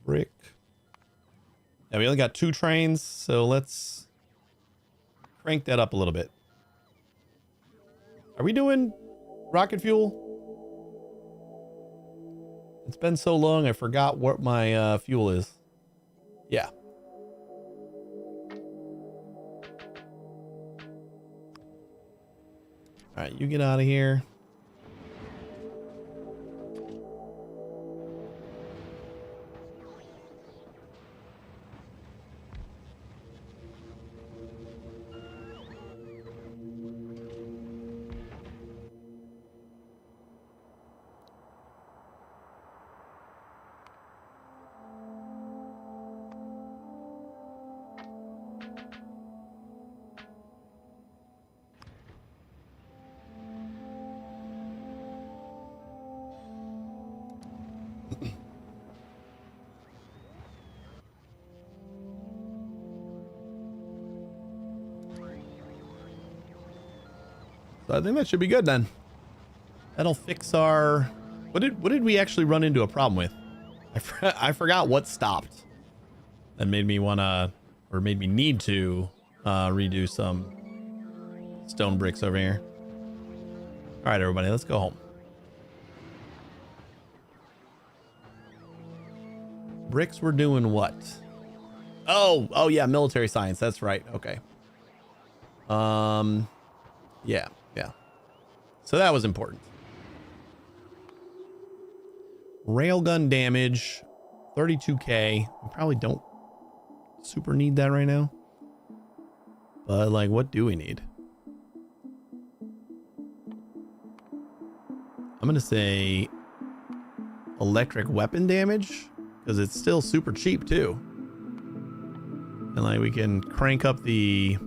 Brick. Yeah, we only got 2 trains, so let's crank that up a little bit. Are we doing rocket fuel? It's been so long, I forgot what my fuel is. Yeah. All right, you get out of here. So I think that should be good then. That'll fix our... What did we actually run into a problem with? I forgot what stopped. That made me wanna, or made me need to redo some stone bricks over here. All right, everybody, let's go home. Bricks were doing what? Oh yeah, military science. That's right. Okay. Yeah. So that was important. Railgun damage, 32k. We probably don't super need that right now. But like, what do we need? I'm gonna say electric weapon damage, because it's still super cheap too. And like, we can crank up the...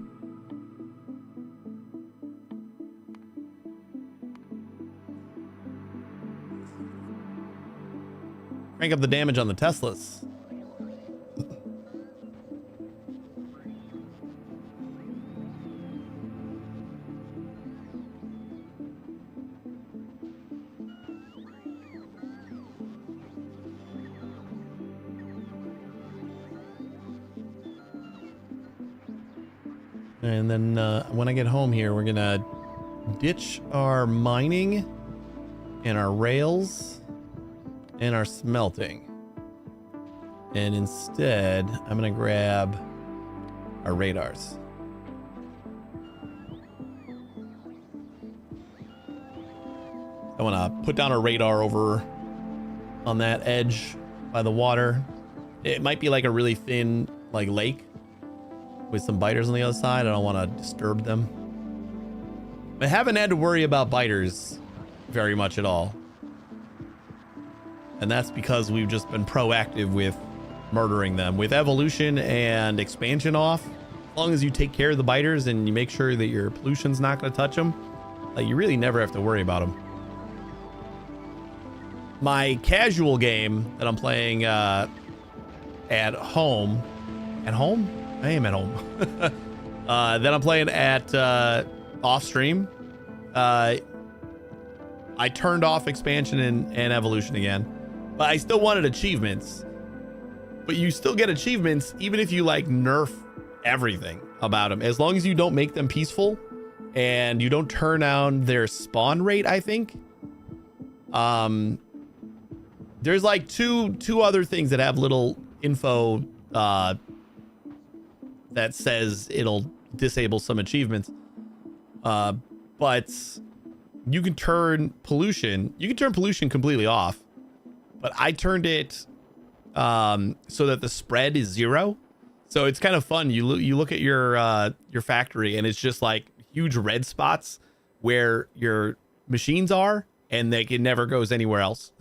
Crank up the damage on the Teslas. And then when I get home here, we're gonna ditch our mining and our rails and our smelting. And instead, I'm gonna grab our radars. I want to put down a radar over on that edge by the water. It might be like a really thin like lake with some biters on the other side. I don't want to disturb them. I haven't had to worry about biters very much at all. And that's because we've just been proactive with murdering them. With evolution and expansion off, as long as you take care of the biters and you make sure that your pollution's not going to touch them, like, you really never have to worry about them. My casual game that I'm playing at home. At home? I am at home. That I'm playing at off stream. I turned off expansion and evolution again, but I still wanted achievements. But you still get achievements even if you like nerf everything about them, as long as you don't make them peaceful and you don't turn down their spawn rate. I think there's like two other things that have little info that says it'll disable some achievements, but you can turn pollution completely off, but I turned it so that the spread is 0. So it's kind of fun. You look at your factory and it's just like huge red spots where your machines are, and it never goes anywhere else.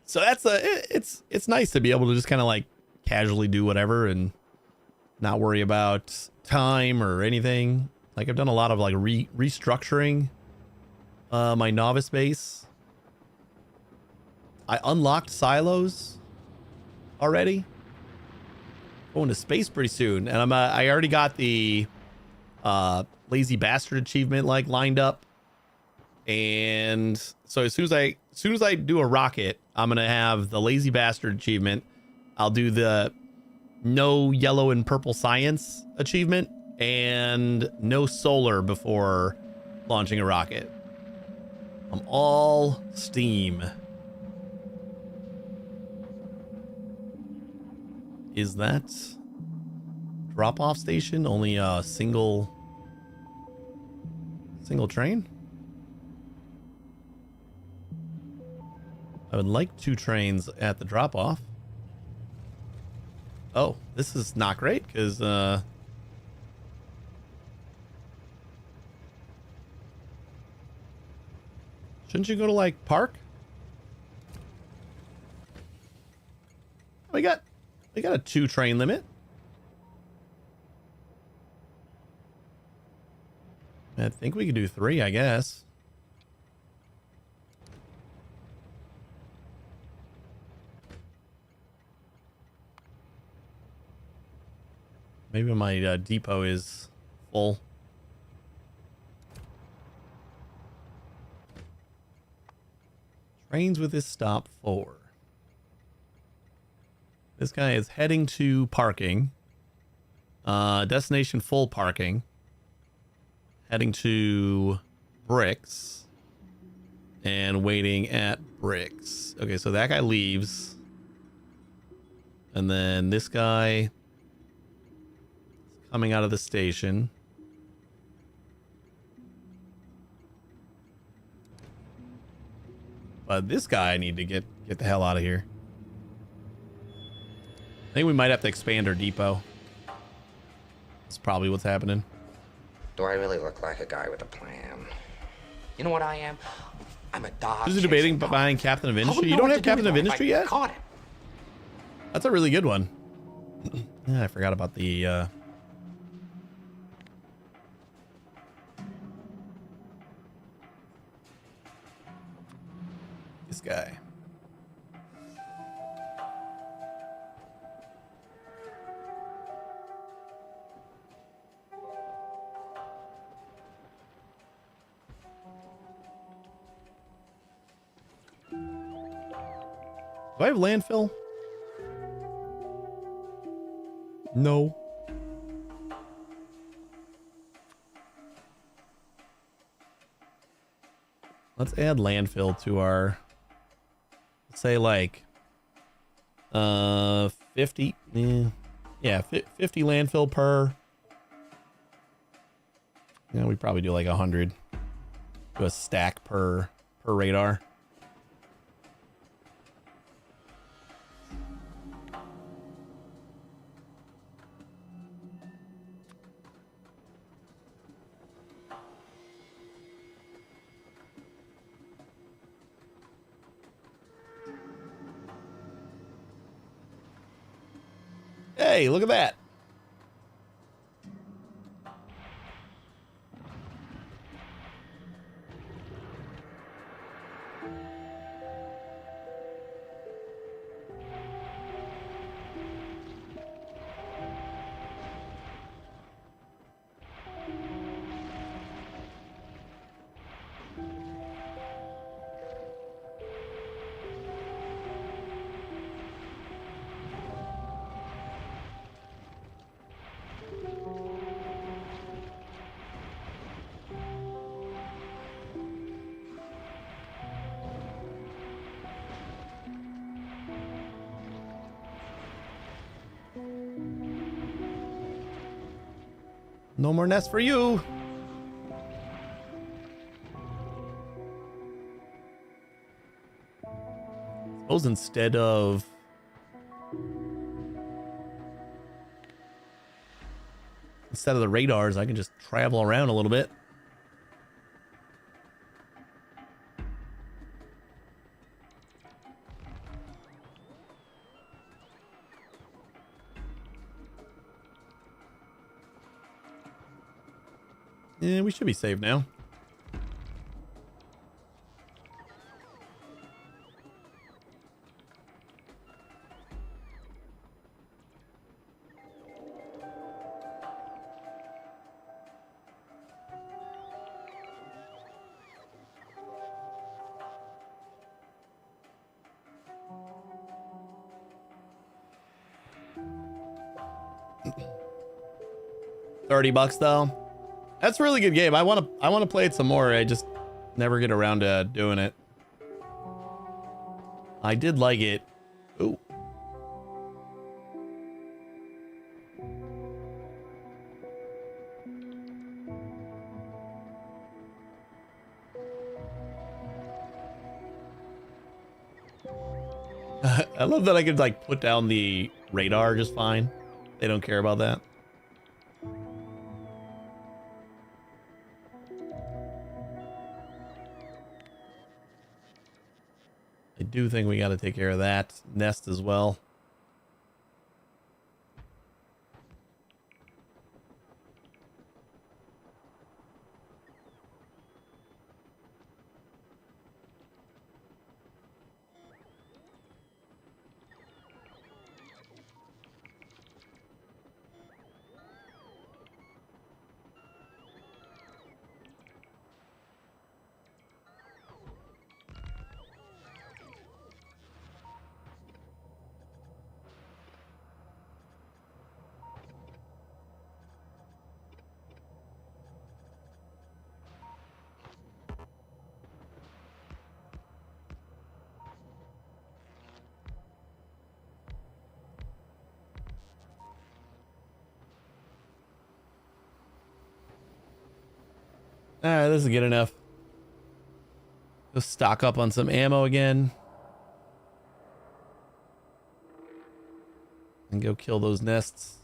So that's it's nice to be able to just kind of like casually do whatever and not worry about time or anything. Like, I've done a lot of like restructuring my novice base. I unlocked silos already. Going to space pretty soon, and I already got the lazy bastard achievement like lined up. And so as soon as I do a rocket, I'm gonna have the lazy bastard achievement. I'll do the no yellow and purple science achievement and no solar before launching a rocket. I'm all steam. Is that drop-off station only a single train? I would like 2 trains at the drop-off. Oh, this is not great because shouldn't you go to like park? We got a 2 train limit. I think we could do 3, I guess. Maybe my depot is full. Trains with this stop 4. This guy is heading to parking. Destination full parking. Heading to bricks. And waiting at bricks. Okay, so that guy leaves. And then this guy coming out of the station. But this guy I need to get the hell out of here. I think we might have to expand our depot. That's probably what's happening.
Do I really look like a guy with a plan? You know what I am? I'm a dog.
Who's debating buying Captain of Industry? You don't have Captain of Industry yet?
Caught it.
That's a really good one. Yeah, I forgot about the this guy. Do I have landfill? No. Let's add landfill to our, let's say like 50. Yeah, 50 landfill per. Yeah, we probably do like 100. Do a stack per radar. Hey, look at that. No more nests for you. Suppose instead of the radars, I can just travel around a little bit. Yeah, we should be safe now. $30 though. That's a really good game. I want to play it some more. I just never get around to doing it. I did like it. Ooh. I love that I could like put down the radar just fine. They don't care about that. I do think we got to take care of that nest as well. All right, this is good enough. Go stock up on some ammo again. And go kill those nests.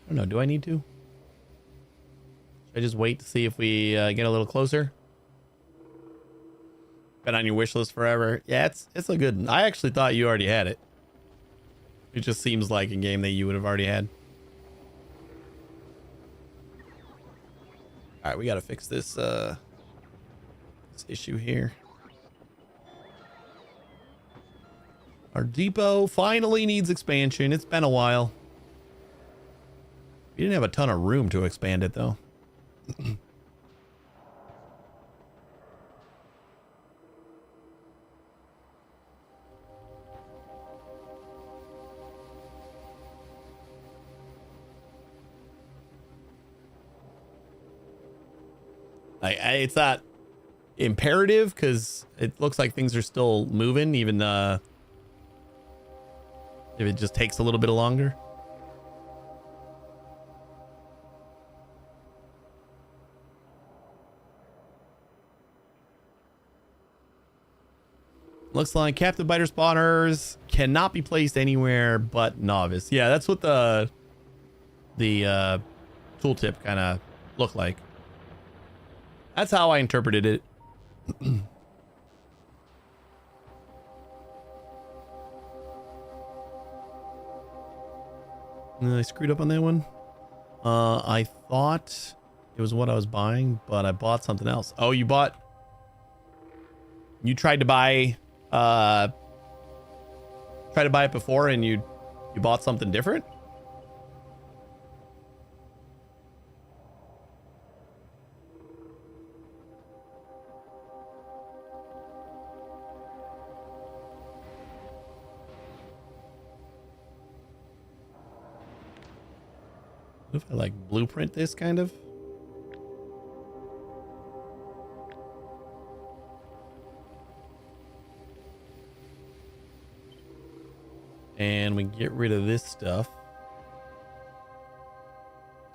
I don't know, do I need to? Should I just wait to see if we get a little closer? Been on your wish list forever. Yeah, it's a good one. I actually thought you already had it. It just seems like a game that you would have already had. All right, we got to fix this this issue here. Our depot finally needs expansion. It's been a while. We didn't have a ton of room to expand it though. It's not imperative because it looks like things are still moving, even if it just takes a little bit longer. Looks like captive biter spawners cannot be placed anywhere but novice. Yeah, that's what the tooltip kind of looked like. That's how I interpreted it. I screwed up on that one. I thought it was what I was buying, but I bought something else. Oh, you tried to buy it before and you bought something different? What if I like blueprint this kind of? And we get rid of this stuff.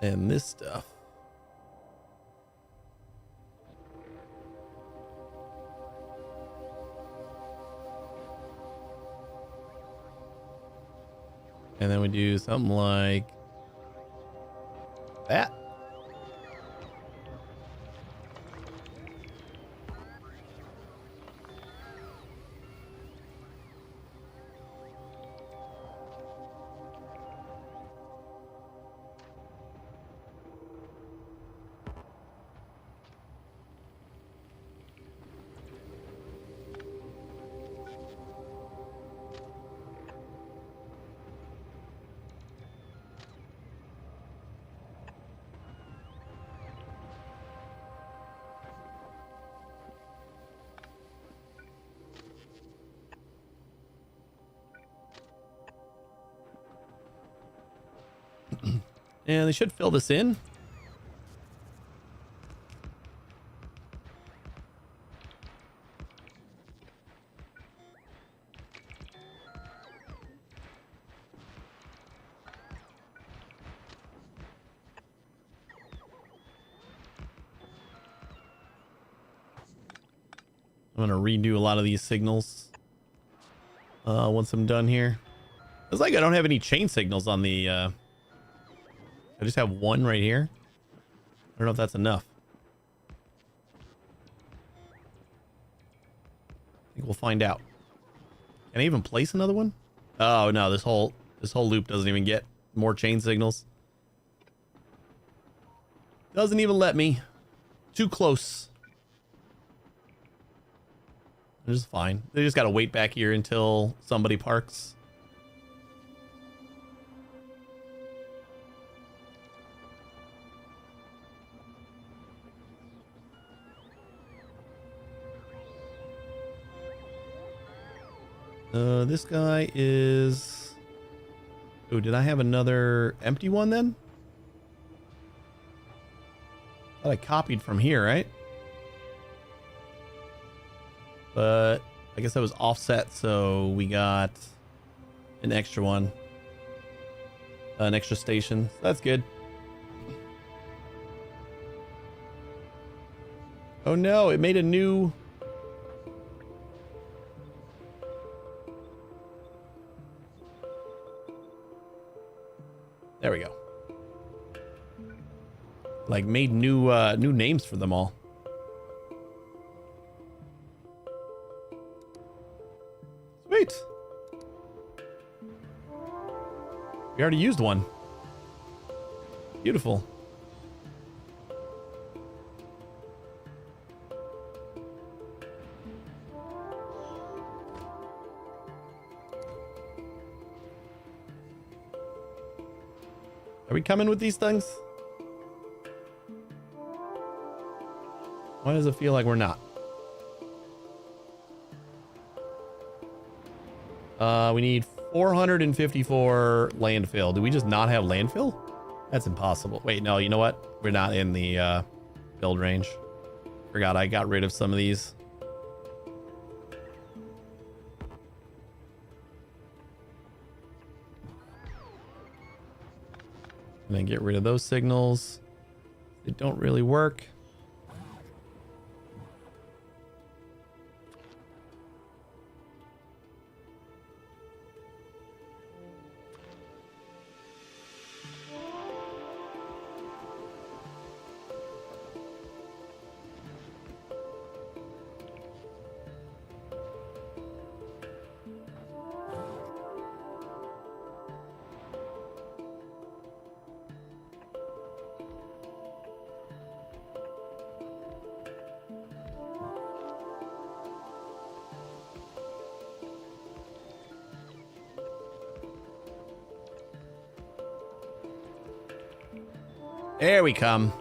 And this stuff. And then we do something like that. And they should fill this in. I'm going to redo a lot of these signals once I'm done here. It's like I don't have any chain signals on the... I just have one right here. I don't know if that's enough. I think we'll find out. Can I even place another one? Oh no, this whole loop doesn't even get more chain signals. Doesn't even let me. Too close. This is fine. They just gotta wait back here until somebody parks. This guy is... Oh, did I have another empty one then? Thought I copied from here, right? But I guess that was offset, so we got an extra one. An extra station. That's good. Oh no, it made a new... There we go. Like made new names for them all. Sweet. We already used one. Beautiful. Are we coming with these things? Why does it feel like we're not? We need 454 landfill. Do we just not have landfill? That's impossible. Wait, no, you know what? We're not in the build range. Forgot I got rid of some of these. And then get rid of those signals. They don't really work. There we come.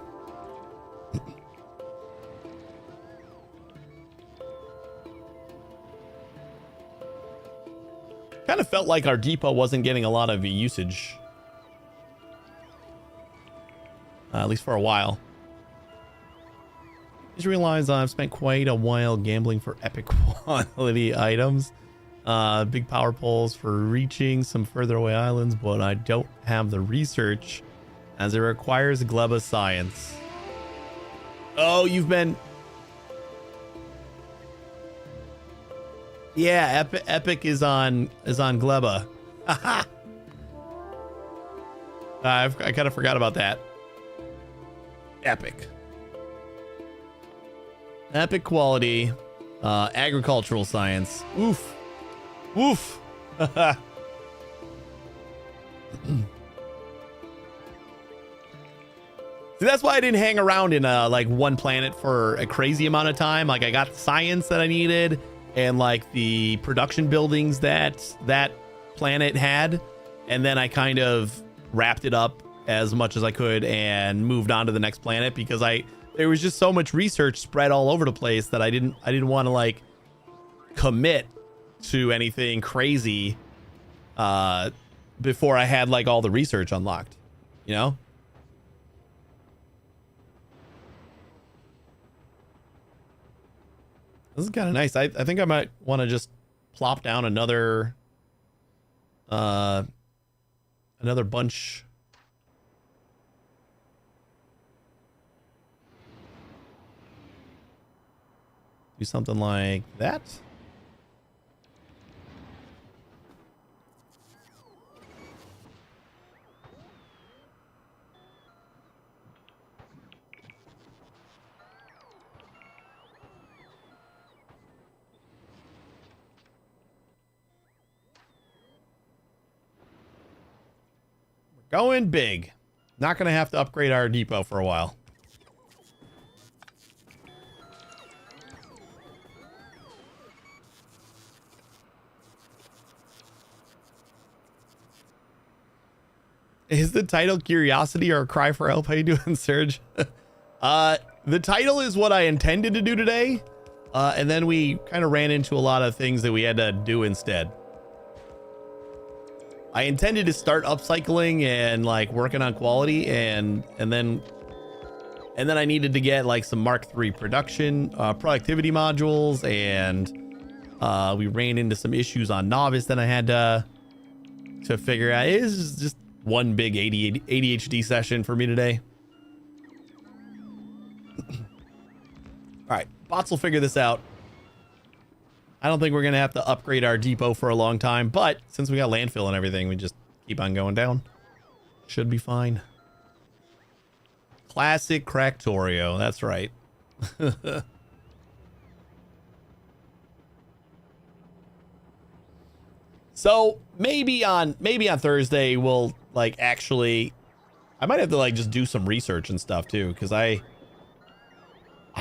Kind of felt like our depot wasn't getting a lot of usage. At least for a while. Just realized I've spent quite a while gambling for epic quality items. Big power poles for reaching some further away islands, but I don't have the research as it requires Gleba science. Oh, you've been... Yeah, Epic is on Gleba. I kind of forgot about that. Epic quality, agricultural science. Oof. Woof. See, that's why I didn't hang around in like one planet for a crazy amount of time. Like I got the science that I needed and like the production buildings that planet had. And then I kind of wrapped it up as much as I could and moved on to the next planet because there was just so much research spread all over the place that I didn't want to like commit to anything crazy before I had like all the research unlocked, you know? This is kind of nice. I think I might want to just plop down another bunch. Do something like that. Going big. Not going to have to upgrade our depot for a while. Is the title Curiosity or a cry for help? How you doing, Serge? The title is what I intended to do today. And then we kind of ran into a lot of things that we had to do instead. I intended to start upcycling and like working on quality and then I needed to get like some Mark III production productivity modules, and we ran into some issues on Novice that I had to figure out. It is just one big ADHD session for me today. All right, bots will figure this out. I don't think we're going to have to upgrade our depot for a long time, but since we got landfill and everything, we just keep on going down. Should be fine. Classic Factorio. That's right. So maybe on Thursday, we'll like actually, I might have to like just do some research and stuff too. Cause I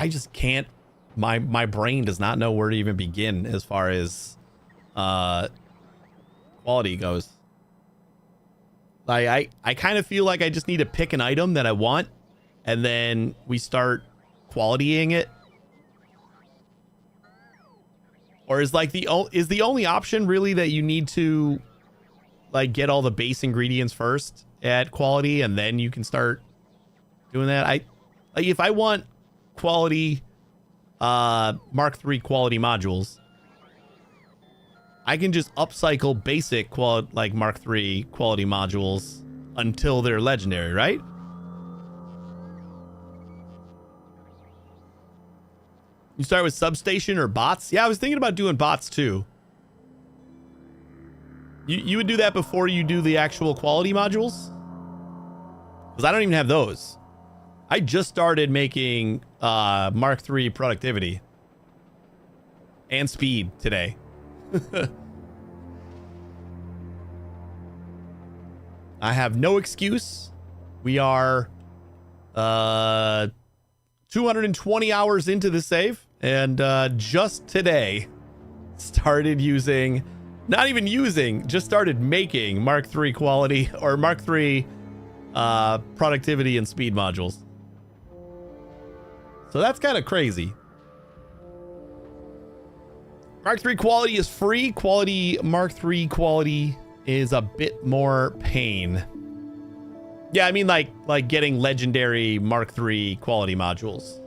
just can't, my brain does not know where to even begin as far as quality goes. Like I kind of feel like I just need to pick an item that I want and then we start qualitying it. Or is like the only option really that you need to like get all the base ingredients first at quality and then you can start doing that? Like if I want quality Mark III quality modules, I can just upcycle basic like Mark III quality modules until they're legendary, right? You start with substation or bots? Yeah, I was thinking about doing bots too. You would do that before you do the actual quality modules? Because I don't even have those. I just started making Mark III productivity and speed today. I have no excuse. We are 220 hours into the save, and just today started using, not even using, just started making Mark III quality or Mark III productivity and speed modules. So that's kind of crazy. Mark III quality is free. Mark III quality is a bit more pain. Yeah, I mean like getting legendary Mark III quality modules.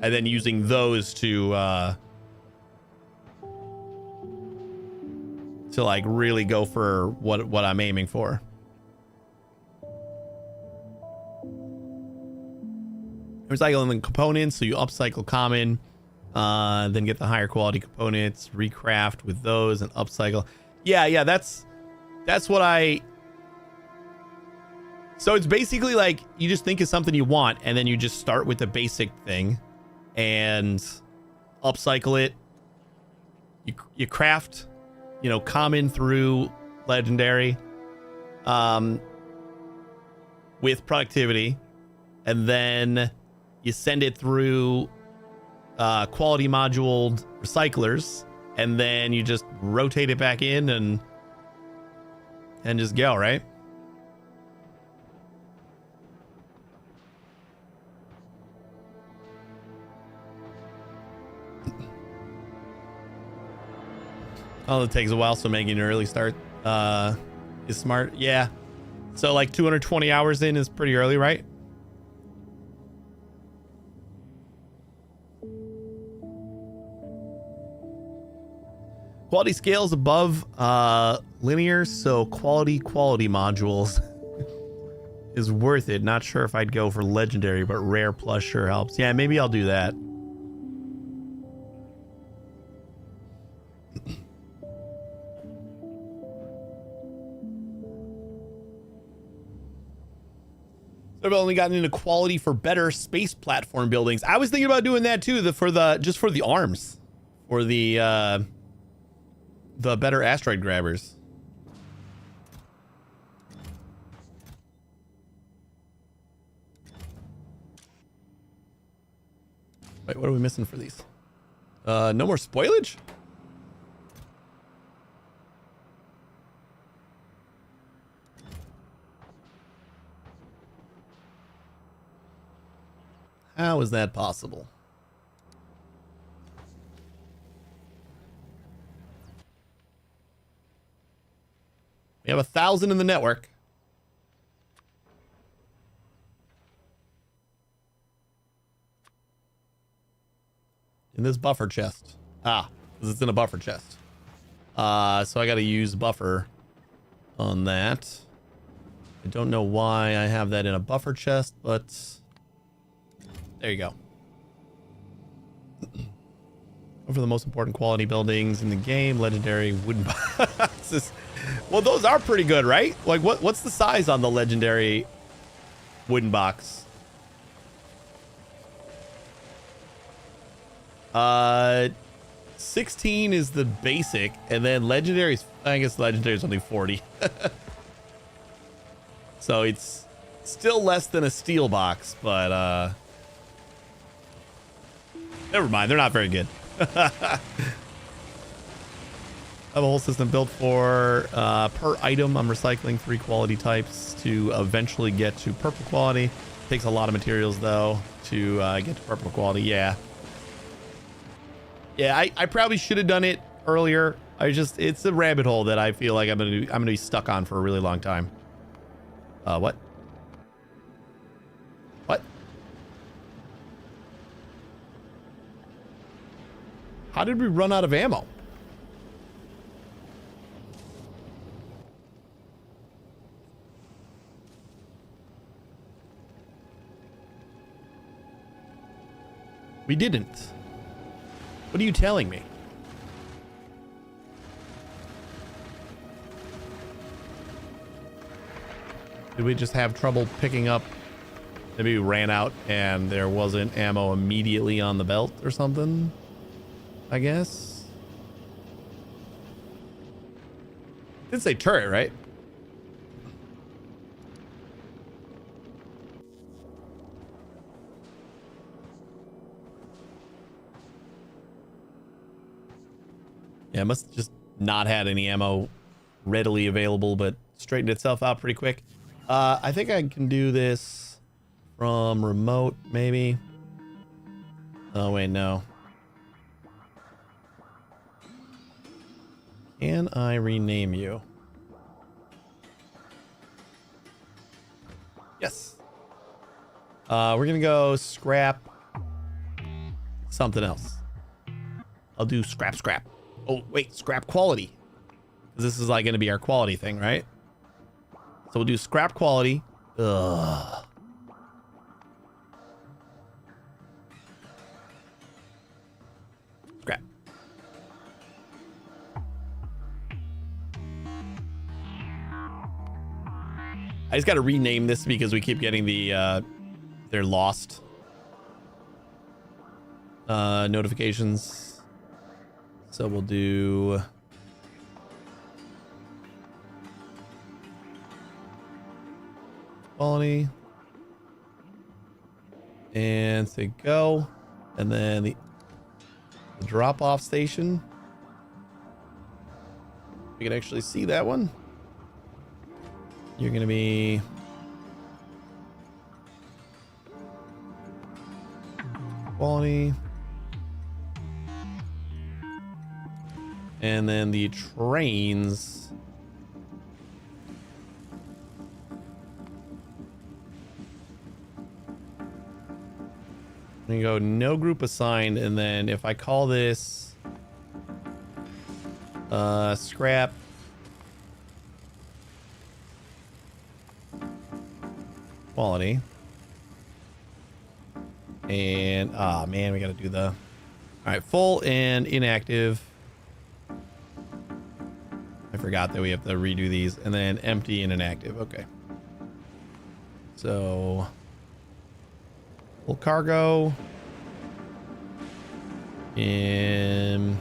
And then using those to like really go for what I'm aiming for. Recycling the components, so you upcycle common, then get the higher quality components, recraft with those, and upcycle. Yeah, that's what I. So it's basically like you just think of something you want, and then you just start with the basic thing, and upcycle it. You craft, common through legendary, with productivity, and then you send it through quality module recyclers, and then you just rotate it back in and just go, right? Oh, it takes a while, so making an early start is smart. Yeah. So like 220 hours in is pretty early, right? Quality scales above linear, so quality modules is worth it. Not sure if I'd go for legendary, but rare plus sure helps. Yeah, maybe I'll do that. I've only gotten into quality for better space platform buildings. I was thinking about doing that too, just for the arms, or the better asteroid grabbers. Wait, what are we missing for these? No more spoilage? How is that possible? We have 1,000 in the network. In this buffer chest. Ah, because it's in a buffer chest. So I got to use buffer on that. I don't know why I have that in a buffer chest, but there you go. For the most important quality buildings in the game, legendary wooden boxes. Well, those are pretty good, right? Like, what's the size on the legendary wooden box? 16 is the basic, and then legendary, I guess legendary is only 40. So it's still less than a steel box, but never mind, they're not very good. I have a whole system built for per item. I'm recycling 3 quality types to eventually get to purple quality. Takes a lot of materials though to get to purple quality. Yeah, I probably should have done it earlier. It's a rabbit hole that I feel like I'm gonna be stuck on for a really long time. What? How did we run out of ammo? We didn't. What are you telling me? Did we just have trouble picking up? Maybe we ran out and there wasn't ammo immediately on the belt or something, I guess. It did say turret, right? Yeah, it must have just not had any ammo readily available, but straightened itself out pretty quick. I think I can do this from remote, maybe. Oh, wait, no. Can I rename you? Yes. We're gonna go scrap something else. I'll do scrap. Oh, wait, scrap quality. Because this is like gonna be our quality thing, right? So we'll do scrap quality. Ugh. Scrap. I just got to rename this because we keep getting the they're lost notifications. So we'll do quality and say go, and then the drop-off station. We can actually see that one. You're gonna be quality, and then the trains. I'm gonna go no group assigned, and then if I call this scrap quality, and man, we gotta do the all right, full and inactive. I forgot that we have to redo these, and then empty and inactive. Okay, so full cargo in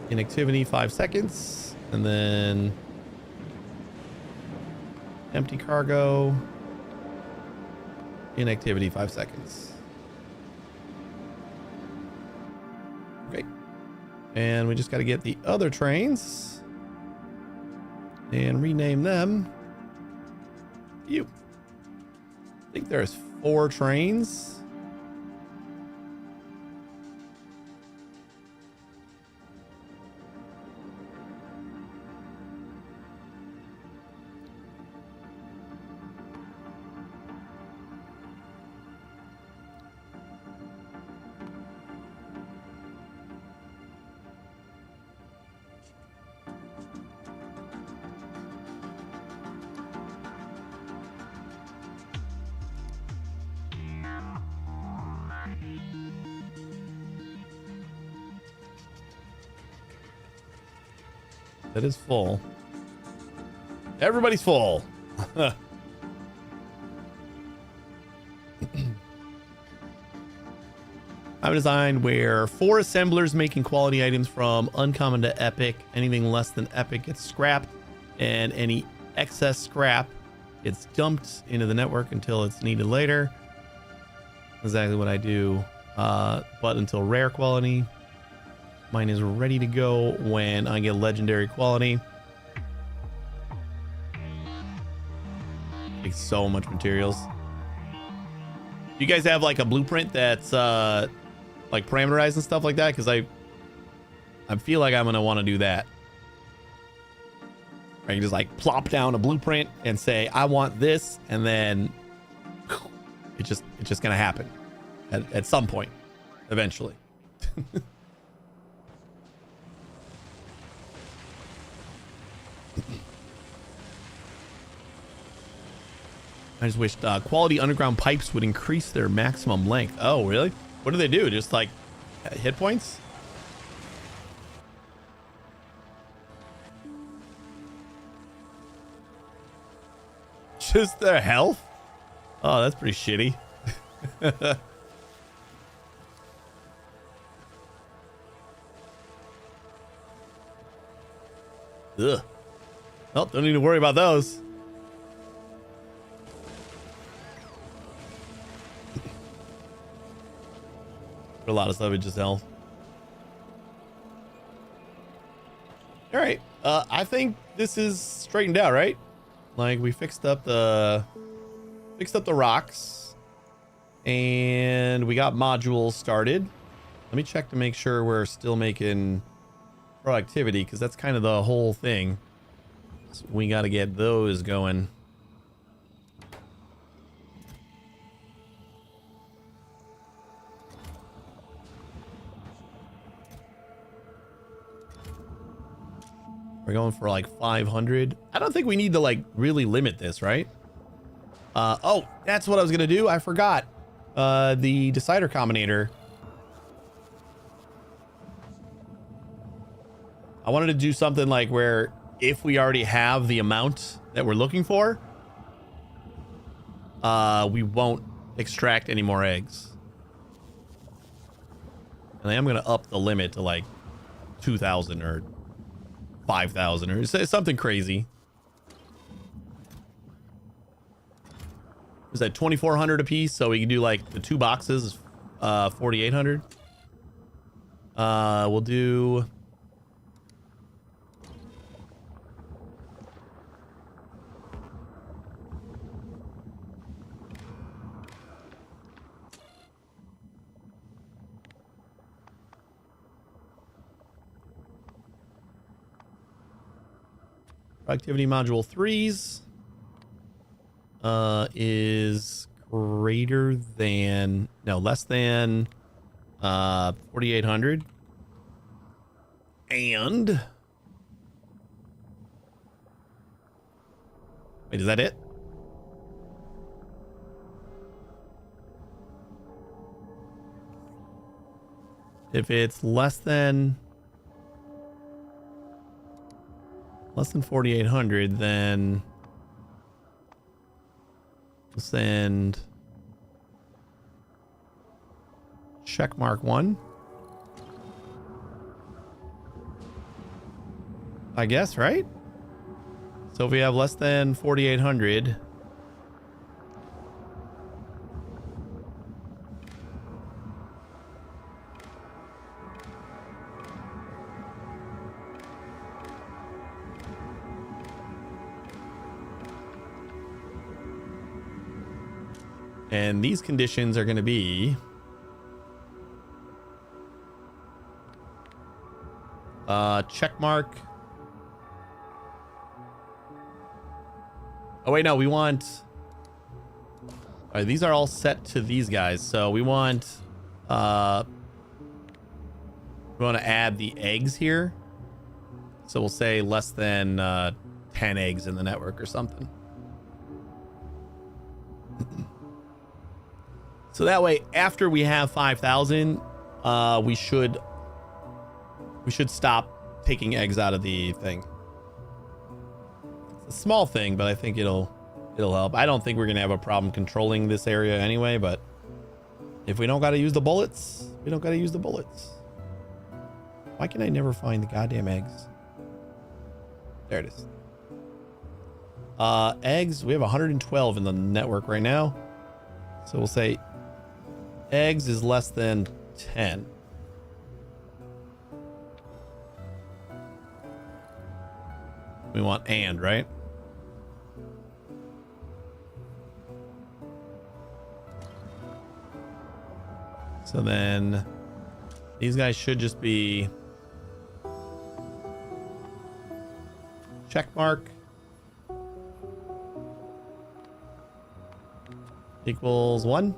inactivity 5 seconds, and then empty cargo inactivity 5 seconds. Okay, and we just got to get the other trains and rename them. I think there's 4 trains. That is full. Everybody's full. I have a design where 4 assemblers making quality items from uncommon to epic. Anything less than epic gets scrapped, and any excess scrap gets dumped into the network until it's needed later. Exactly what I do, but until rare quality. Mine is ready to go when I get legendary quality. Takes so much materials. Do you guys have like a blueprint that's like parameterized and stuff like that? Because I feel like I'm gonna want to do that. I can just like plop down a blueprint and say I want this, and then it's just gonna happen at some point eventually. I just wished quality underground pipes would increase their maximum length. Oh, really? What do they do? Just like hit points? Just their health? Oh, that's pretty shitty. Ugh. Well, don't need to worry about those. A lot of stuff is just health. All right. I think this is straightened out, right? Like we fixed up the rocks and we got modules started. Let me check to make sure we're still making productivity, because that's kind of the whole thing. So we got to get those going. We're going for like 500. I don't think we need to like really limit this, right? Oh, that's what I was gonna do. I forgot. The decider combinator. I wanted to do something like where if we already have the amount that we're looking for, we won't extract any more eggs. And I am gonna up the limit to like 2,000 or 5,000 or something crazy. Is that 2,400 a piece? So we can do like the 2 boxes, 4,800. We'll do. Productivity module 3s is greater than, no, less than 4,800. And wait, is that it? If it's less than 4,800, then we'll send check mark 1. I guess, right? So if we have less than 4,800, and these conditions are going to be check mark. Oh wait, no, we want. All right, these are all set to these guys, so we want we want to add the eggs here. So we'll say less than 10 eggs in the network or something. So that way, after we have 5,000, we should stop taking eggs out of the thing. It's a small thing, but I think it'll help. I don't think we're gonna have a problem controlling this area anyway, but if we don't gotta use the bullets, we don't gotta use the bullets. Why can I never find the goddamn eggs? There it is. Eggs, we have 112 in the network right now. So we'll say eggs is less than 10. We want and, right? So then these guys should just be check mark equals 1.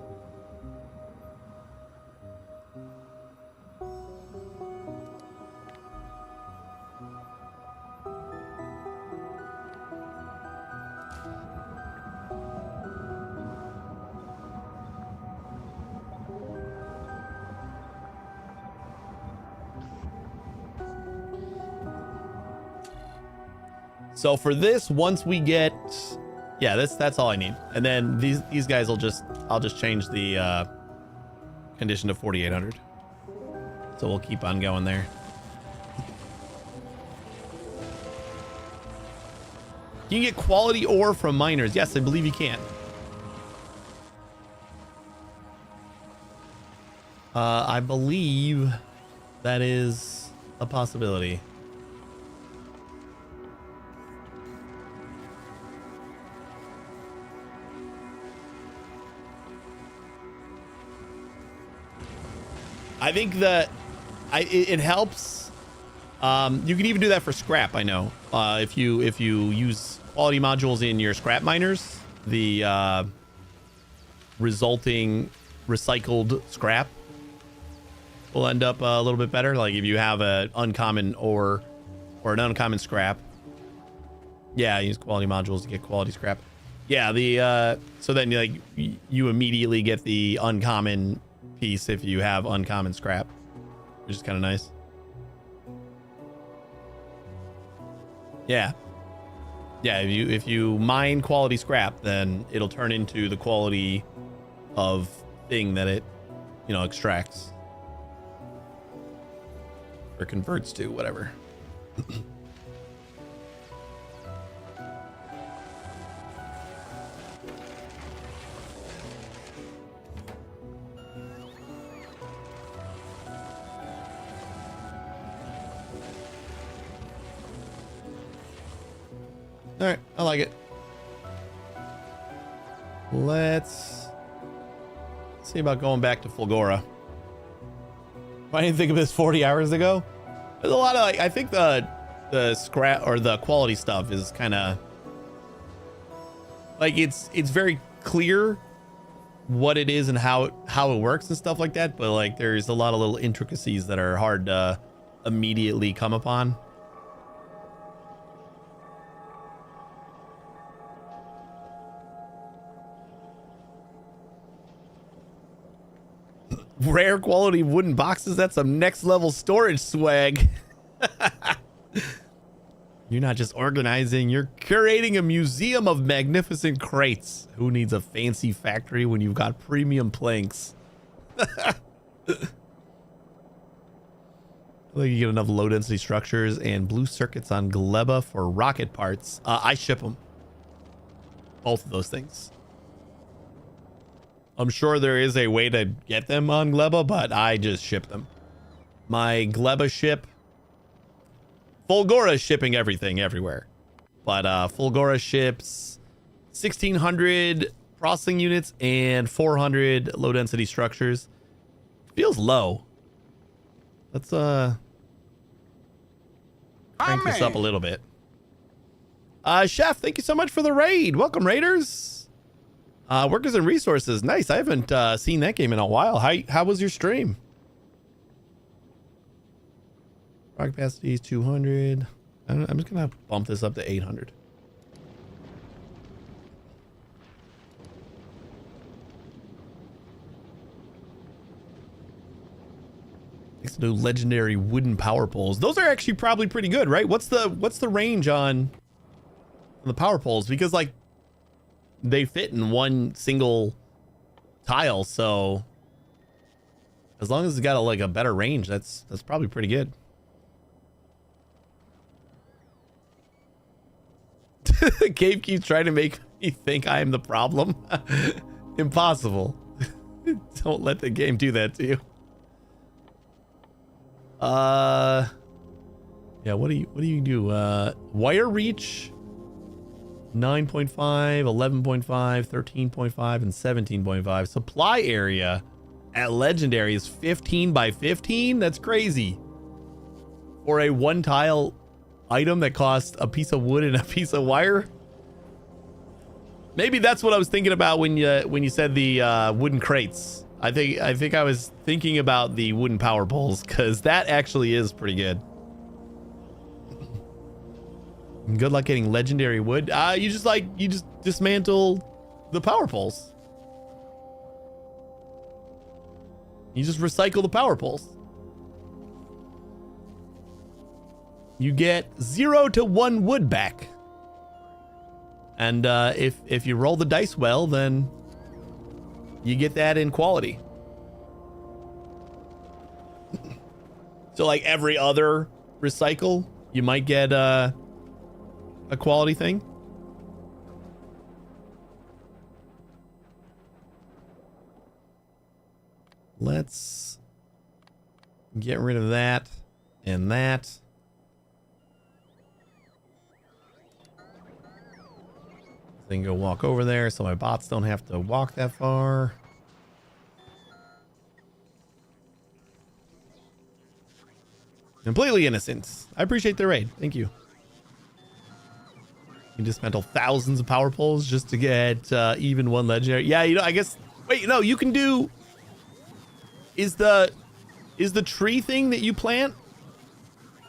So for this, once we get, yeah, that's all I need. And then these guys I'll just change the condition to 4,800. So we'll keep on going there. You can get quality ore from miners. Yes, I believe you can. I believe that is a possibility. I think that it helps. You can even do that for scrap. I know. If you use quality modules in your scrap miners, the resulting recycled scrap will end up a little bit better. Like if you have an uncommon ore or an uncommon scrap. Yeah, use quality modules to get quality scrap. Yeah, so then like you immediately get the uncommon piece if you have uncommon scrap, which is kind of nice. Yeah. Yeah, if you mine quality scrap, then it'll turn into the quality of thing that it, extracts. Or converts to, whatever. All right, I like it. Let's see about going back to Fulgora. I didn't think of this 40 hours ago. There's a lot of I think the scrap or the quality stuff is kind of like it's very clear what it is and how it works and stuff like that. But like there's a lot of little intricacies that are hard to immediately come upon. Rare quality wooden boxes. That's some next level storage swag. You're not just organizing, you're curating a museum of magnificent crates. Who needs a fancy factory when you've got premium planks? I think you get enough low density structures and blue circuits on Gleba for rocket parts. I ship them. Both of those things. I'm sure there is a way to get them on Gleba, but I just ship them. My Gleba ship, Fulgora is shipping everything everywhere, but Fulgora ships 1,600 processing units and 400 low density structures. Feels low. Let's crank this up a little bit. Chef, thank you so much for the raid. Welcome, raiders. Workers and resources. Nice. I haven't seen that game in a while. How was your stream? Rock capacity is 200. I'm just gonna bump this up to 800. These new legendary wooden power poles. Those are actually probably pretty good, right? What's the range on the power poles? Because like they fit in one single tile, so as long as it's got a better range, that's probably pretty good. Cave keeps trying to make me think I am the problem. Impossible. Don't let the game do that to you. Yeah, what do you do? Wire reach 9.5, 11.5, 13.5, and 17.5. Supply area at legendary is 15 by 15. That's crazy. For a one tile item that costs a piece of wood and a piece of wire. Maybe that's what I was thinking about when you said the wooden crates. I think I was thinking about the wooden power poles, because that actually is pretty good. Good luck getting legendary wood. You just dismantle the power poles. You just recycle the power poles. You get 0 to 1 wood back And if you roll the dice well, then you get that in quality. So like every other recycle, you might get a quality thing. Let's get rid of that and that. Then go walk over there so my bots don't have to walk that far. Completely innocent. I appreciate the raid. Thank you. You dismantle thousands of power poles just to get even one legendary. Yeah, you know, I guess. Wait, no, you can do. Is the tree thing that you plant?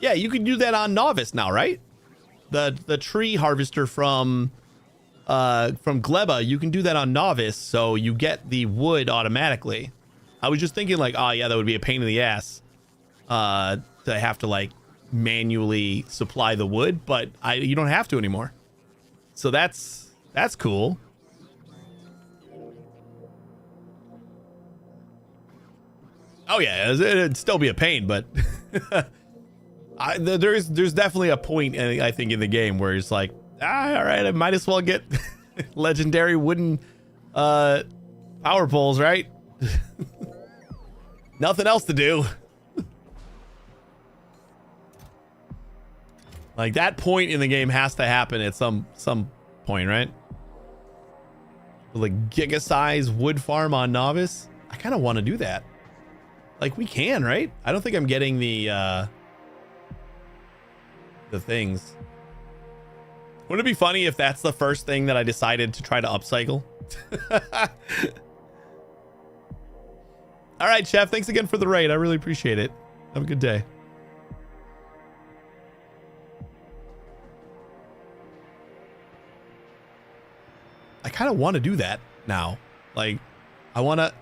Yeah, you can do that on Novice now, right? The tree harvester from Gleba, you can do that on Novice, so you get the wood automatically. I was just thinking like, oh yeah, that would be a pain in the ass to have to like manually supply the wood, but you don't have to anymore. So that's cool. Oh yeah, it'd still be a pain, but there's definitely a point, I think, in the game where it's like, all right, I might as well get legendary wooden power poles, right? Nothing else to do. Like that point in the game has to happen at some point, right? Like giga size wood farm on Novice. I kind of want to do that. Like we can, right? I don't think I'm getting the things. Wouldn't it be funny if that's the first thing that I decided to try to upcycle? All right, Chef. Thanks again for the raid. I really appreciate it. Have a good day. I kind of want to do that now. Like, I want to...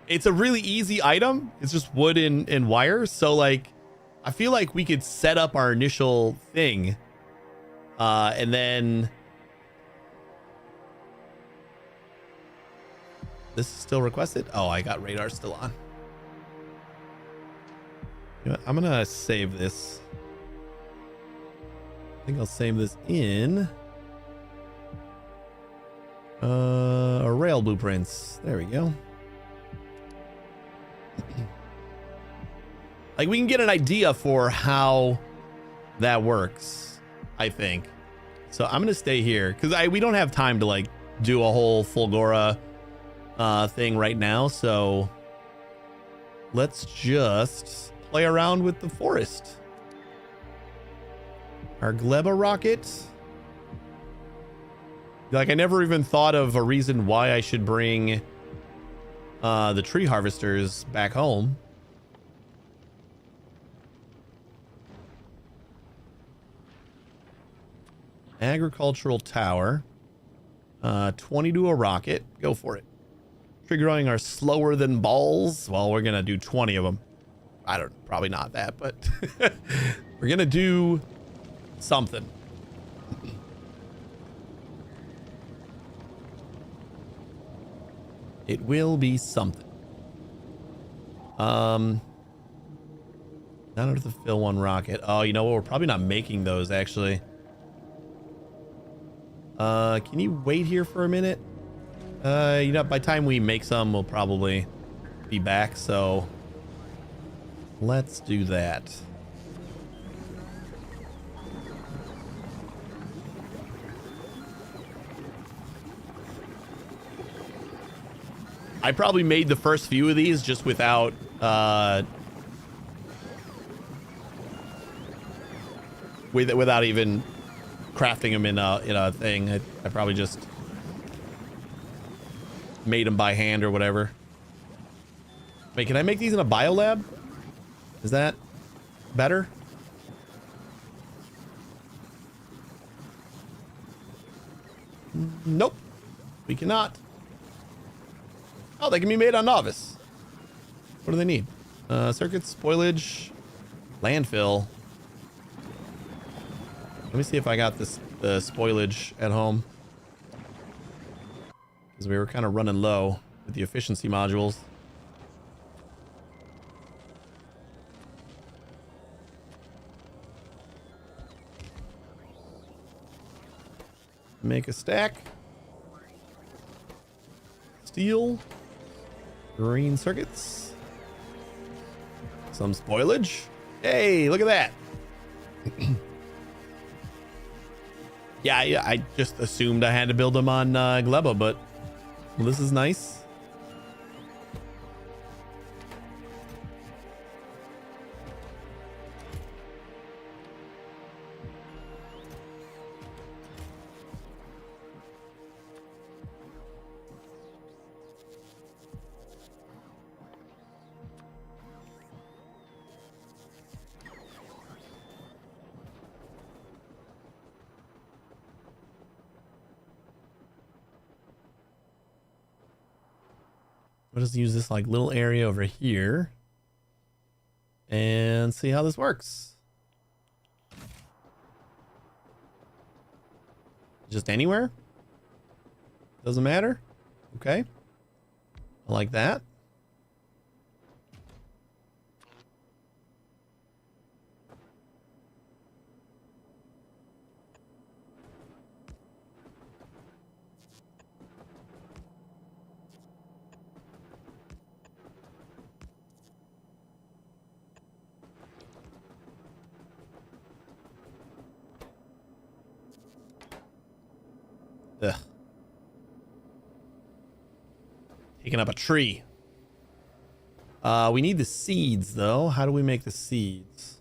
It's a really easy item. It's just wood and wire. So, like, I feel like we could set up our initial thing. And then... This is still requested? Oh, I got radar still on. You know what? I'm going to save this. I think I'll save this in... rail blueprints. There we go. Like we can get an idea for how that works, I think. So I'm gonna stay here because we don't have time to like do a whole Fulgora thing right now. So let's just play around with the forest. Our Gleba rocket. Like, I never even thought of a reason why I should bring the tree harvesters back home. Agricultural tower. 20 to a rocket. Go for it. Tree growing are slower than balls. Well, we're going to do 20 of them. Probably not that, but we're going to do something. It will be something. Not enough to fill one rocket. Oh, you know what? We're probably not making those, actually. Can you wait here for a minute? You know, by the time we make some, we'll probably be back. So let's do that. I probably made the first few of these just without without even crafting them in a thing. I probably just made them by hand or whatever. Wait, can I make these in a biolab? Is that better? Nope, we cannot. Oh, they can be made on Novice. What do they need? Circuits, spoilage, landfill. Let me see if I got the spoilage at home. because we were kind of running low with the efficiency modules. Make a stack. Steel. Green circuits. Some spoilage. Hey, look at that. Yeah, I just assumed I had to build them on Gleba, but this is nice. We'll just use this like little area over here and see how this works. Just anywhere? Doesn't matter? Okay. I like that. Ugh. Taking up a tree. We need the seeds though. How do we make the seeds?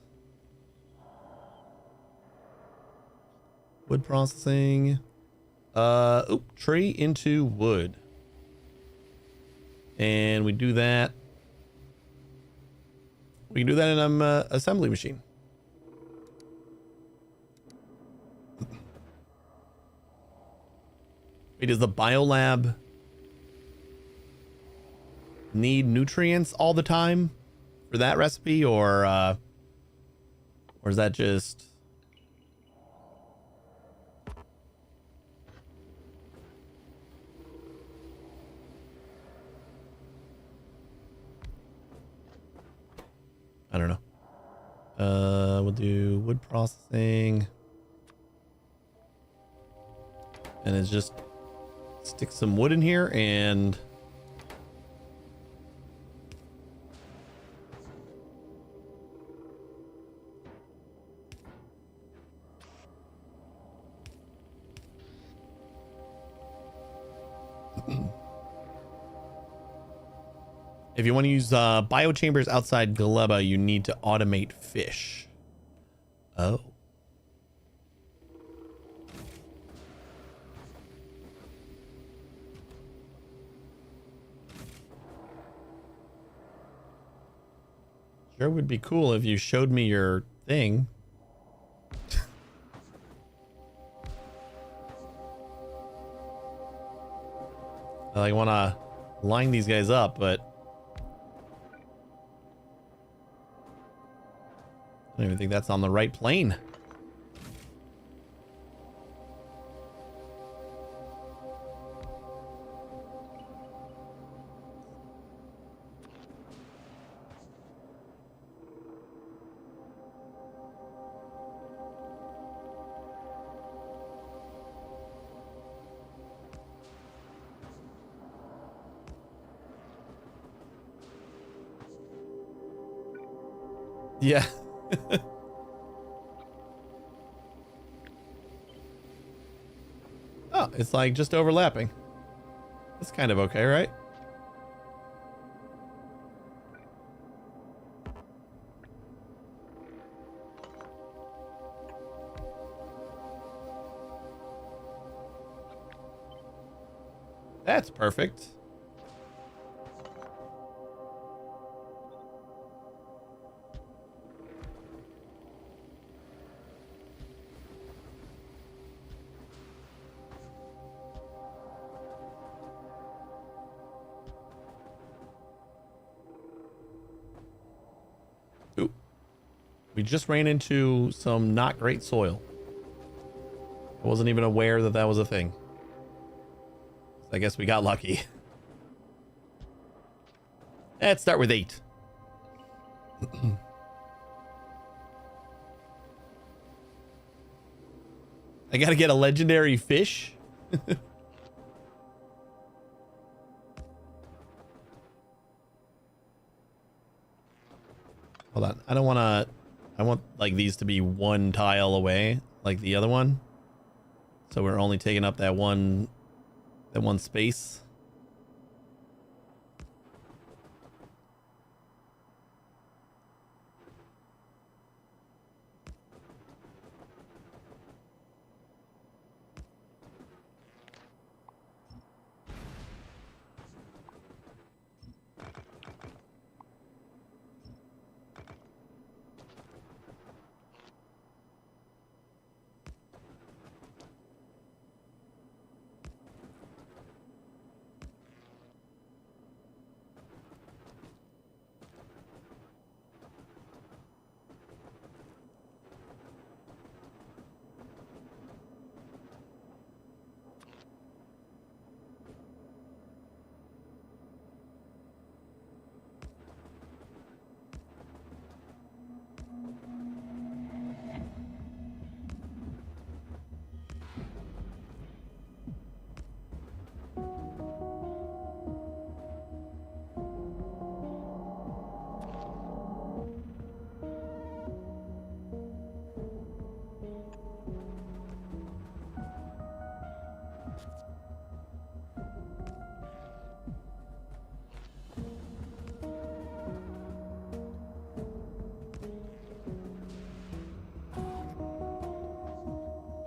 Wood processing. Tree into wood. And we do that. We can do that in an assembly machine. Wait, does the biolab need nutrients all the time for that recipe, or is that just... I don't know. We'll do wood processing. And it's just stick some wood in here and if you want to use biochambers outside Gleba, you need to automate fish. Oh. Sure would be cool if you showed me your thing. I want to line these guys up, but I don't even think that's on the right plane. Yeah. Oh, it's like just overlapping. That's kind of okay, right? That's perfect. We just ran into some not great soil. I wasn't even aware that that was a thing. I guess we got lucky. Let's start with 8. I gotta get a legendary fish. Hold on. I don't want to... I want like these to be one tile away like the other one. So we're only taking up that one space.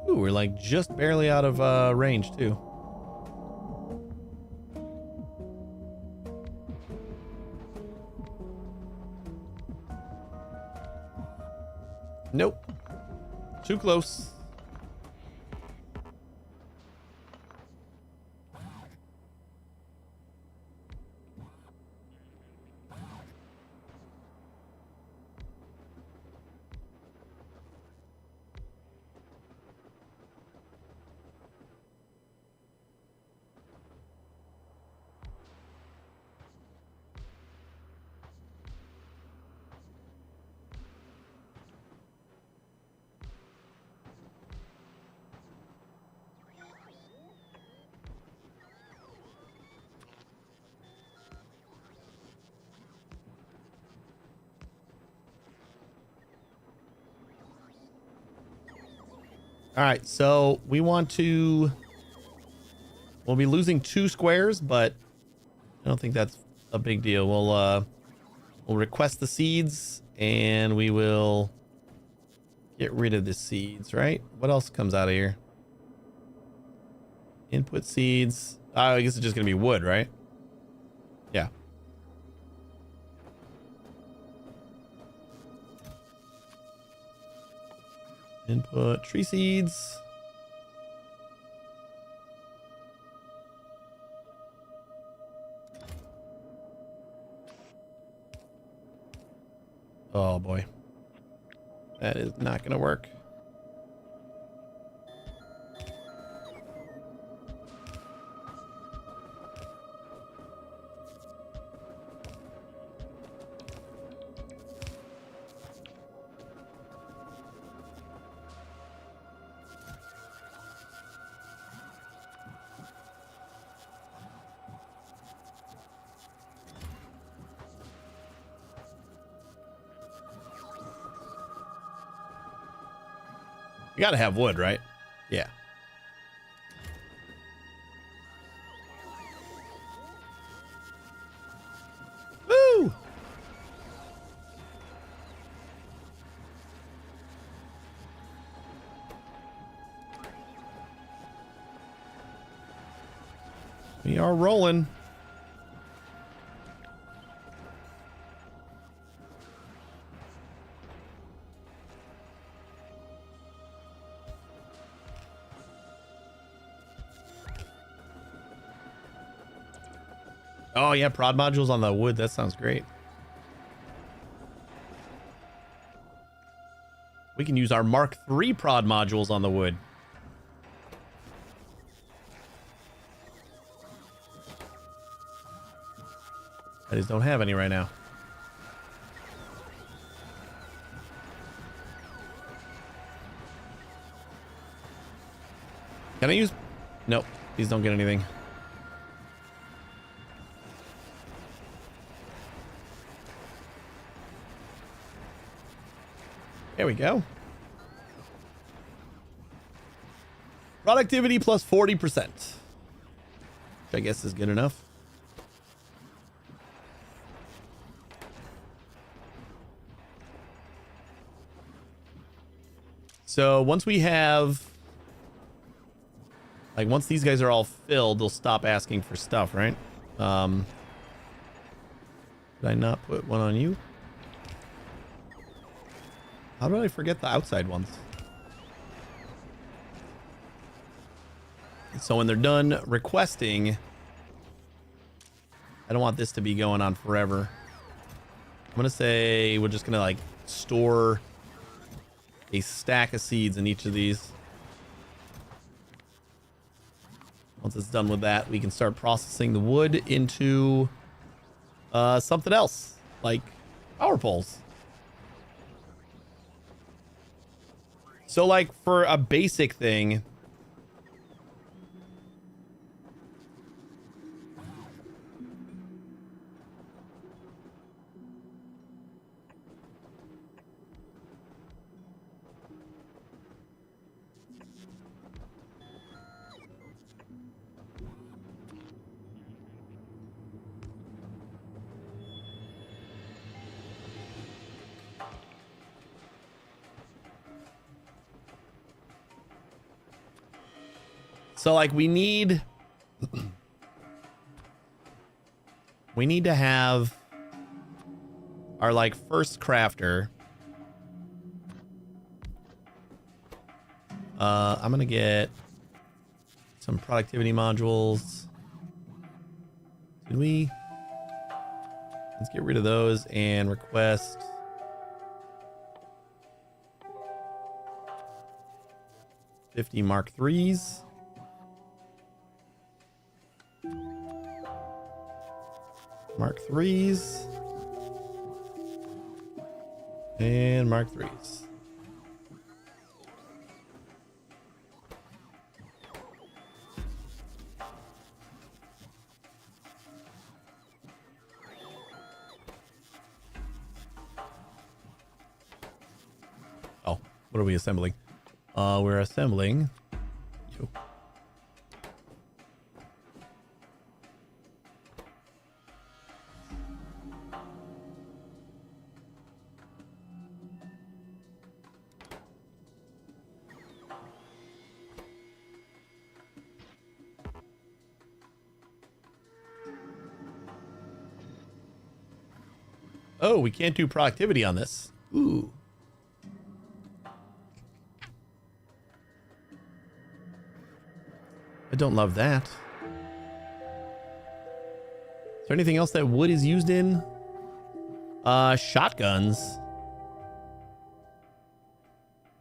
Ooh, we're like just barely out of range too. Nope. Too close. All right, so we'll be losing 2 squares, but I don't think that's a big deal. We'll request the seeds and we will get rid of the seeds, right? What else comes out of here? Input seeds. Oh, I guess it's just gonna be wood, right? Yeah. Input tree seeds. Oh boy. That is not going to work. You gotta have wood, right? Yeah. Woo! We are rolling. Oh yeah, prod modules on the wood. That sounds great. We can use our Mark III prod modules on the wood. I just don't have any right now. Can I use? Nope. These don't get anything. There we go. Productivity plus 40%. Which I guess is good enough. So once we have... Like, once these guys are all filled, they'll stop asking for stuff, right? Did I not put one on you? How did I forget the outside ones? So when they're done requesting, I don't want this to be going on forever. I'm going to say we're just going to, like, store a stack of seeds in each of these. Once it's done with that, we can start processing the wood into something else, like power poles. So, like, for a basic thing, so, like, we need to have our, like, first crafter. I'm gonna get some productivity modules. Did we? Let's get rid of those and request 50 Mark IIIs. Mark IIIs. And Mark IIIs. Oh, what are we assembling? We're assembling you. Oh, we can't do productivity on this. Ooh. I don't love that. Is there anything else that wood is used in? Shotguns.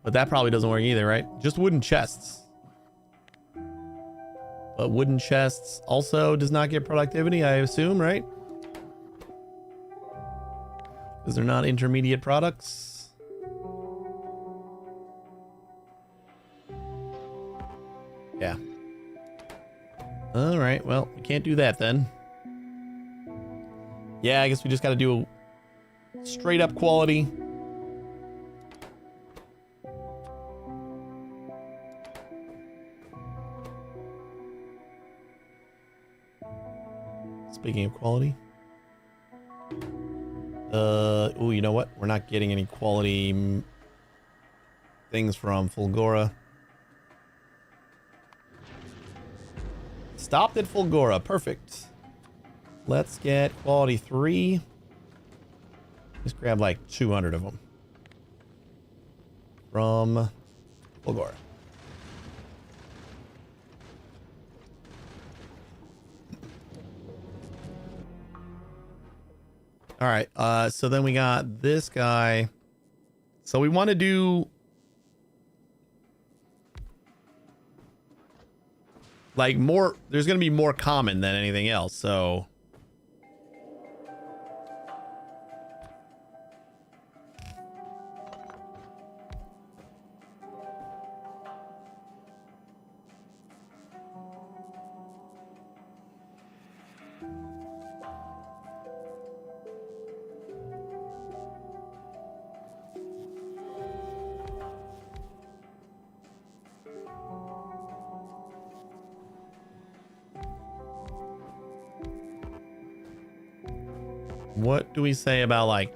But that probably doesn't work either, right? Just wooden chests. But wooden chests also does not get productivity, I assume, right? Because they're not intermediate products. Yeah. All right, well, we can't do that then. Yeah, I guess we just got to do straight up quality. Speaking of quality. Oh, you know what? We're not getting any quality things from Fulgora. Stopped at Fulgora. Perfect. Let's get quality 3. Just grab like 200 of them from Fulgora. All right, so then we got this guy. So we want to do like more, there's going to be more common than anything else. So What do we say about like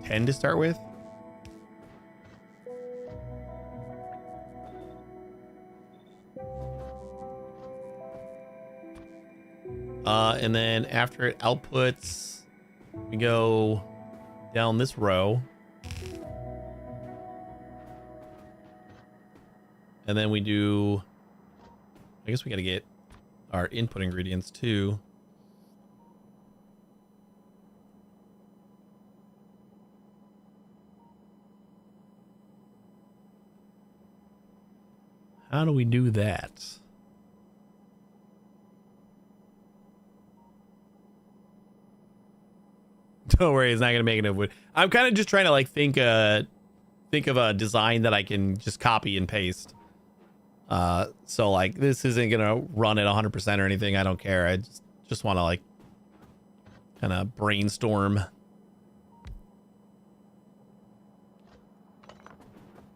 10 to start with? And then after it outputs, we go down this row. And then we do, I guess we got to get our input ingredients too. How do we do that? Don't worry, it's not gonna make enough wood. I'm kind of just trying to like think of a design that I can just copy and paste. So like this isn't gonna run at 100% or anything. I don't care. I just want to like kind of brainstorm.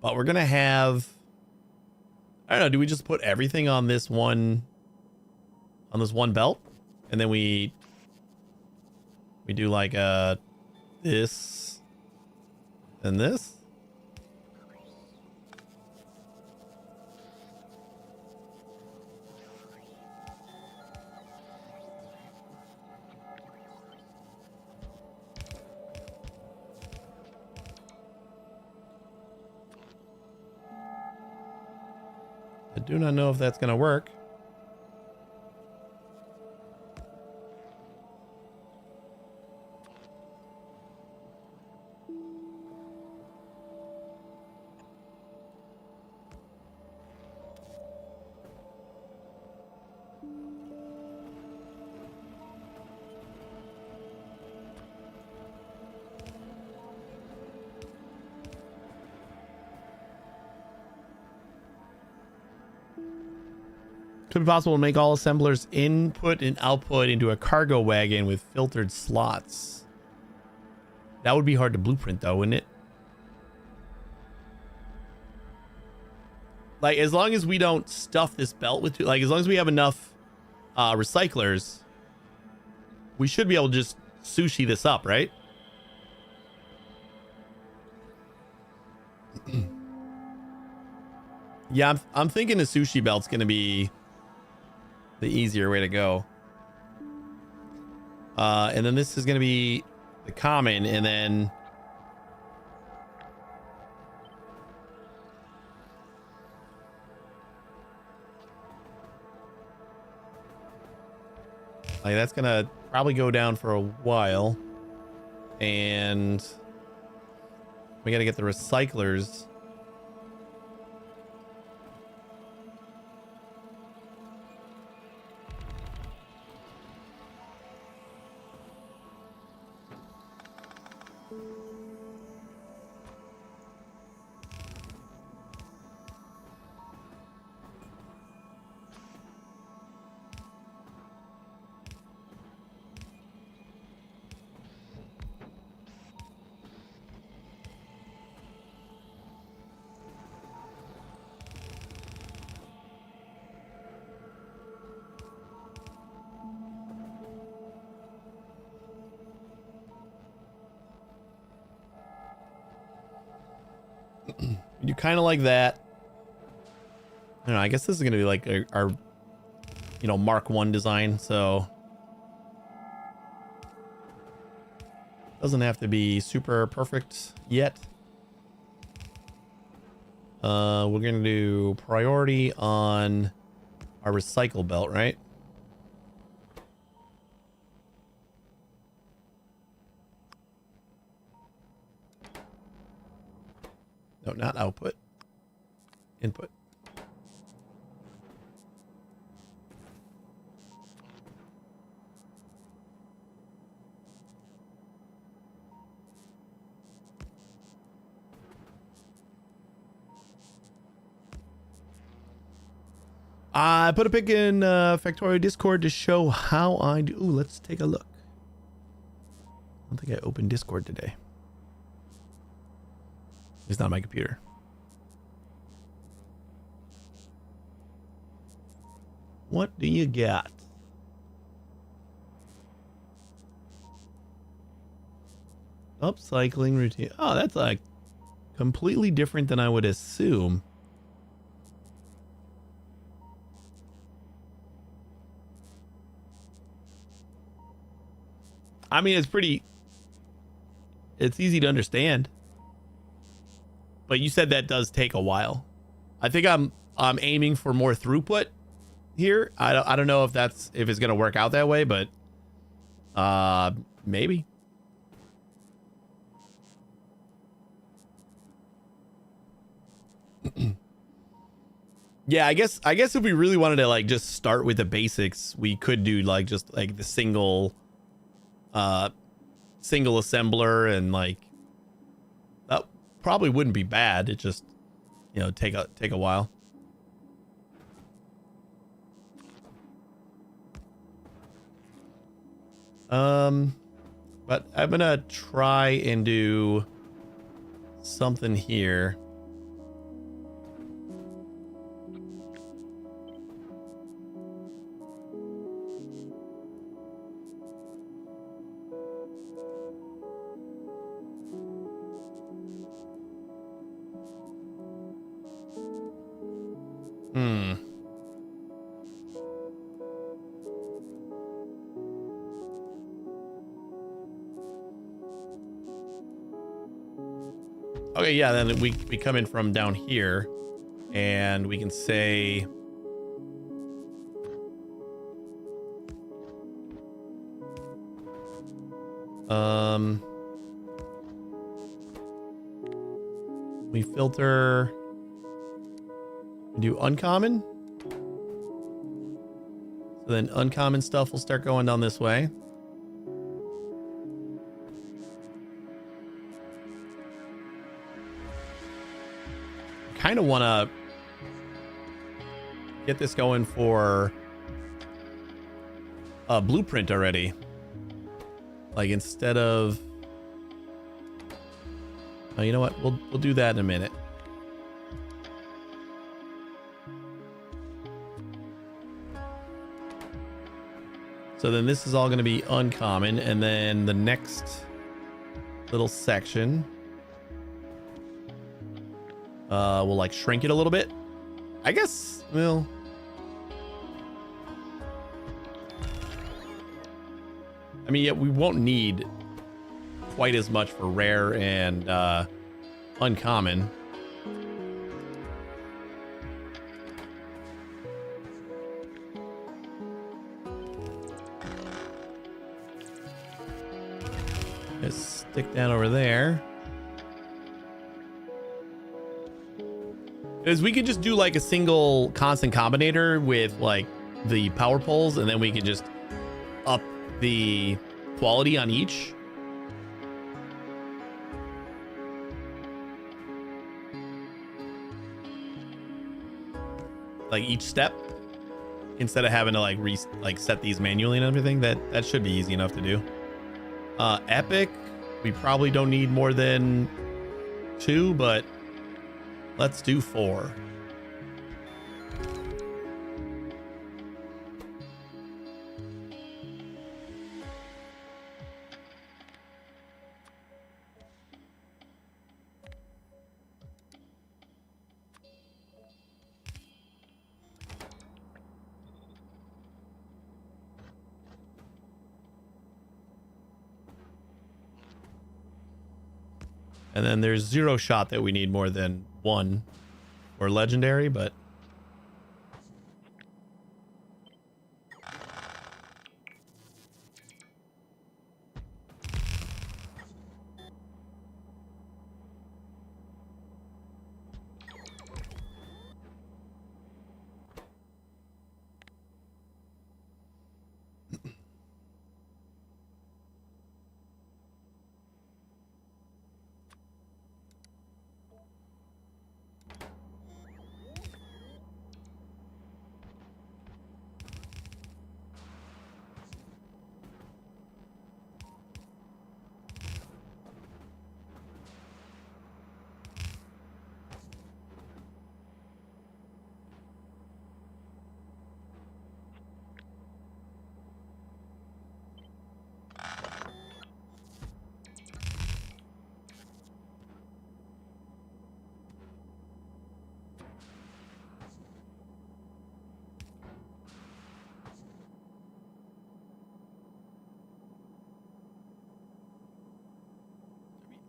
But we're gonna have, I don't know. Do we just put everything on this one belt, and then we do like this and this? I do not know if that's going to work. Could be possible to make all assemblers input and output into a cargo wagon with filtered slots. That would be hard to blueprint though, wouldn't it? Like, as long as we don't stuff this belt with, like, as long as we have enough recyclers, we should be able to just sushi this up, right? Yeah, I'm thinking the sushi belt's gonna be the easier way to go. And then this is gonna be the common, and then like that's gonna probably go down for a while, and we gotta get the recyclers. You kind of like that. I don't know. I guess this is gonna be like our Mark 1 design, so doesn't have to be super perfect yet. We're gonna do priority on our recycle belt, right? No, not output. Input. I put a pic in Factorio Discord to show how I do. Ooh, let's take a look. I don't think I opened Discord today. It's not my computer. What do you got? Upcycling routine. Oh, that's like completely different than I would assume. I mean, it's easy to understand. But you said that does take a while. I think I'm aiming for more throughput here. I don't know if it's going to work out that way, but maybe. Yeah, I guess if we really wanted to like just start with the basics, we could do like just like the single assembler, and like that probably wouldn't be bad. It just, you know, take a while. But I'm gonna try and do something here. Okay, yeah, then we come in from down here, and we can say we filter, do uncommon. So then uncommon stuff will start going down this way. Kind of want to get this going for a blueprint already. Like instead of, oh, you know what? We'll do that in a minute. So then this is all going to be uncommon, and then the next little section, we'll like shrink it a little bit. I guess, well, I mean, yeah, we won't need quite as much for rare and uncommon. Just stick that over there. Is we could just do like a single constant combinator with like the power poles, and then we can just up the quality on each. Like each step, instead of having to like set these manually and everything. That should be easy enough to do. Epic, we probably don't need more than 2, but let's do 4. And then there's zero shot that we need more than 1 or legendary, but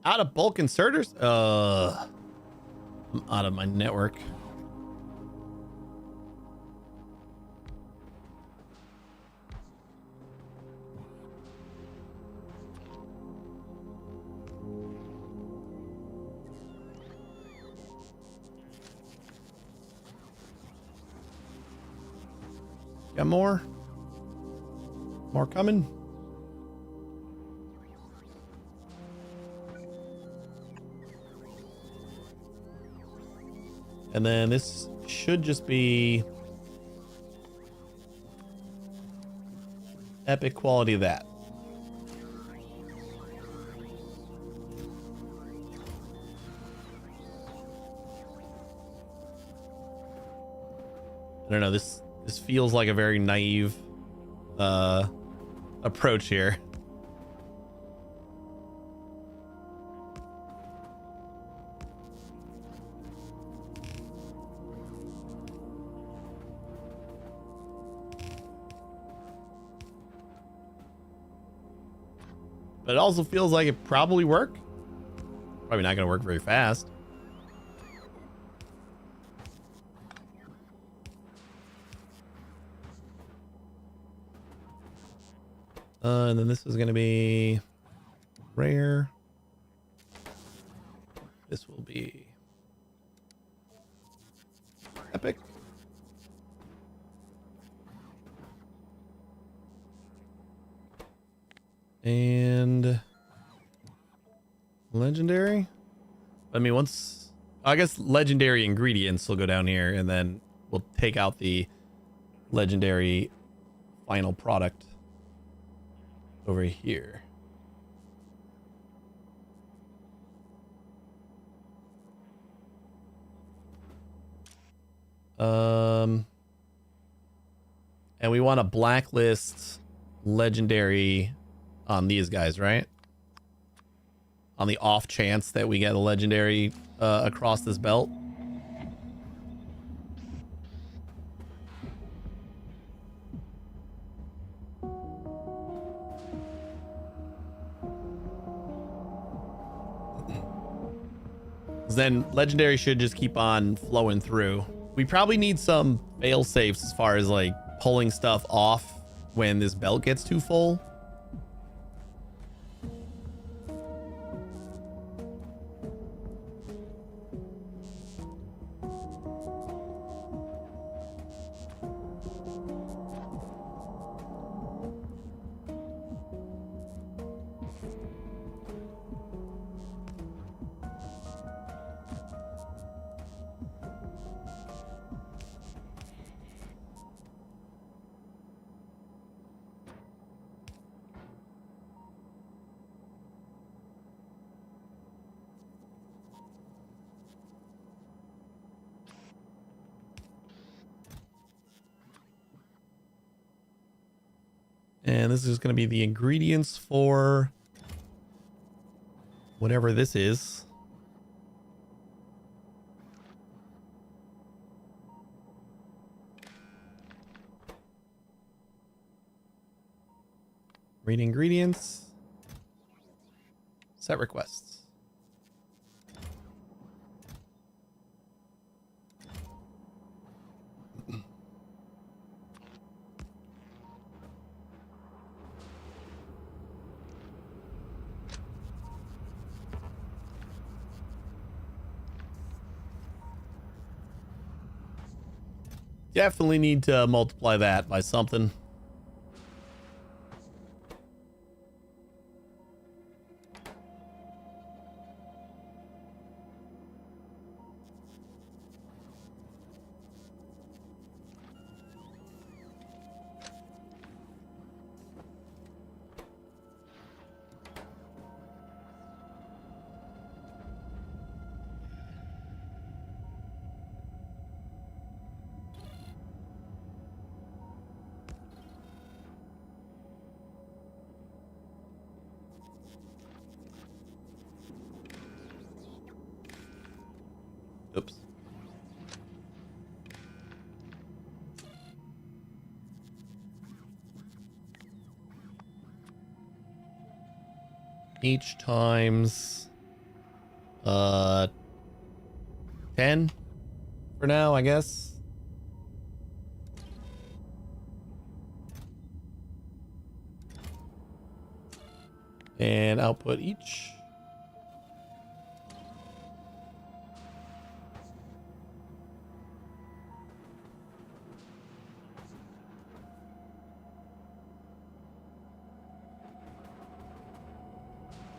Out of bulk inserters? I'm out of my network. Got more? More coming? And then this should just be epic quality of that. I don't know, this feels like a very naive approach here. But it also feels like it probably work. Probably not going to work very fast. And then this is going to be rare. This will be epic. And legendary. I mean, once I guess legendary ingredients will go down here, and then we'll take out the legendary final product over here. And we want to blacklist legendary on these guys, right? On the off chance that we get a legendary across this belt. Then legendary should just keep on flowing through. We probably need some fail safes as far as like pulling stuff off when this belt gets too full. And this is going to be the ingredients for whatever this is. Read ingredients. Set requests. Definitely need to multiply that by something. Oops. Each times 10 for now, I guess. And output each.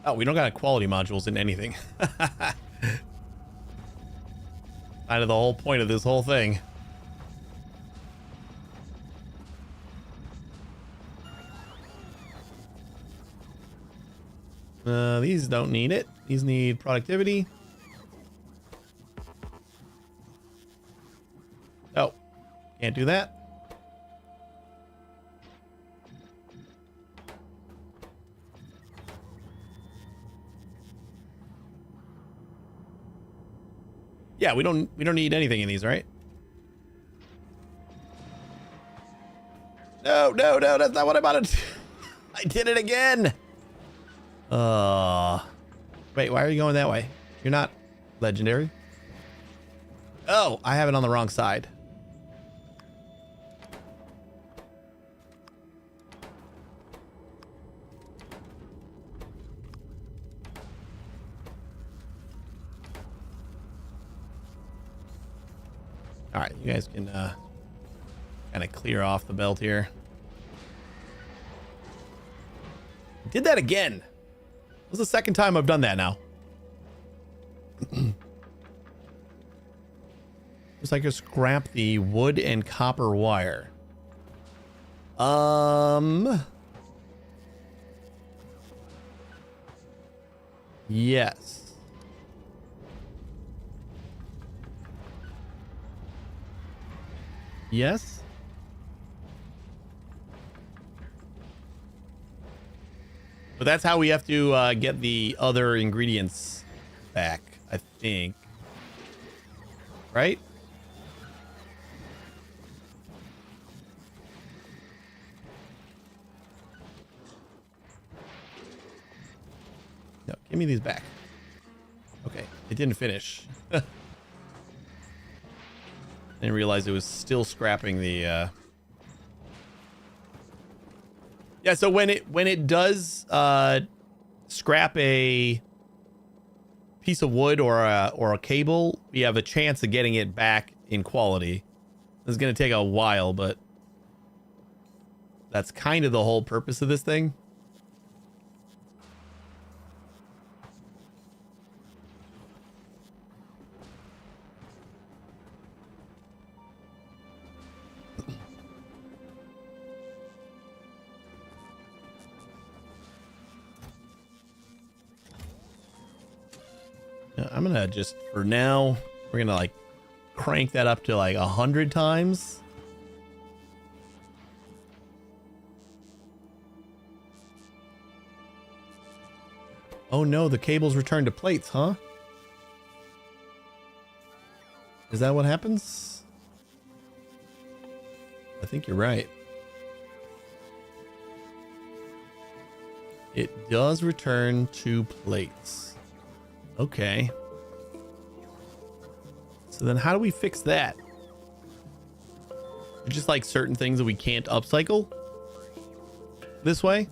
Oh, we don't got quality modules in anything. Kind of the whole point of this whole thing. These don't need it. These need productivity. Oh, can't do that. Yeah, we don't need anything in these, right? No, that's not what I wanted. I did it again. Wait, why are you going that way? You're not legendary. Oh, I have it on the wrong side. All right, you guys can kind of clear off the belt here. Did that again. This is the second time I've done that now. Looks like I scrap the wood and copper wire. Yes. Yes. But that's how we have to get the other ingredients back, I think. Right? No, give me these back. Okay, it didn't finish. Didn't realize it was still scrapping the yeah, so when it does scrap a piece of wood or a cable, we have a chance of getting it back in quality. This is going to take a while, but that's kind of the whole purpose of this thing. I'm gonna just, for now, we're gonna like crank that up to like 100 times. Oh no, the cable's returned to plates, huh? Is that what happens? I think you're right. It does return to plates. Okay. So then how do we fix that? Just like certain things that we can't upcycle this way?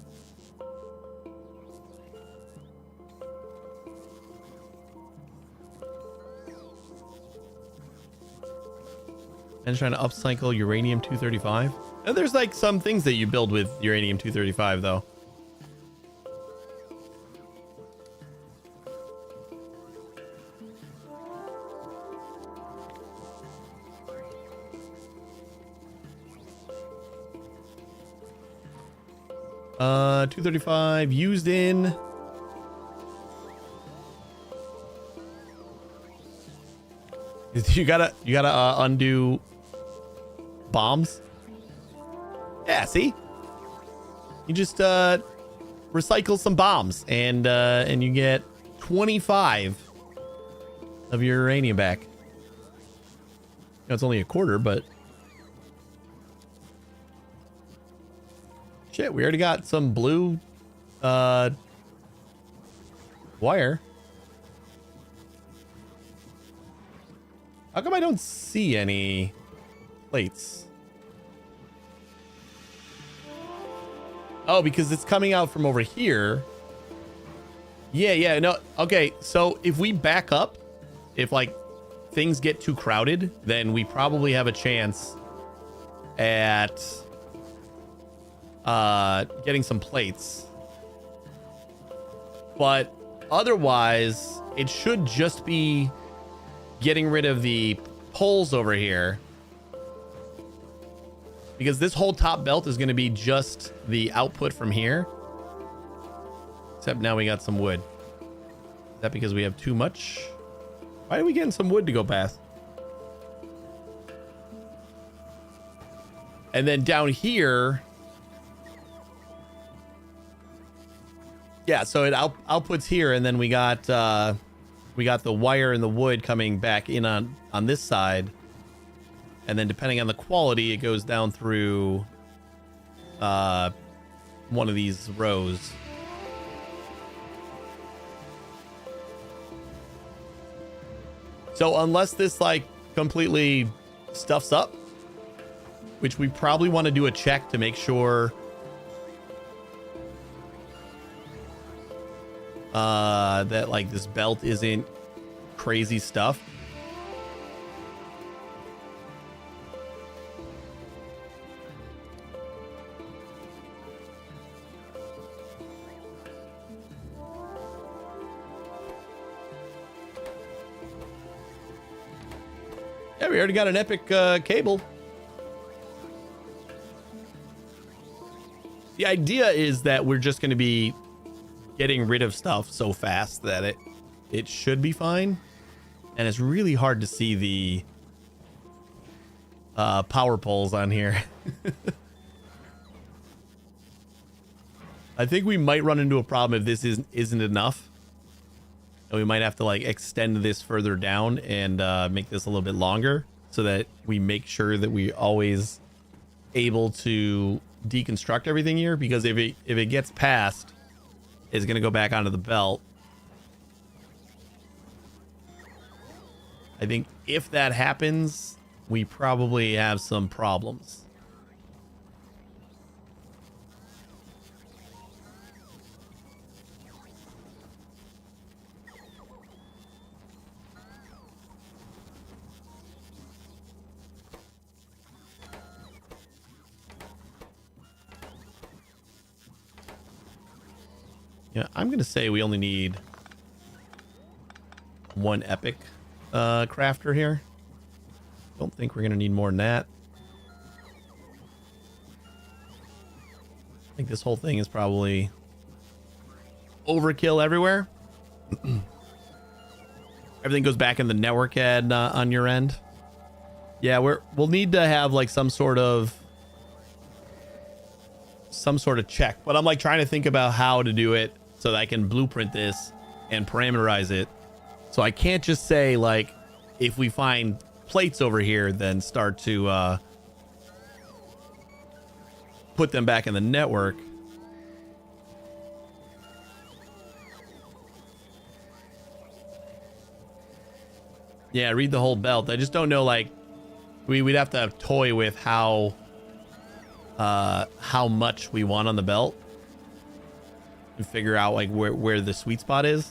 And trying to upcycle uranium-235. And there's like some things that you build with uranium-235 though. Uh, 235 used in. You gotta undo bombs. Yeah, see? You just recycle some bombs and you get 25 of your uranium back. You know, it's only a quarter, but shit, we already got some blue wire. How come I don't see any plates? Oh, because it's coming out from over here. Yeah, no. Okay, so if we back up, if like things get too crowded, then we probably have a chance at getting some plates. But otherwise, it should just be getting rid of the poles over here, because this whole top belt is going to be just the output from here. Except now we got some wood. Is that because we have too much? Why are we getting some wood to go past? And then down here, yeah, so it outputs here, and then we got the wire and the wood coming back in on this side, and then depending on the quality, it goes down through one of these rows. So unless this like completely stuffs up, which we probably want to do a check to make sure that like this belt isn't crazy stuff. Yeah, we already got an epic cable. The idea is that we're just going to be getting rid of stuff so fast that it should be fine. And it's really hard to see the power poles on here. I think we might run into a problem if this isn't enough. And we might have to like extend this further down and make this a little bit longer so that we make sure that we always able to deconstruct everything here, because if it gets past, it's going to go back onto the belt. I think if that happens, we probably have some problems. Yeah, I'm going to say we only need one epic crafter here. Don't think we're going to need more than that. I think this whole thing is probably overkill everywhere. Everything goes back in the network head on your end. Yeah, we'll need to have like some sort of check, but I'm like trying to think about how to do it so that I can blueprint this and parameterize it. So I can't just say like, if we find plates over here, then start to put them back in the network. Yeah, read the whole belt. I just don't know, like, we'd have to toy with how much we want on the belt and figure out like where the sweet spot is.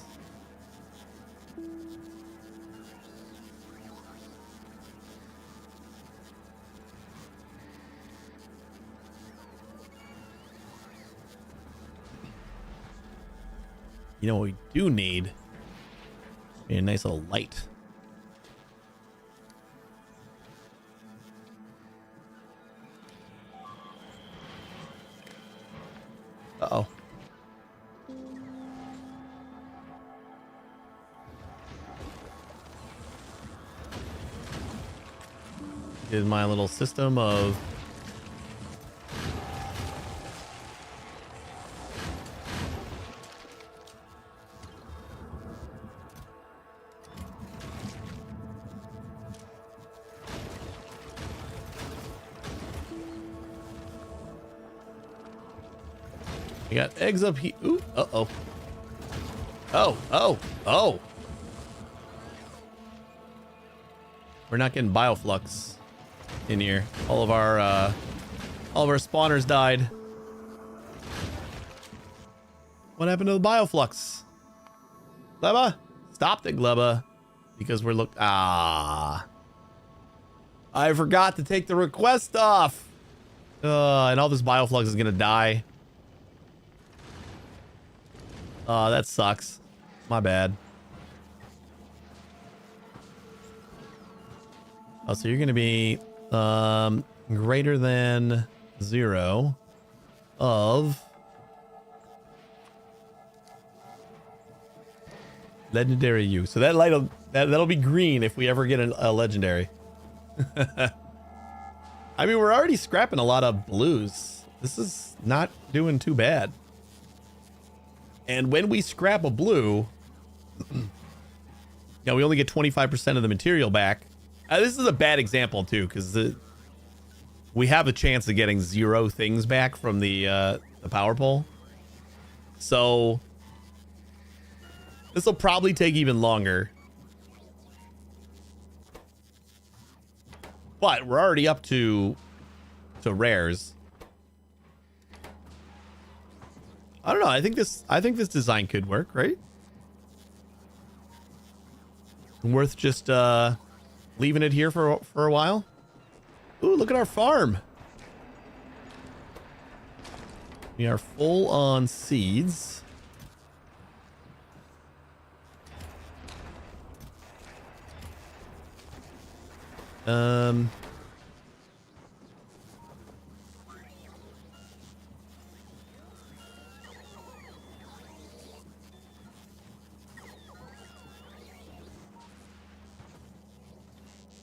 You know what we do need? A nice little light. Uh-oh. Is my little system of we got eggs up here. Ooh, uh-oh. Oh. We're not getting bioflux in here. All of our spawners died. What happened to the bioflux? Gleba? Stop it, Gleba. Because we're I forgot to take the request off. And all this bioflux is gonna die. That sucks. My bad. Oh, so you're gonna be greater than 0 of legendary use. So that light that'll be green if we ever get a legendary. I mean, we're already scrapping a lot of blues. This is not doing too bad. And when we scrap a blue, we only get 25% of the material back. This is a bad example too, because we have a chance of getting 0 things back from the power pole. So this will probably take even longer. But we're already up to rares. I don't know. I think this design could work, right? Worth just leaving it here for a while. Ooh, look at our farm. We are full on seeds.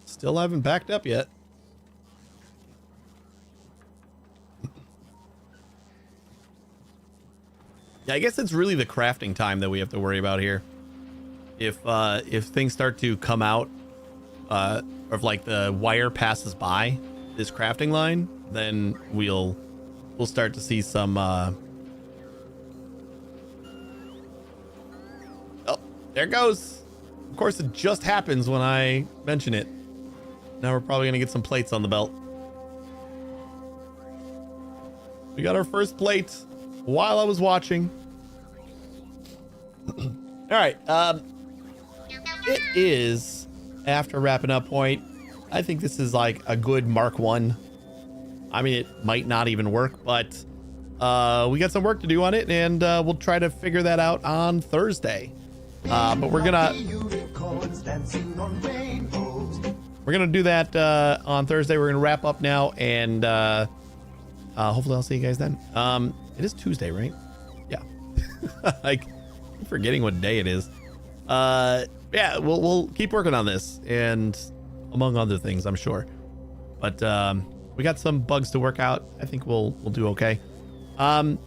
Still haven't backed up yet. Yeah, I guess it's really the crafting time that we have to worry about here. If things start to come out, or if like the wire passes by this crafting line, then we'll start to see some oh, there it goes. Of course, it just happens when I mention it. Now we're probably gonna get some plates on the belt. We got our first plate while I was watching. All right, it is after wrapping up point. I think this is like a good Mark 1. I mean, it might not even work, but we got some work to do on it, and we'll try to figure that out on Thursday. But we're gonna do that on Thursday. We're gonna wrap up now, and hopefully I'll see you guys then. It is Tuesday, right? Yeah. Like, I'm forgetting what day it is. Yeah, we'll keep working on this, and among other things, I'm sure. But we got some bugs to work out. I think we'll do okay. But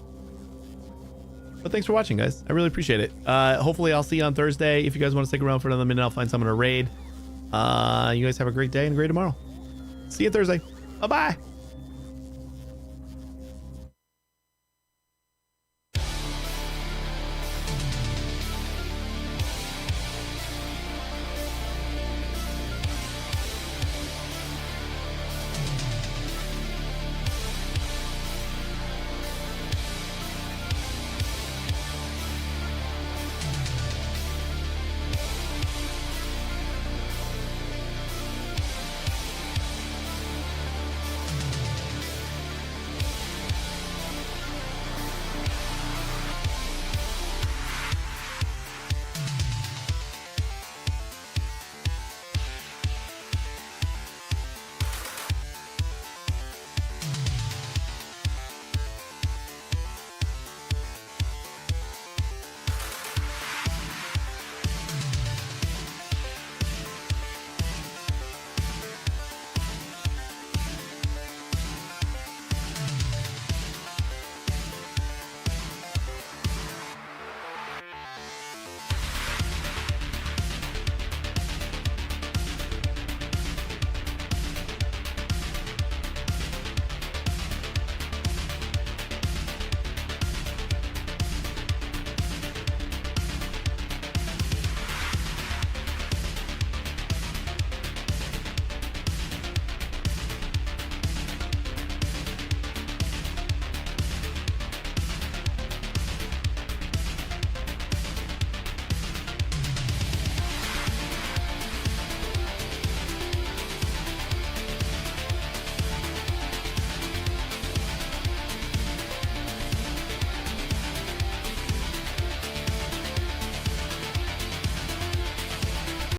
thanks for watching, guys. I really appreciate it. Hopefully I'll see you on Thursday. If you guys want to stick around for another minute, I'll find someone to raid. You guys have a great day and a great tomorrow. See you Thursday. Bye-bye.